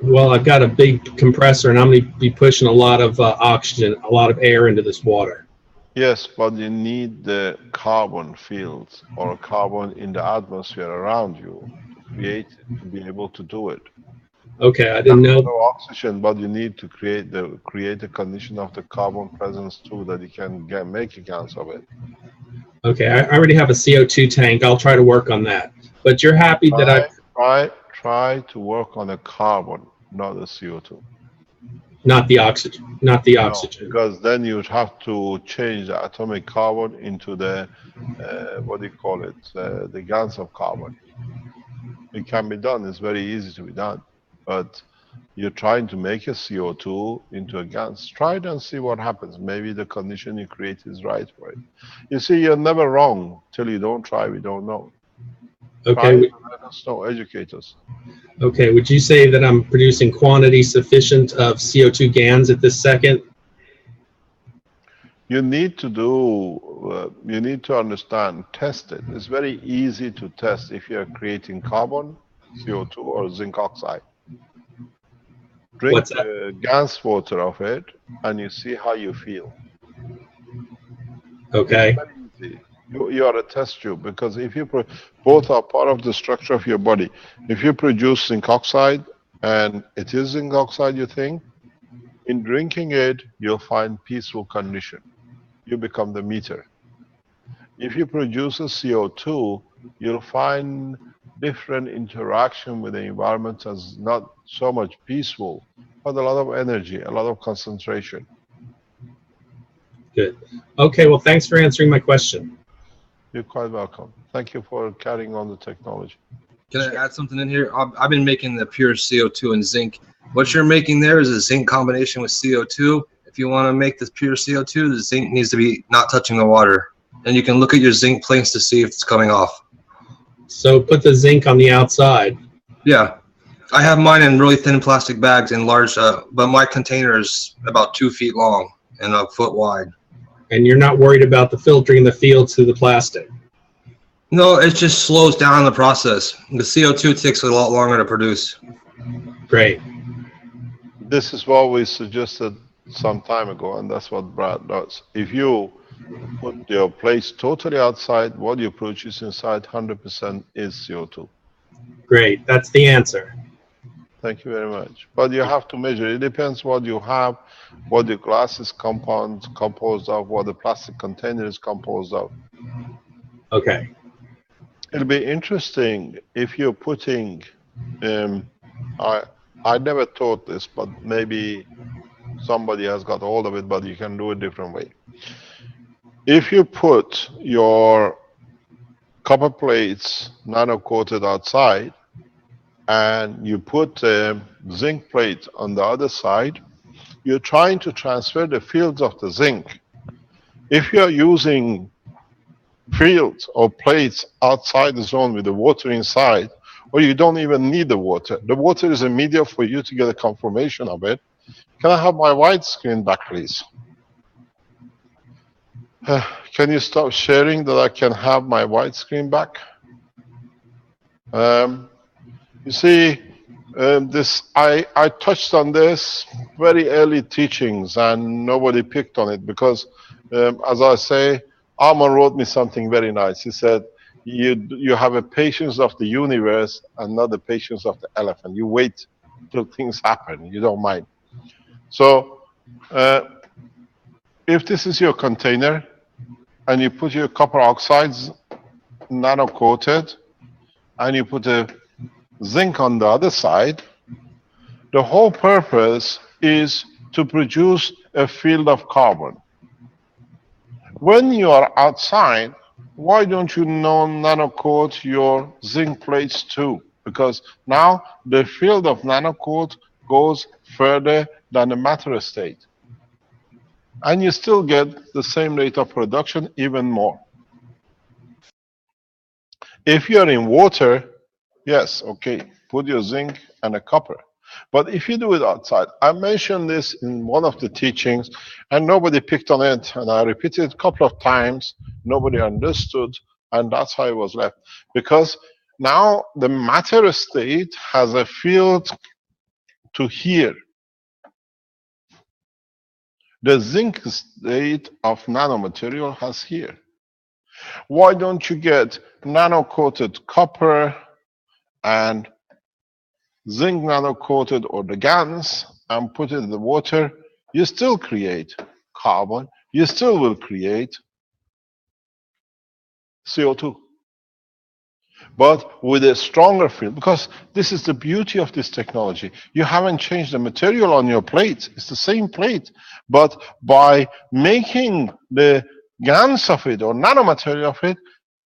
Well, I've got a big compressor, and I'm going to be pushing a lot of oxygen, a lot of air into this water. Yes, but you need the carbon fields or carbon in the atmosphere around you to create it, to be able to do it. Okay, I didn't know. No oxygen, but you need to create a condition of the carbon presence too, that you can make a gas of it. Okay, I already have a CO2 tank. I'll try to work on that. But you're happy that Try to work on a carbon, not a CO2. Not the oxygen. Not the oxygen. No, because then you'd have to change the atomic carbon into the what do you call it? The gas of carbon. It can be done. It's very easy to be done. But you're trying to make a CO2 into a gas. Try it and see what happens. Maybe the condition you create is right for it. You see, you're never wrong till you don't try. We don't know. Okay. Let us know. Educate us. Okay, would you say that I'm producing quantity sufficient of CO2 GANs at this second? You need to you need to understand, test it. It's very easy to test if you're creating carbon, CO2, or zinc oxide. Drink What's that? the gas water of it, and you see how you feel. Okay. It's very easy. You are a test tube, because if you both are part of the structure of your body. If you produce zinc oxide, and it is zinc oxide, you think, in drinking it, you'll find peaceful condition. You become the meter. If you produce a CO2, you'll find different interaction with the environment as not so much peaceful, but a lot of energy, a lot of concentration. Good. Okay, well, thanks for answering my question. You're quite welcome. Thank you for carrying on the technology. Can I add something in here? I've been making the pure CO2 and zinc. What you're making there is a zinc combination with CO2. If you want to make this pure CO2, the zinc needs to be not touching the water. And you can look at your zinc plates to see if it's coming off. So put the zinc on the outside. Yeah. I have mine in really thin plastic bags in large, but my container is about 2 feet long and a foot wide. And you're not worried about the filtering the field through the plastic? No, it just slows down the process. The CO2 takes a lot longer to produce. Great. This is what we suggested some time ago, and that's what Brad does. If you put your plates totally outside, what you produce inside 100% is CO2. Great, that's the answer. Thank you very much. But you have to measure. It depends what you have, what the glass is composed of, what the plastic container is composed of. Okay. It'll be interesting if you're putting, I never thought this, but maybe somebody has got hold of it, but you can do it a different way. If you put your copper plates nano-coated outside, and you put a zinc plate on the other side, you're trying to transfer the fields of the zinc. If you're using fields or plates outside the zone with the water inside, or you don't even need the water is a media for you to get a confirmation of it. Can I have my white screen back, please? Can you stop sharing that I can have my white screen back? You see, I touched on this very early teachings, and nobody picked on it because, as I say, Armand wrote me something very nice. He said, you have a patience of the universe and not the patience of the elephant. You wait till things happen. You don't mind. So, if this is your container and you put your copper oxides nano-coated and you put a zinc on the other side, the whole purpose is to produce a field of carbon. When you are outside, why don't you nano-coat your zinc plates too? Because now the field of nano-coat goes further than the matter state. And you still get the same rate of production, even more. If you're in water, yes, okay, put your zinc and a copper. But if you do it outside, I mentioned this in one of the teachings, and nobody picked on it, and I repeated it a couple of times, nobody understood, and that's how it was left. Because now the matter state has a field to here. The zinc state of nanomaterial has here. Why don't you get nano-coated copper and zinc nano-coated or the GANs and put it in the water? You still create carbon. You still will create CO2. But with a stronger field, because this is the beauty of this technology. You haven't changed the material on your plate. It's the same plate. But by making the GANs of it or nanomaterial of it,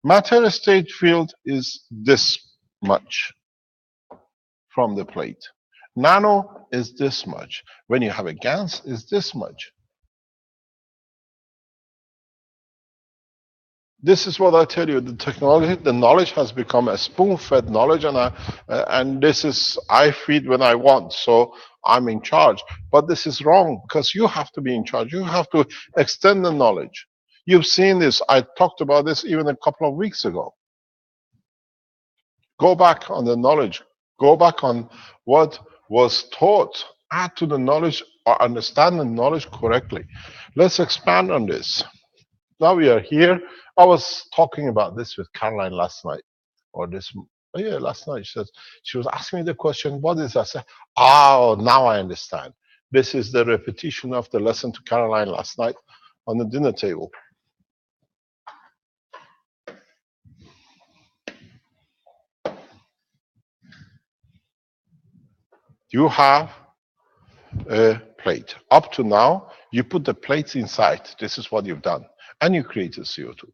matter state field is this much from the plate. Nano is this much. When you have a GANs, is this much. This is what I tell you. The technology, the knowledge has become a spoon-fed knowledge, and this is I feed when I want. So I'm in charge. But this is wrong because you have to be in charge. You have to extend the knowledge. You've seen this. I talked about this even a couple of weeks ago. Go back on the knowledge. Go back on what was taught. Add to the knowledge or understand the knowledge correctly. Let's expand on this. Now we are here. I was talking about this with Caroline last night, or this, oh yeah, last night. She was asking me the question, what is that? I said, oh, now I understand. This is the repetition of the lesson to Caroline last night on the dinner table. You have a plate. Up to now, you put the plates inside. This is what you've done. And you created CO2.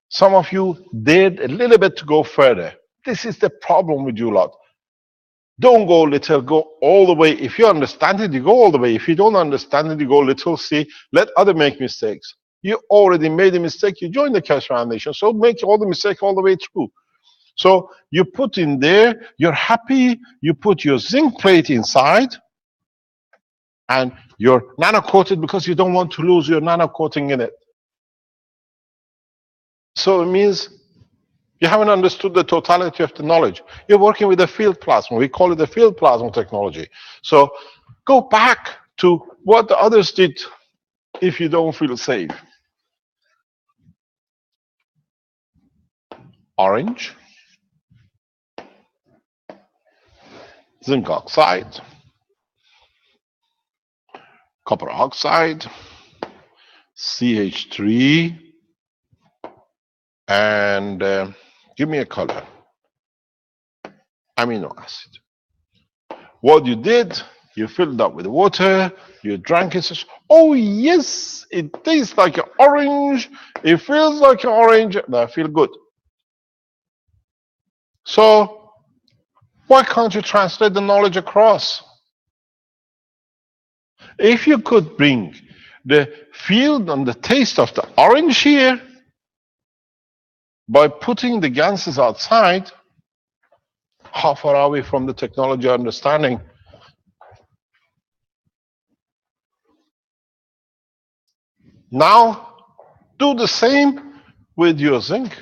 Some of you did a little bit to go further. This is the problem with you lot. Don't go little, go all the way. If you understand it, you go all the way. If you don't understand it, you go little. See, let other make mistakes. You already made a mistake. You joined the Keshe Foundation, so make all the mistake all the way through. So you put in there, you're happy, you put your zinc plate inside, and you're nano-coated because you don't want to lose your nano-coating in it. So it means you haven't understood the totality of the knowledge. You're working with a field plasma. We call it the field plasma technology. So go back to what the others did if you don't feel safe. Orange, zinc oxide, copper oxide, CH3, and give me a color, amino acid. What you did, you filled up with water, you drank it, says, oh yes, it tastes like an orange, it feels like an orange, and I feel good. So why can't you translate the knowledge across? If you could bring the feel and the taste of the orange here by putting the ganses outside, how far are we from the technology understanding? Now, do the same with your zinc.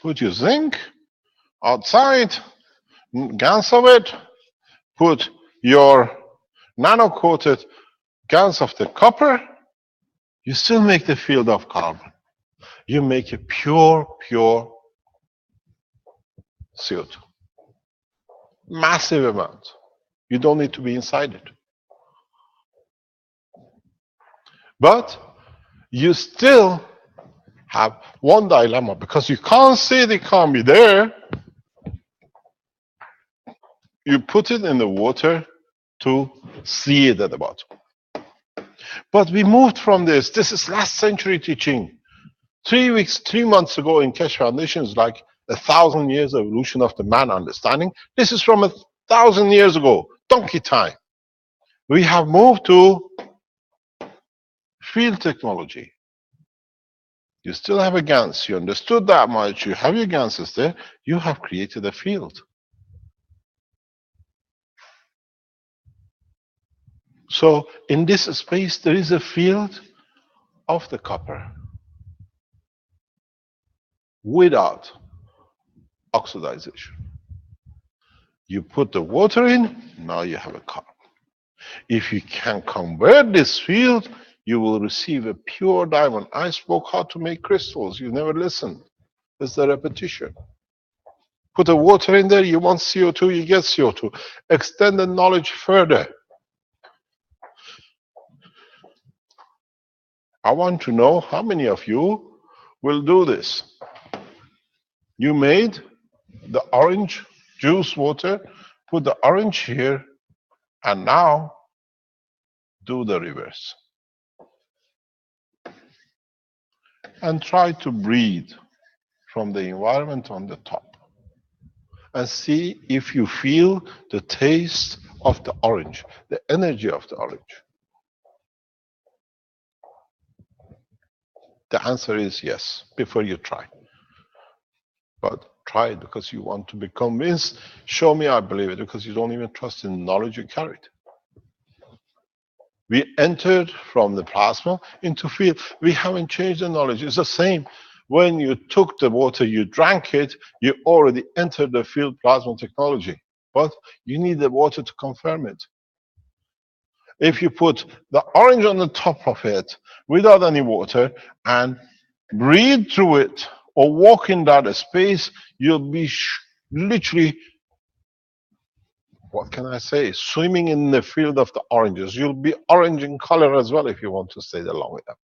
Put your zinc outside, GANs of it, put your nano-coated GANs of the copper, you still make the field of carbon. You make a pure CO2. Massive amount. You don't need to be inside it. But you still have one dilemma, because you can't say they can't be there. You put it in the water to see it at the bottom. But we moved from this. This is last century teaching. 3 months ago in Keshe Foundation is like 1,000 years evolution of the man understanding. This is from 1,000 years ago, donkey time. We have moved to field technology. You still have a GANs. You understood that much. You have your GANSes there. You have created a field. So in this space, there is a field of the copper without oxidization. You put the water in, now you have a carbon. If you can convert this field, you will receive a pure diamond. I spoke how to make crystals. You never listened. It's the repetition. Put the water in there, you want CO2, you get CO2. Extend the knowledge further. I want to know how many of you will do this. You made the orange juice water, put the orange here, and now do the reverse. And try to breathe from the environment on the top. And see if you feel the taste of the orange, the energy of the orange. The answer is yes, before you try. But try it because you want to be convinced. Show me I believe it, because you don't even trust in the knowledge you carried. We entered from the plasma into field. We haven't changed the knowledge. It's the same. When you took the water, you drank it, you already entered the field plasma technology. But you need the water to confirm it. If you put the orange on the top of it without any water and breathe through it or walk in that space, you'll be literally, what can I say, swimming in the field of the oranges. You'll be orange in color as well if you want to stay there long enough.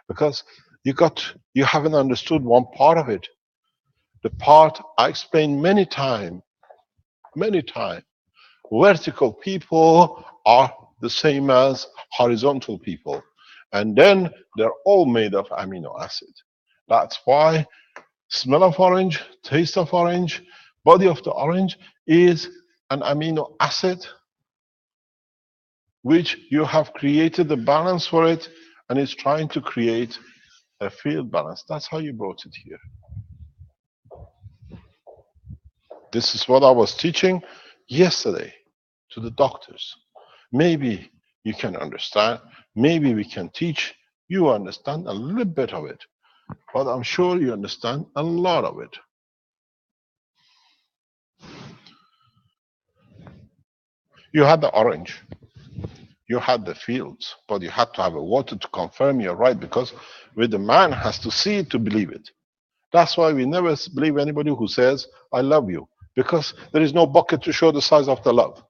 Because you haven't understood one part of it. The part I explained many times. Vertical people are the same as horizontal people. And then they're all made of amino acid. That's why smell of orange, taste of orange, body of the orange is an amino acid which you have created the balance for it, and it's trying to create a field balance. That's how you brought it here. This is what I was teaching yesterday to the doctors. Maybe you can understand, maybe we can teach you understand a little bit of it, but I'm sure you understand a lot of it. You had the orange, you had the fields, but you had to have a water to confirm you're right, because with the man has to see it to believe it. That's why we never believe anybody who says, I love you, because there is no bucket to show the size of the love.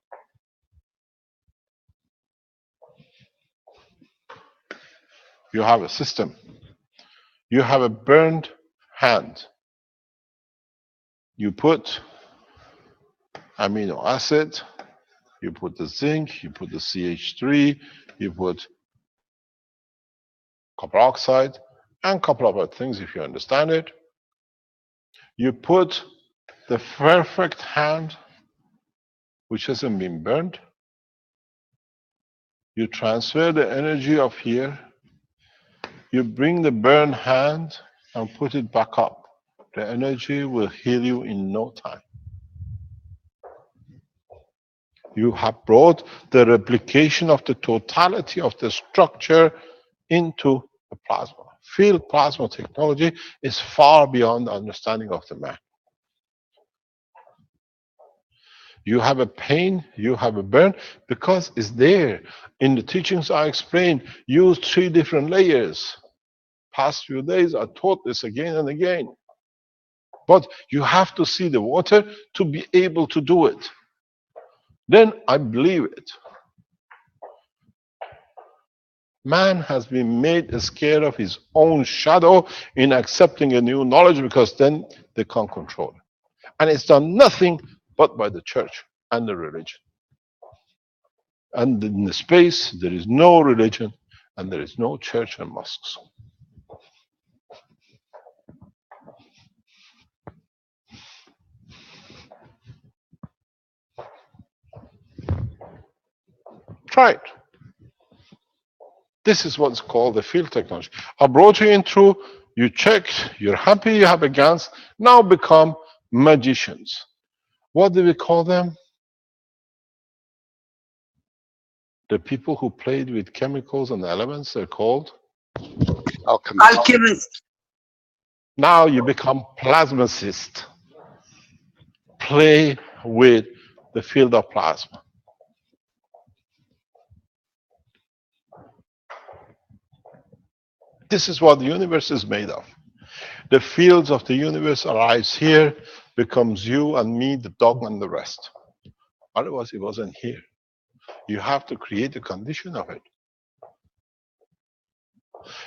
You have a system. You have a burned hand. You put amino acid, you put the zinc, you put the CH3, you put copper oxide, and a couple of other things if you understand it. You put the perfect hand, which hasn't been burned. You transfer the energy of here. You bring the burned hand and put it back up. The energy will heal you in no time. You have brought the replication of the totality of the structure into the plasma. Field plasma technology is far beyond the understanding of the man. You have a pain, you have a burn, because it's there. In the teachings I explained, use 3 different layers. Past few days I taught this again and again. But you have to see the water to be able to do it. Then I believe it. Man has been made scared of his own shadow in accepting a new knowledge, because then they can't control it. And it's done nothing but by the church and the religion. And in the space, there is no religion, and there is no church and mosques. Try it. This is what's called the field technology. I brought you in through, you checked, you're happy, you have a GANs, now become magicians. What do we call them? The people who played with chemicals and elements, they're called Alchemist. Now you become plasmacist. Play with the field of plasma. This is what the universe is made of. The fields of the universe arise here, becomes you and me, the dog and the rest. Otherwise, it wasn't here. You have to create a condition of it.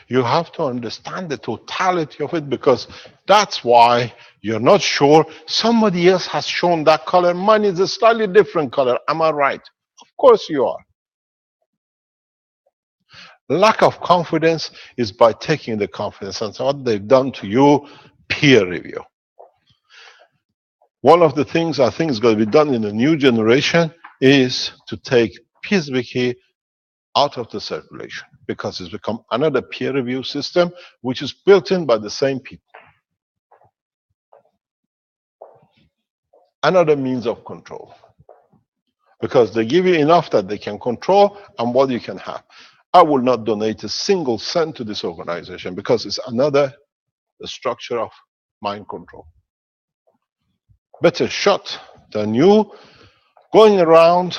You have to understand the totality of it, because that's why you're not sure. Somebody else has shown that color. Mine is a slightly different color. Am I right? Of course you are. Lack of confidence is by taking the confidence. And so what they've done to you, peer review. One of the things I think is going to be done in the new generation is to take Pisbiki out of the circulation because it's become another peer review system which is built in by the same people. Another means of control, because they give you enough that they can control and what you can have. I will not donate a single cent to this organization because it's another structure of mind control. Better shut than you going around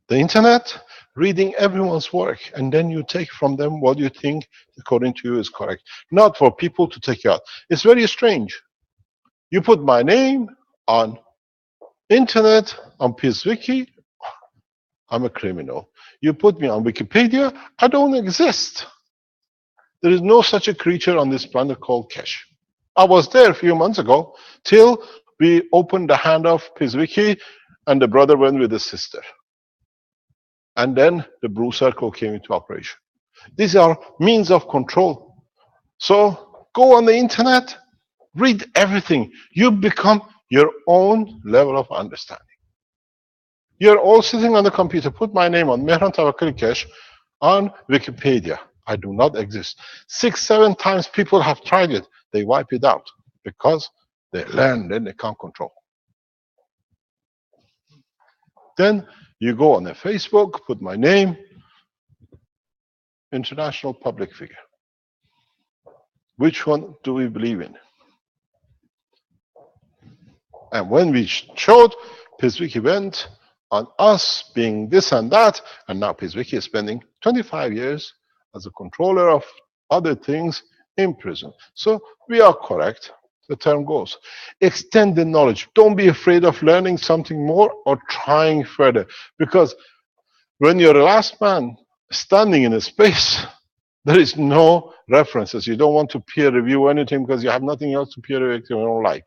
the internet reading everyone's work, and then you take from them what you think according to you is correct, not for people to take you out. It's very strange. You put my name on internet, on PeaceWiki, I'm a criminal. You put me on Wikipedia, I don't exist. There is no such a creature on this planet called Keshe. I was there a few months ago till we opened the hand of PeaceWiki and the brother went with the sister. And then the Blue Circle came into operation. These are means of control. So go on the internet, read everything. You become your own level of understanding. You're all sitting on the computer. Put my name on Mehran Tawakkali Keshe on Wikipedia. I do not exist. 6, 7 times people have tried it. They wipe it out because they learn, then they can't control. Then you go on a Facebook, put my name, international public figure. Which one do we believe in? And when we showed, PeaceWiki went on us being this and that, and now PeaceWiki is spending 25 years as a controller of other things in prison. So we are correct. The term goes. Extend the knowledge. Don't be afraid of learning something more or trying further. Because when you're the last man standing in a space, there is no references. You don't want to peer review anything because you have nothing else to peer review in your own life.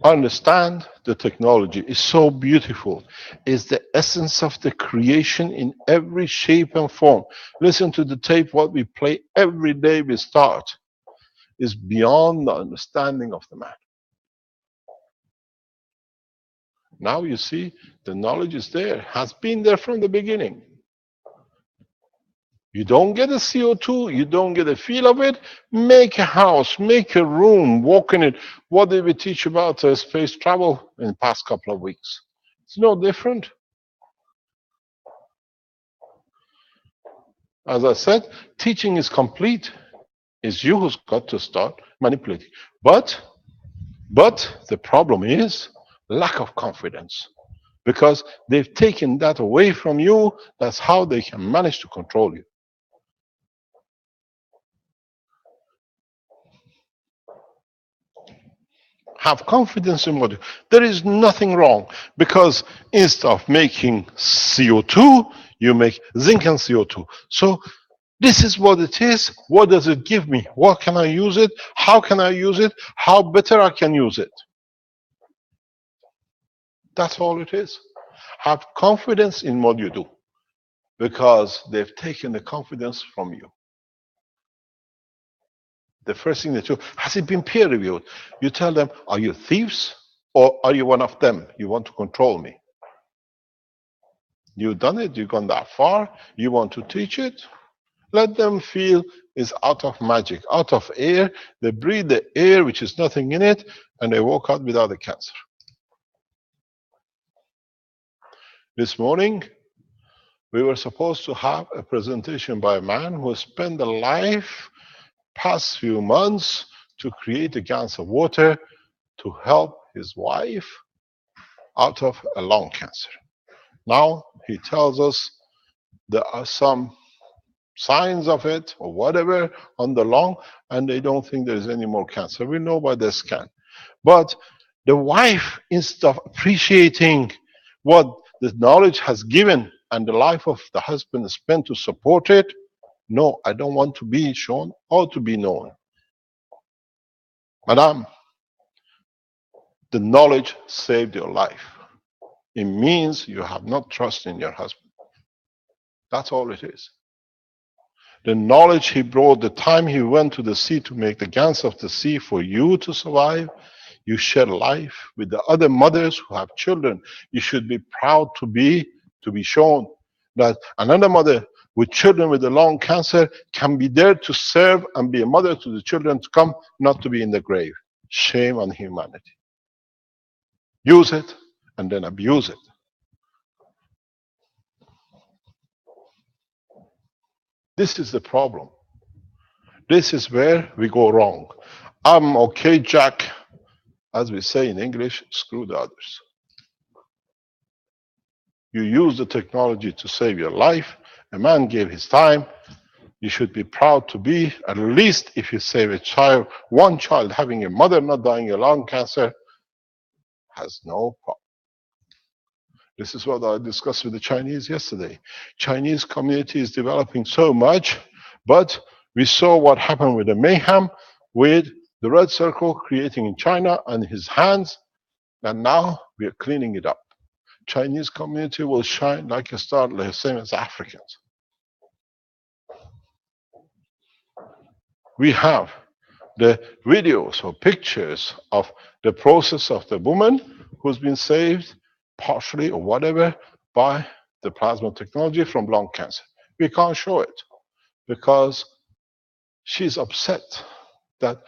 Understand the technology is so beautiful. It's the essence of the creation in every shape and form. Listen to the tape, what we play every day we start is beyond the understanding of the man. Now you see, the knowledge is there, has been there from the beginning. You don't get a CO2, you don't get a feel of it. Make a house, make a room, walk in it. What did we teach about space travel in the past couple of weeks? It's no different. As I said, teaching is complete. It's you who's got to start manipulating. But the problem is lack of confidence. Because they've taken that away from you, that's how they can manage to control you. Have confidence in what you do. There is nothing wrong, because instead of making CO2, you make zinc and CO2. So this is what it is. What does it give me? What can I use it? How can I use it? How better I can use it? That's all it is. Have confidence in what you do, because they've taken the confidence from you. The first thing they do, has it been peer reviewed? You tell them, are you thieves or are you one of them? You want to control me. You've done it, you've gone that far, you want to teach it. Let them feel it's out of magic, out of air. They breathe the air, which is nothing in it, and they walk out without a cancer. This morning, we were supposed to have a presentation by a man who spent a life past few months to create a gallons of water to help his wife out of a lung cancer. Now he tells us there are some signs of it or whatever on the lung, and they don't think there's any more cancer. We know by the scan. But the wife, instead of appreciating what the knowledge has given and the life of the husband spent to support it, no, I don't want to be shown or to be known. Madam, the knowledge saved your life. It means you have not trust in your husband. That's all it is. The knowledge he brought, the time he went to the sea to make the gans of the sea for you to survive, You share life with the other mothers who have children. You should be proud to be shown that another mother with children with a lung cancer can be there to serve and be a mother to the children to come, not to be in the grave. Shame on humanity. Use it and then abuse it. This is the problem. This is where we go wrong. I'm okay, Jack. As we say in English, screw the others. You use the technology to save your life. A man gave his time. You should be proud to be, at least if you save a child, one child having a mother not dying of lung cancer, has no problem. This is what I discussed with the Chinese yesterday. Chinese community is developing so much, but we saw what happened with the mayhem, with the red circle creating in China and his hands, and now we are cleaning it up. Chinese community will shine like a star, the same as Africans. We have the videos or pictures of the process of the woman who's been saved, partially or whatever, by the plasma technology from lung cancer. We can't show it because she's upset that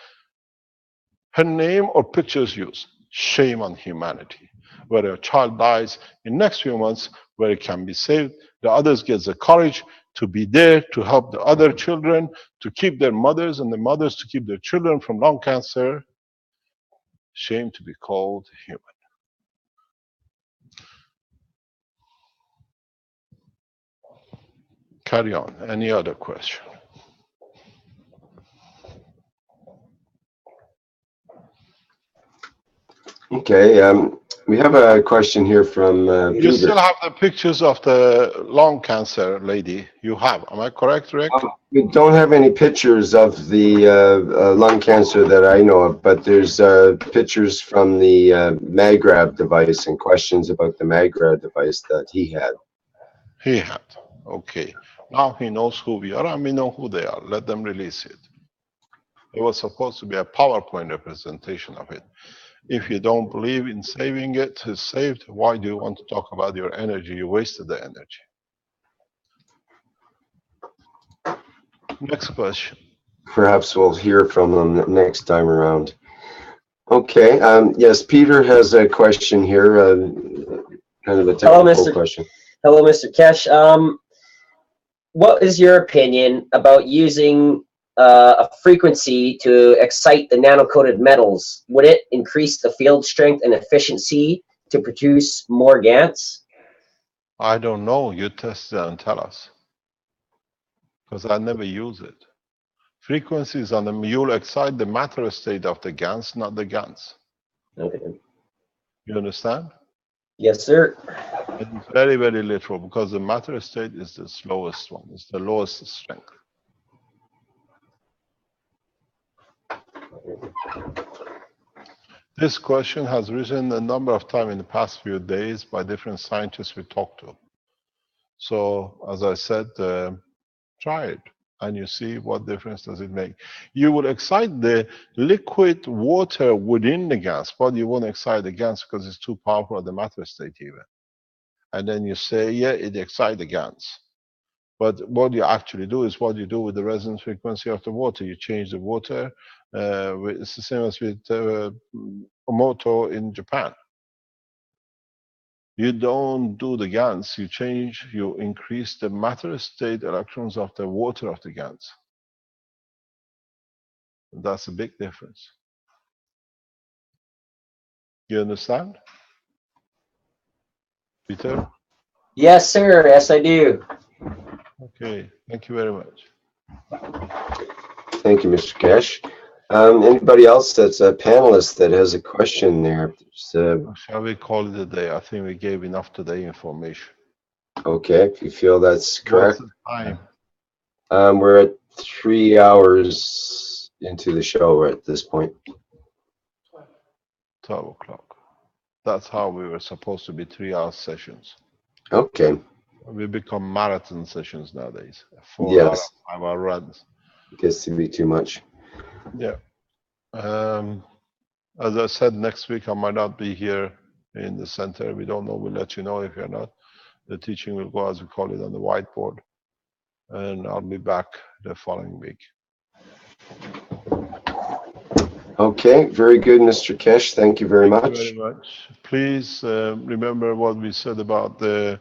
her name or pictures used. Shame on humanity. Where a child dies in next few months, where it can be saved, the others get the courage to be there to help the other children, to keep their mothers, and the mothers to keep their children from lung cancer. Shame to be called human. Carry on. Any other question? Okay, we have a question here from Peter. You still have the pictures of the lung cancer lady. You have. Am I correct, Rick? We don't have any pictures of the lung cancer that I know of, but there's pictures from the MagRab device and questions about the MagRab device that he had. He had. Okay. Now he knows who we are and we know who they are. Let them release it. It was supposed to be a PowerPoint representation of it. If you don't believe in saving it, it's saved, why do you want to talk about your energy? You wasted the energy. Next question. Perhaps we'll hear from them next time around. Okay, yes, Peter has a question here, kind of a technical question. Hello, Mr. Kesh. What is your opinion about using a frequency to excite the nano-coated metals? Would it increase the field strength and efficiency to produce more GANs? I don't know. You test it and tell us. Because I never use it. Frequencies on them, you'll excite the matter state of the GANs, not the GANs. Okay. You understand? Yes, sir. It's very, very literal because the matter state is the slowest one. It's the lowest strength. This question has risen a number of times in the past few days by different scientists we talked to. So, as I said, try it and you see what difference does it make. You will excite the liquid water within the gas, but you won't excite the gas because it's too powerful at the matter state even. And then you say, yeah, it excites the gas. But what you actually do is what you do with the resonance frequency of the water. You change the water. It's the same as with moto in Japan. You don't do the GANs. You increase the matter state electrons of the water of the GANs. That's a big difference. You understand? Peter? Yes, sir. Yes, I do. Okay, thank you very much. Thank you, Mr. Kesh. Anybody else that's a panelist that has a question there? Shall we call it a day? I think we gave enough today information. Okay, if you feel that's correct. What's the time? We're at 3 hours into the show at this point. 12 o'clock. That's how we were supposed to be 3-hour sessions. Okay. We become marathon sessions nowadays. 4 Yes. hours, 5-hour runs. Gets to be too much. Yeah. As I said, next week I might not be here in the center. We don't know. We'll let you know if you're not. The teaching will go, as we call it, on the whiteboard. And I'll be back the following week. Okay, very good, Mr. Kesh. Thank you very Thank much. you very much. Please remember what we said about the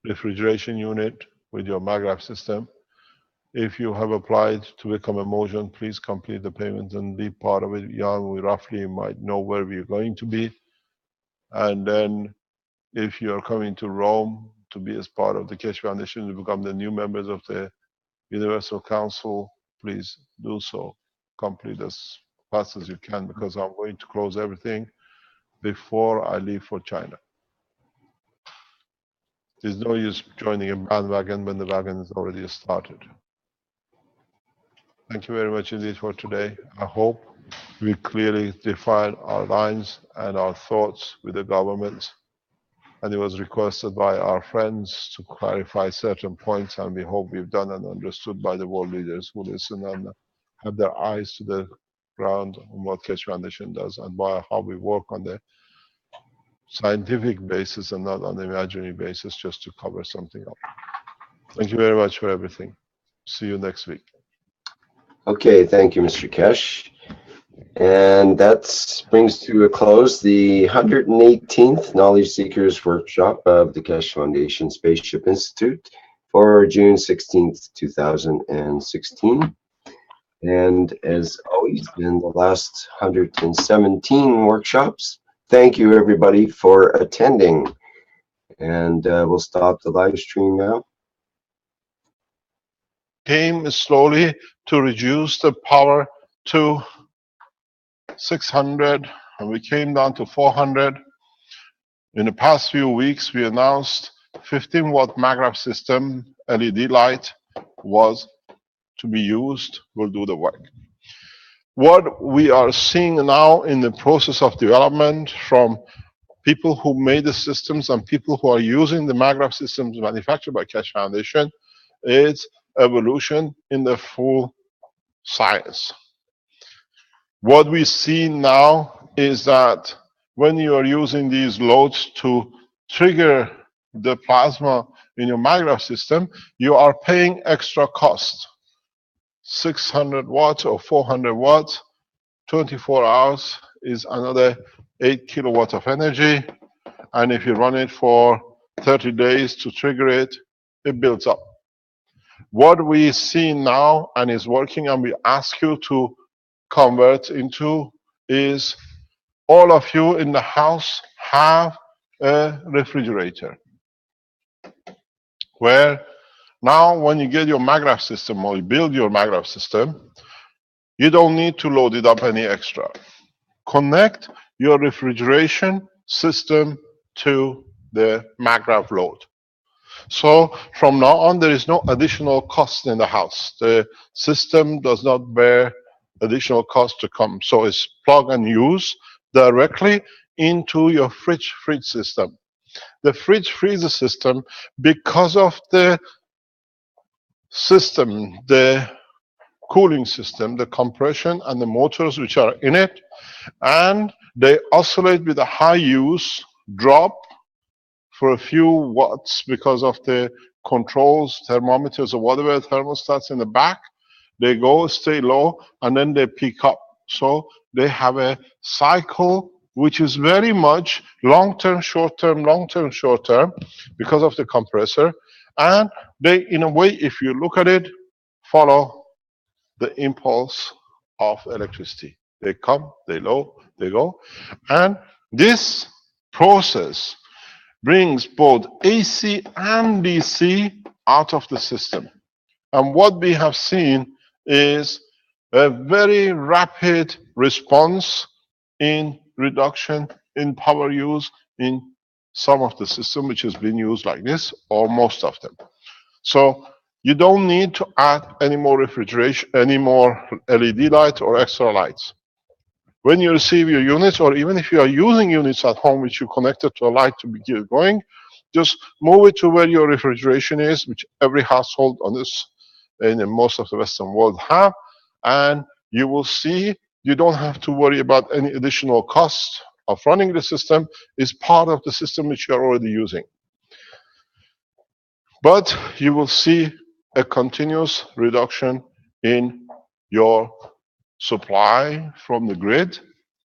refrigeration unit with your MAGRAF system. If you have applied to become a Motion, please complete the payment and be part of it. Jan, we roughly might know where we're going to be. And then if you are coming to Rome to be as part of the Keshe Foundation, to become the new members of the Universal Council, please do so. Complete as fast as you can, because I'm going to close everything before I leave for China. There's no use joining a bandwagon when the wagon is already started. Thank you very much indeed for today. I hope we clearly defined our lines and our thoughts with the government. And it was requested by our friends to clarify certain points, and we hope we've done and understood by the world leaders who listen and have their eyes to the ground on what Keshe Foundation does and by how we work on the scientific basis and not on the imaginary basis, just to cover something up. Thank you very much for everything. See you next week. Okay, thank you, Mr. Kesh. And that brings to a close the 118th Knowledge Seekers Workshop of the Keshe Foundation Spaceship Institute for June 16th, 2016. And as always, in the last 117 workshops, thank you everybody for attending. And we'll stop the live stream now. Came slowly to reduce the power to 600, and we came down to 400. In the past few weeks, we announced 15-watt MAGRAF system LED light was to be used, will do the work. What we are seeing now in the process of development from people who made the systems and people who are using the MAGRAF systems manufactured by Keshe Foundation is evolution in the full science. What we see now is that when you are using these loads to trigger the plasma in your MAGRAF system, you are paying extra cost. 600 watts or 400 watts, 24 hours is another 8 kilowatts of energy. And if you run it for 30 days to trigger it, it builds up. What we see now and is working, and we ask you to convert into, is all of you in the house have a refrigerator, where now when you get your MAGRAF system or you build your MAGRAF system, you don't need to load it up any extra. Connect your refrigeration system to the MAGRAF load. So from now on, there is no additional cost in the house. The system does not bear additional cost to come. So it's plug and use directly into your fridge system. The fridge freezer system, because of the system, the cooling system, the compression and the motors which are in it, and they oscillate with a high use, drop for a few watts because of the controls, thermometers or whatever, thermostats in the back. They go, stay low, and then they peak up. So they have a cycle which is very much long-term, short-term, long-term, short-term because of the compressor. And they, in a way, if you look at it, follow the impulse of electricity. They come, they low, they go. And this process brings both AC and DC out of the system. And what we have seen is a very rapid response in reduction in power use in some of the system which has been used like this, or most of them. So you don't need to add any more refrigeration, any more LED lights or extra lights. When you receive your units, or even if you are using units at home which you connected to a light to be going, just move it to where your refrigeration is, which every household on this in most of the Western world have, and you will see you don't have to worry about any additional cost of running the system. It's part of the system which you're already using. But you will see a continuous reduction in your supply from the grid,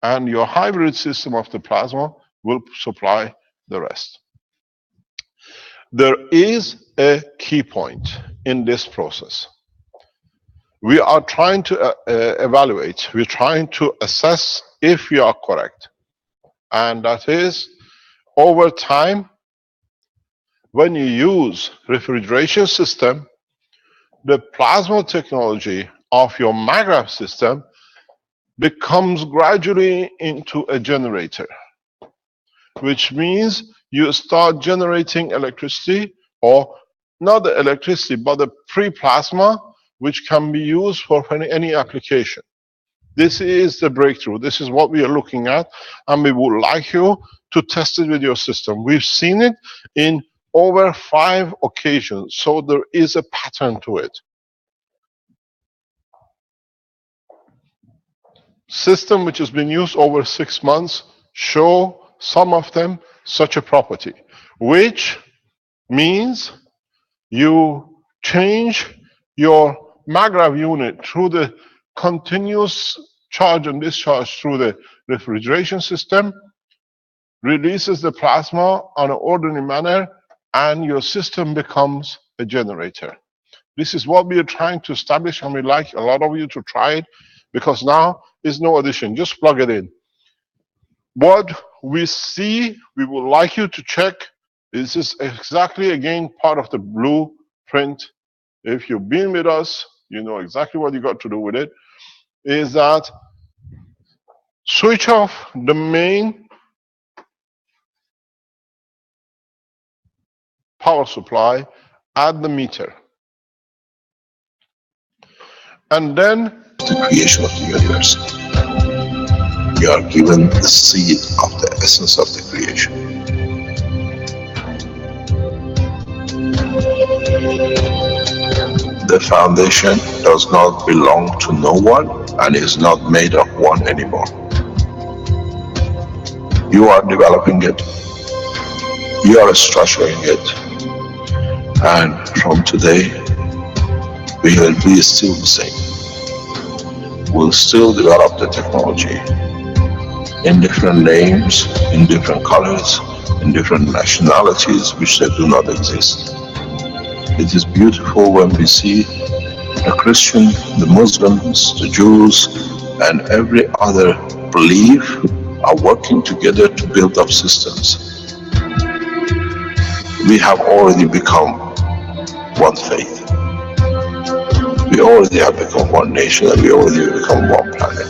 and your hybrid system of the plasma will supply the rest. There is a key point in this process. We are trying to evaluate, we're trying to assess if we are correct. And that is, over time, when you use refrigeration system, the plasma technology of your maggrav system becomes gradually into a generator, which means you start generating electricity, or not the electricity, but the pre-plasma, which can be used for any application. This is the breakthrough. This is what we are looking at, and we would like you to test it with your system. We've seen it in over 5 occasions, so there is a pattern to it. System which has been used over 6 months show some of them such a property, which means you change your maggrav unit through the continuous charge and discharge through the refrigeration system, releases the plasma on an ordinary manner, and your system becomes a generator. This is what we are trying to establish, and we'd like a lot of you to try it, because now is no addition, just plug it in. What we see, we would like you to check, this is exactly again part of the blueprint. If you've been with us, you know exactly what you got to do with it, is that switch off the main power supply at the meter. And then the creation of the universe. We are given the seed of the essence of the creation. The foundation does not belong to no one and is not made of one anymore. You are developing it. You are structuring it. And from today, we will be still the same. We'll still develop the technology in different names, in different colors, in different nationalities which they do not exist. It is beautiful when we see the Christian, the Muslims, the Jews, and every other belief are working together to build up systems. We have already become one faith. We already have become one nation, and we already become one planet.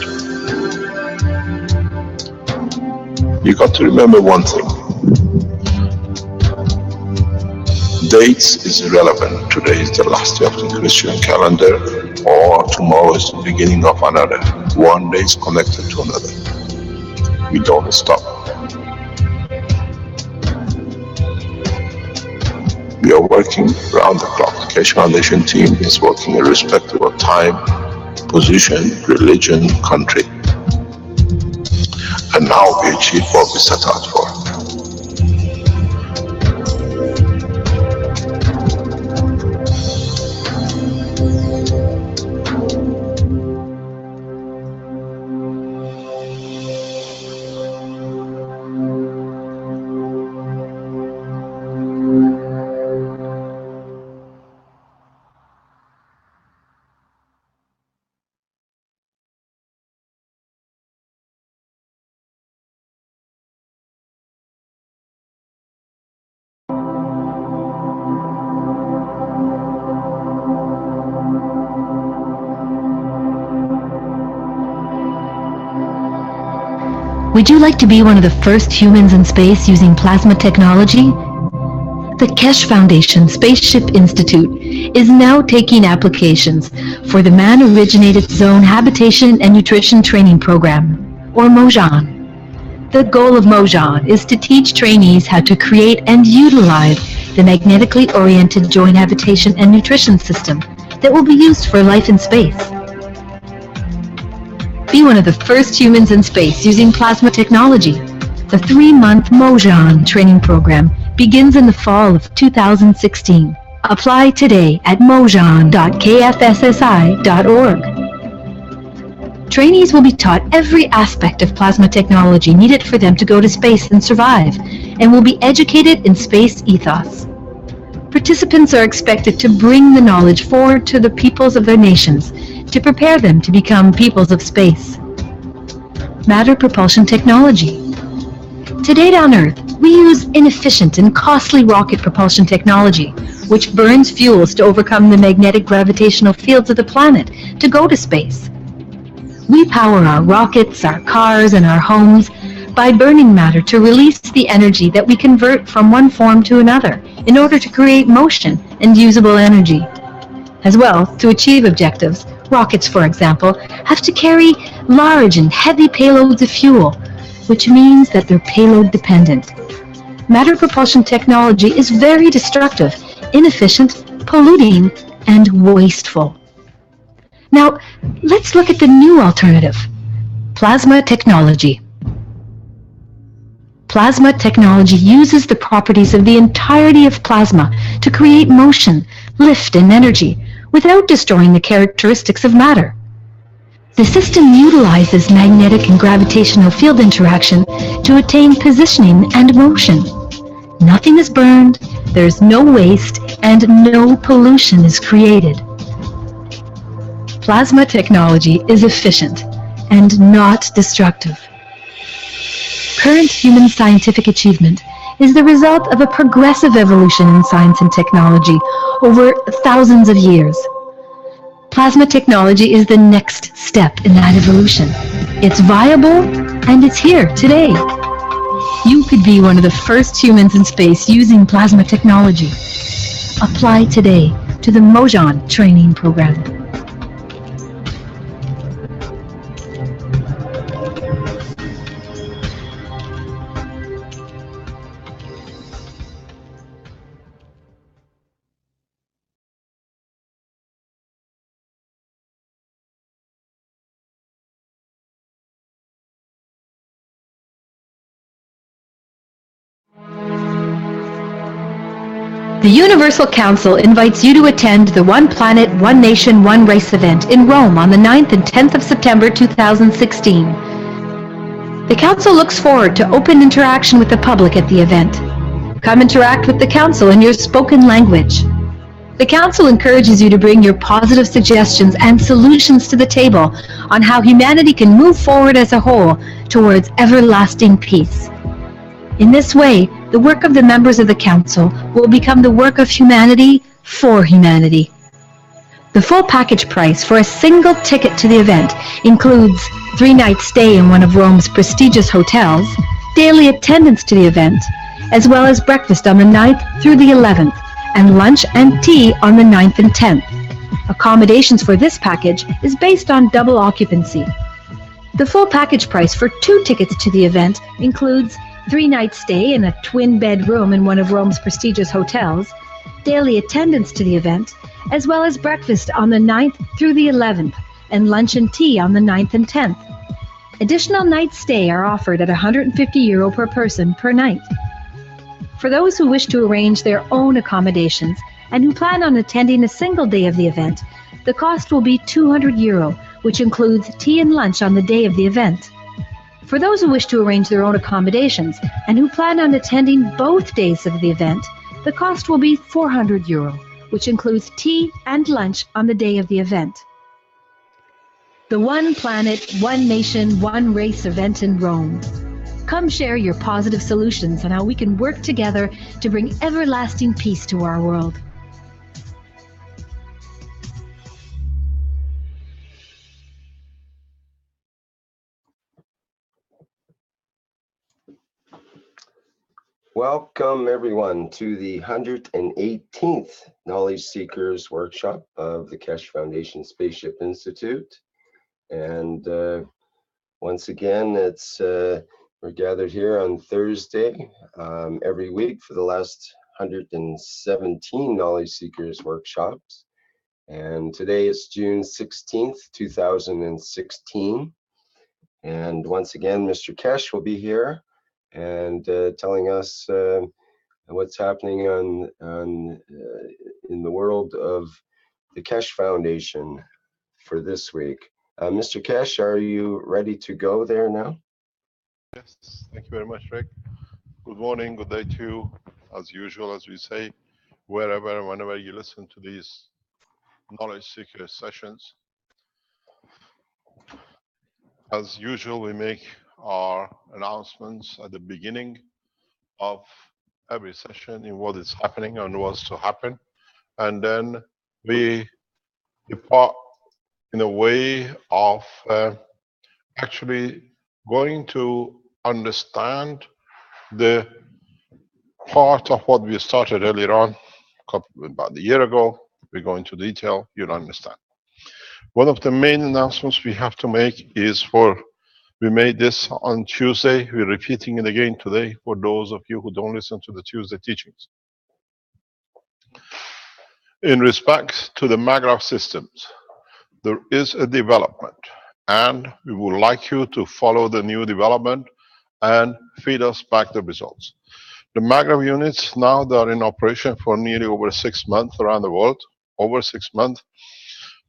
You got to remember one thing. Dates is irrelevant. Today is the last day of the Christian calendar, or tomorrow is the beginning of another. One day is connected to another. We don't stop. We are working around the clock. The Keshe Foundation team is working irrespective of time, position, religion, country. And now we achieve what we set out for. Would you like to be one of the first humans in space using plasma technology? The Keshe Foundation Spaceship Institute is now taking applications for the Man-Originated Zone Habitation and Nutrition Training Program, or MOJAN. The goal of MOJAN is to teach trainees how to create and utilize the magnetically oriented joint habitation and nutrition system that will be used for life in space. be one of the first humans in space using plasma technology. The 3-month Mojan training program begins in the fall of 2016. Apply today at mojan.kfssi.org. Trainees will be taught every aspect of plasma technology needed for them to go to space and survive, and will be educated in space ethos. Participants are expected to bring the knowledge forward to the peoples of their nations to prepare them to become peoples of space. Matter propulsion technology. Today on Earth, we use inefficient and costly rocket propulsion technology, which burns fuels to overcome the magnetic gravitational fields of the planet to go to space. We power our rockets, our cars, and our homes by burning matter to release the energy that we convert from one form to another in order to create motion and usable energy. As well, to achieve objectives, rockets, for example, have to carry large and heavy payloads of fuel, which means that they're payload dependent. Matter propulsion technology is very destructive, inefficient, polluting, and wasteful. Now, let's look at the new alternative, plasma technology. Plasma technology uses the properties of the entirety of plasma to create motion, lift, and energy without destroying the characteristics of matter. The system utilizes magnetic and gravitational field interaction to attain positioning and motion. Nothing is burned, there's no waste, and no pollution is created. Plasma technology is efficient and not destructive. Current human scientific achievement is the result of a progressive evolution in science and technology over thousands of years. Plasma technology is the next step in that evolution. It's viable and it's here today. You could be one of the first humans in space using plasma technology. Apply today to the Mojan training program. The Universal Council invites you to attend the One Planet, One Nation, One Race event in Rome on the 9th and 10th of September 2016. The Council looks forward to open interaction with the public at the event. Come interact with the Council in your spoken language. The Council encourages you to bring your positive suggestions and solutions to the table on how humanity can move forward as a whole towards everlasting peace. In this way, the work of the members of the Council will become the work of humanity for humanity. The full package price for a single ticket to the event includes 3-night stay in one of Rome's prestigious hotels, daily attendance to the event, as well as breakfast on the 9th through the 11th, and lunch and tea on the 9th and 10th. Accommodations for this package is based on double occupancy. The full package price for 2 tickets to the event includes 3-night stay in a twin-bed room in one of Rome's prestigious hotels, daily attendance to the event, as well as breakfast on the 9th through the 11th, and lunch and tea on the 9th and 10th. Additional night stay are offered at €150 per person per night. For those who wish to arrange their own accommodations and who plan on attending a single day of the event, the cost will be €200, which includes tea and lunch on the day of the event. For those who wish to arrange their own accommodations and who plan on attending both days of the event, the cost will be €400, which includes tea and lunch on the day of the event. The One Planet, One Nation, One Race event in Rome. Come share your positive solutions on how we can work together to bring everlasting peace to our world. Welcome everyone to the 118th Knowledge Seekers Workshop of the Keshe Foundation Spaceship Institute. And once again, we're gathered here on Thursday every week for the last 117 Knowledge Seekers Workshops. And today is June 16th, 2016. And once again, Mr. Kesh will be here and telling us what's happening in the world of the Kesh Foundation for this week. Mr. Kesh, are you ready to go there now? Yes, thank you very much, Rick. Good morning, good day to you. As usual, as we say, wherever and whenever you listen to these knowledge seeker sessions. As usual, we make our announcements at the beginning of every session in what is happening and what's to happen. And then we depart in a way of actually going to understand the part of what we started earlier on, about a year ago. We go into detail, you'll understand. One of the main announcements we have to make is we made this on Tuesday. We're repeating it again today for those of you who don't listen to the Tuesday teachings. In respect to the MAGRAPH systems, there is a development, and we would like you to follow the new development and feed us back the results. The MAGRAPH units now they are in operation for nearly over 6 months around the world, over 6 months,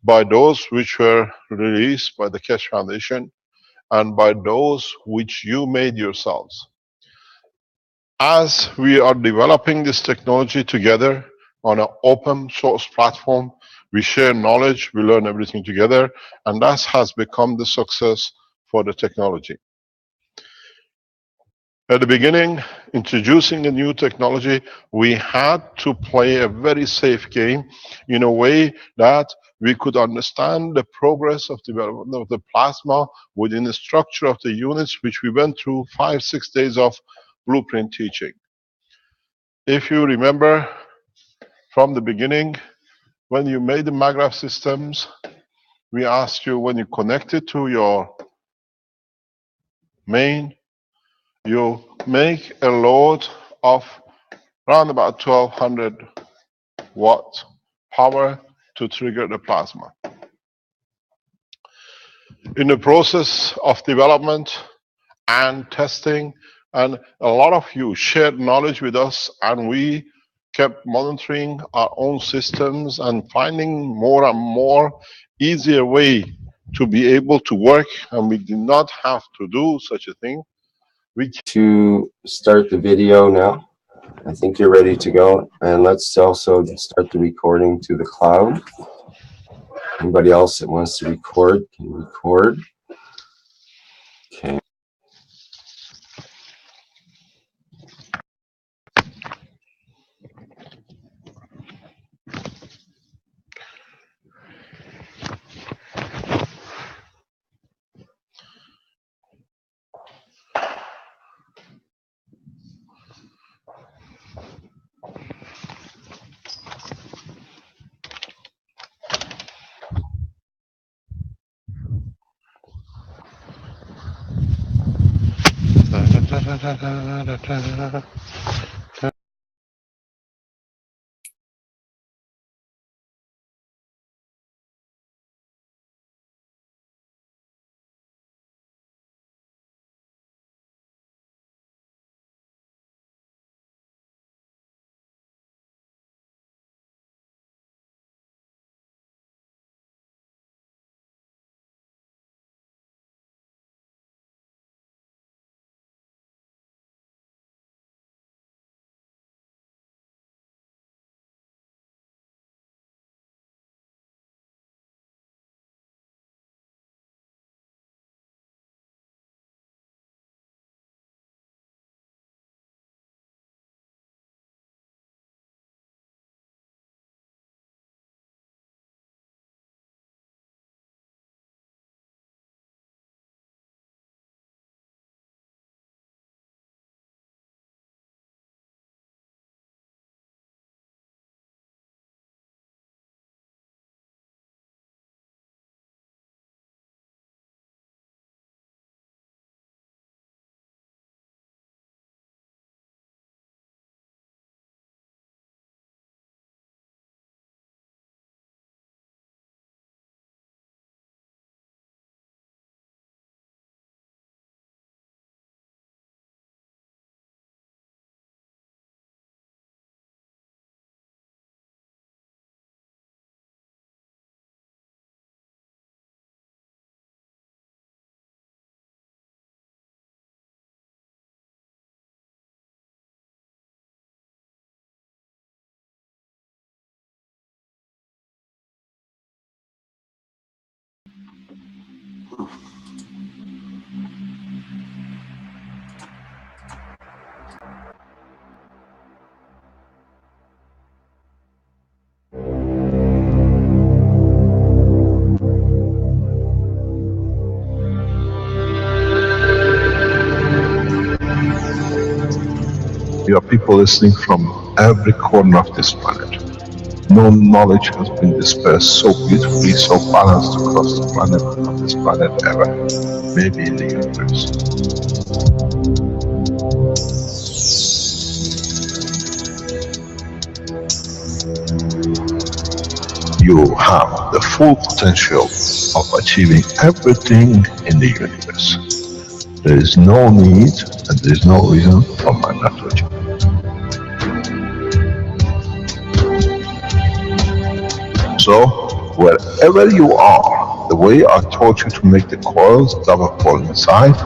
by those which were released by the Keshe Foundation and by those which you made yourselves. As we are developing this technology together on an open source platform, we share knowledge, we learn everything together, and that has become the success for the technology. At the beginning, introducing a new technology, we had to play a very safe game in a way that we could understand the progress of development of the plasma within the structure of the units, which we went through 5-6 days of blueprint teaching. If you remember from the beginning, when you made the MAGRAPH systems, we asked you when you connect it to your main, you make a load of around about 1200 watt power to trigger the plasma. In the process of development and testing, and a lot of you shared knowledge with us, and we kept monitoring our own systems and finding more and more easier way to be able to work, and we did not have to do such a thing. To start the video now. I think you're ready to go. And let's also start the recording to the cloud. Anybody else that wants to record can record. Okay. people listening from every corner of this planet. No knowledge has been dispersed so beautifully, so balanced across the planet, on this planet ever. Maybe in the universe. You have the full potential of achieving everything in the universe. There is no need and there is no reason for man not to achieve. So, wherever you are, the way I taught you to make the coils double coil inside,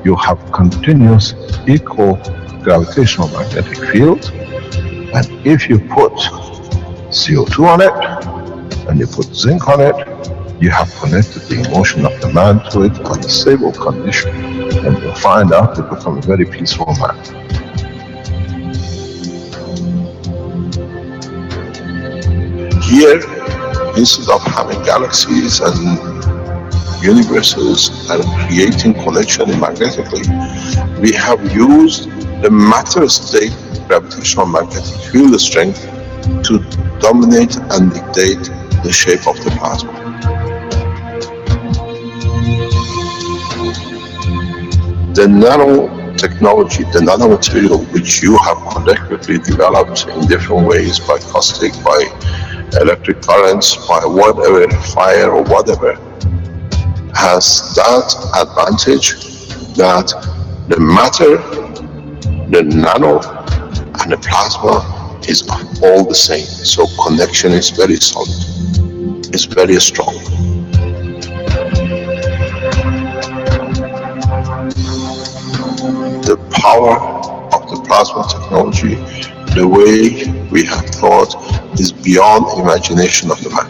you have continuous equal gravitational magnetic field, and if you put CO2 on it, and you put zinc on it, you have connected the emotion of the man to it on a stable condition, and you'll find out you become a very peaceful man. Here, instead of having galaxies and universes and creating connection magnetically, we have used the matter state gravitational magnetic field strength to dominate and dictate the shape of the plasma. The nanotechnology, the nanomaterial which you have collectively developed in different ways by caustic, by electric currents, by whatever, fire or whatever, has that advantage that the matter, the nano and the plasma is all the same. So connection is very solid. It's very strong. The power of the plasma technology, the way we have thought, is beyond imagination of the man.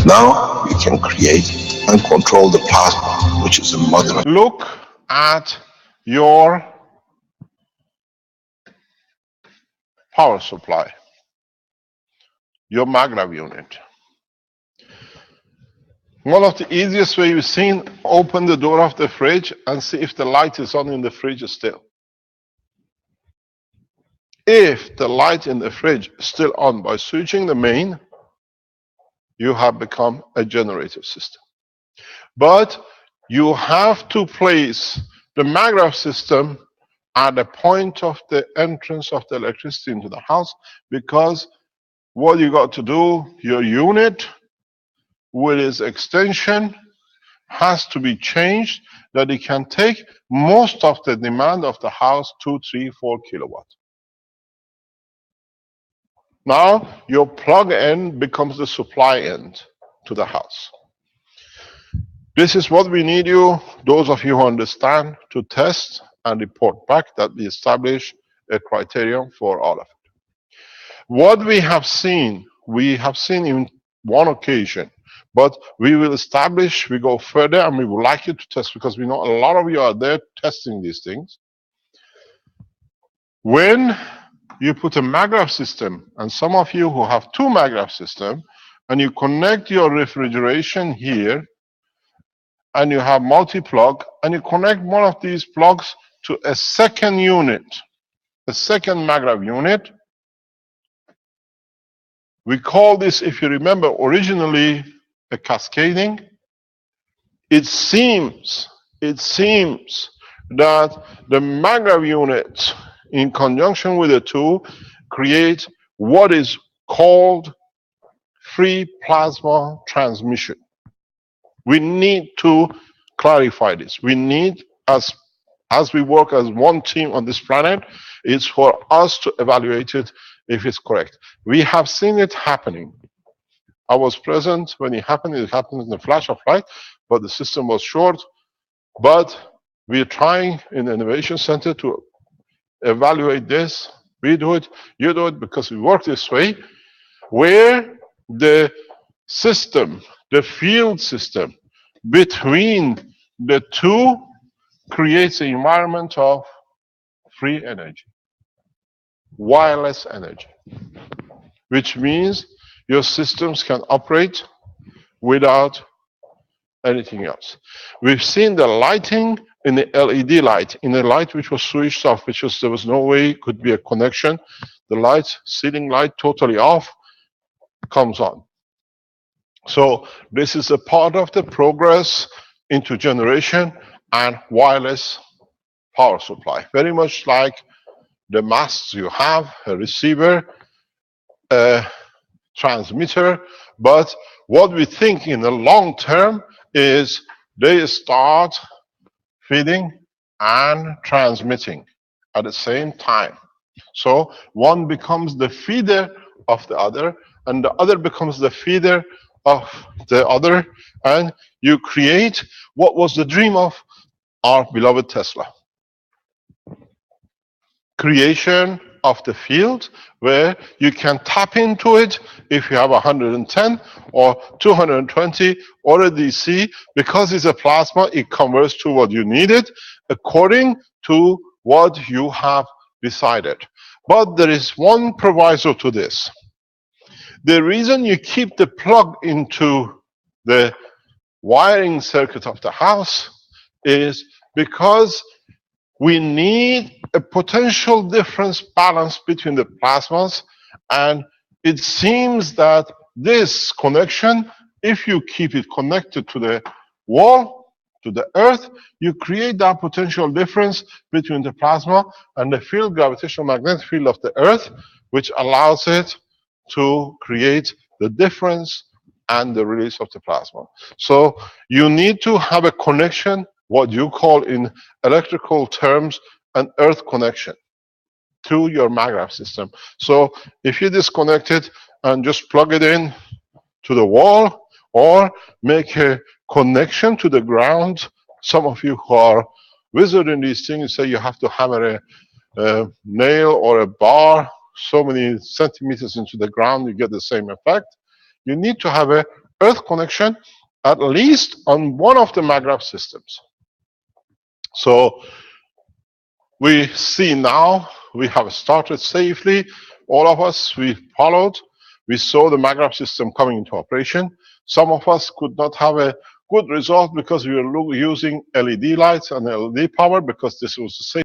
Now we can create and control the plasma, which is a mother. Look at your power supply, your maglev unit. One of the easiest ways you've seen, open the door of the fridge and see if the light is on in the fridge still. If the light in the fridge is still on by switching the main, you have become a generator system. But you have to place the maglev system at the point of the entrance of the electricity into the house, because what you got to do, your unit with its extension has to be changed that it can take most of the demand of the house, 2, 3, 4 kilowatts. Now your plug end becomes the supply end to the house. This is what we need you, those of you who understand, to test and report back that we establish a criterion for all of it. What we have seen in one occasion, but we will establish, we go further, and we would like you to test, because we know a lot of you are there testing these things. When you put a maglev system, and some of you who have 2 maglev systems, and you connect your refrigeration here, and you have multi-plug, and you connect one of these plugs to a second unit, a second maglev unit. We call this, if you remember, originally a cascading. It seems that the maglev unit, in conjunction with the 2, create what is called free plasma transmission. We need to clarify this. We need, as we work as one team on this planet, it's for us to evaluate it if it's correct. We have seen it happening. I was present when it happened in a flash of light, but the system was short. But we're trying in the Innovation Center to evaluate this. We do it, you do it, because we work this way, where the system, the field system between the 2 creates an environment of free energy, wireless energy, which means your systems can operate without anything else. We've seen the lighting in the LED light, in the light which was switched off, there was no way it could be a connection. The light, ceiling light, totally off, comes on. So this is a part of the progress into generation and wireless power supply. Very much like the masts you have, a receiver, a transmitter, but what we think in the long term is they start feeding and transmitting at the same time. So one becomes the feeder of the other, and the other becomes the feeder of the other, and you create what was the dream of our beloved Tesla. Creation of the field where you can tap into it if you have 110 or 220 or a DC. Because it's a plasma, it converts to what you needed according to what you have decided. But there is one proviso to this. The reason you keep the plug into the wiring circuit of the house is because we need a potential difference balance between the plasmas, and it seems that this connection, if you keep it connected to the wall, to the earth, you create that potential difference between the plasma and the field, gravitational magnetic field of the earth, which allows it to create the difference and the release of the plasma. So you need to have a connection, what you call in electrical terms an earth connection to your maggrav system. So if you disconnect it and just plug it in to the wall or make a connection to the ground, some of you who are wizard in these things say you have to hammer a nail or a bar so many centimeters into the ground, you get the same effect. You need to have a earth connection at least on one of the maggrav systems. So we see now we have started safely. All of us, we followed. We saw the maggrav system coming into operation. Some of us could not have a good result because we were using LED lights and LED power, because this was the same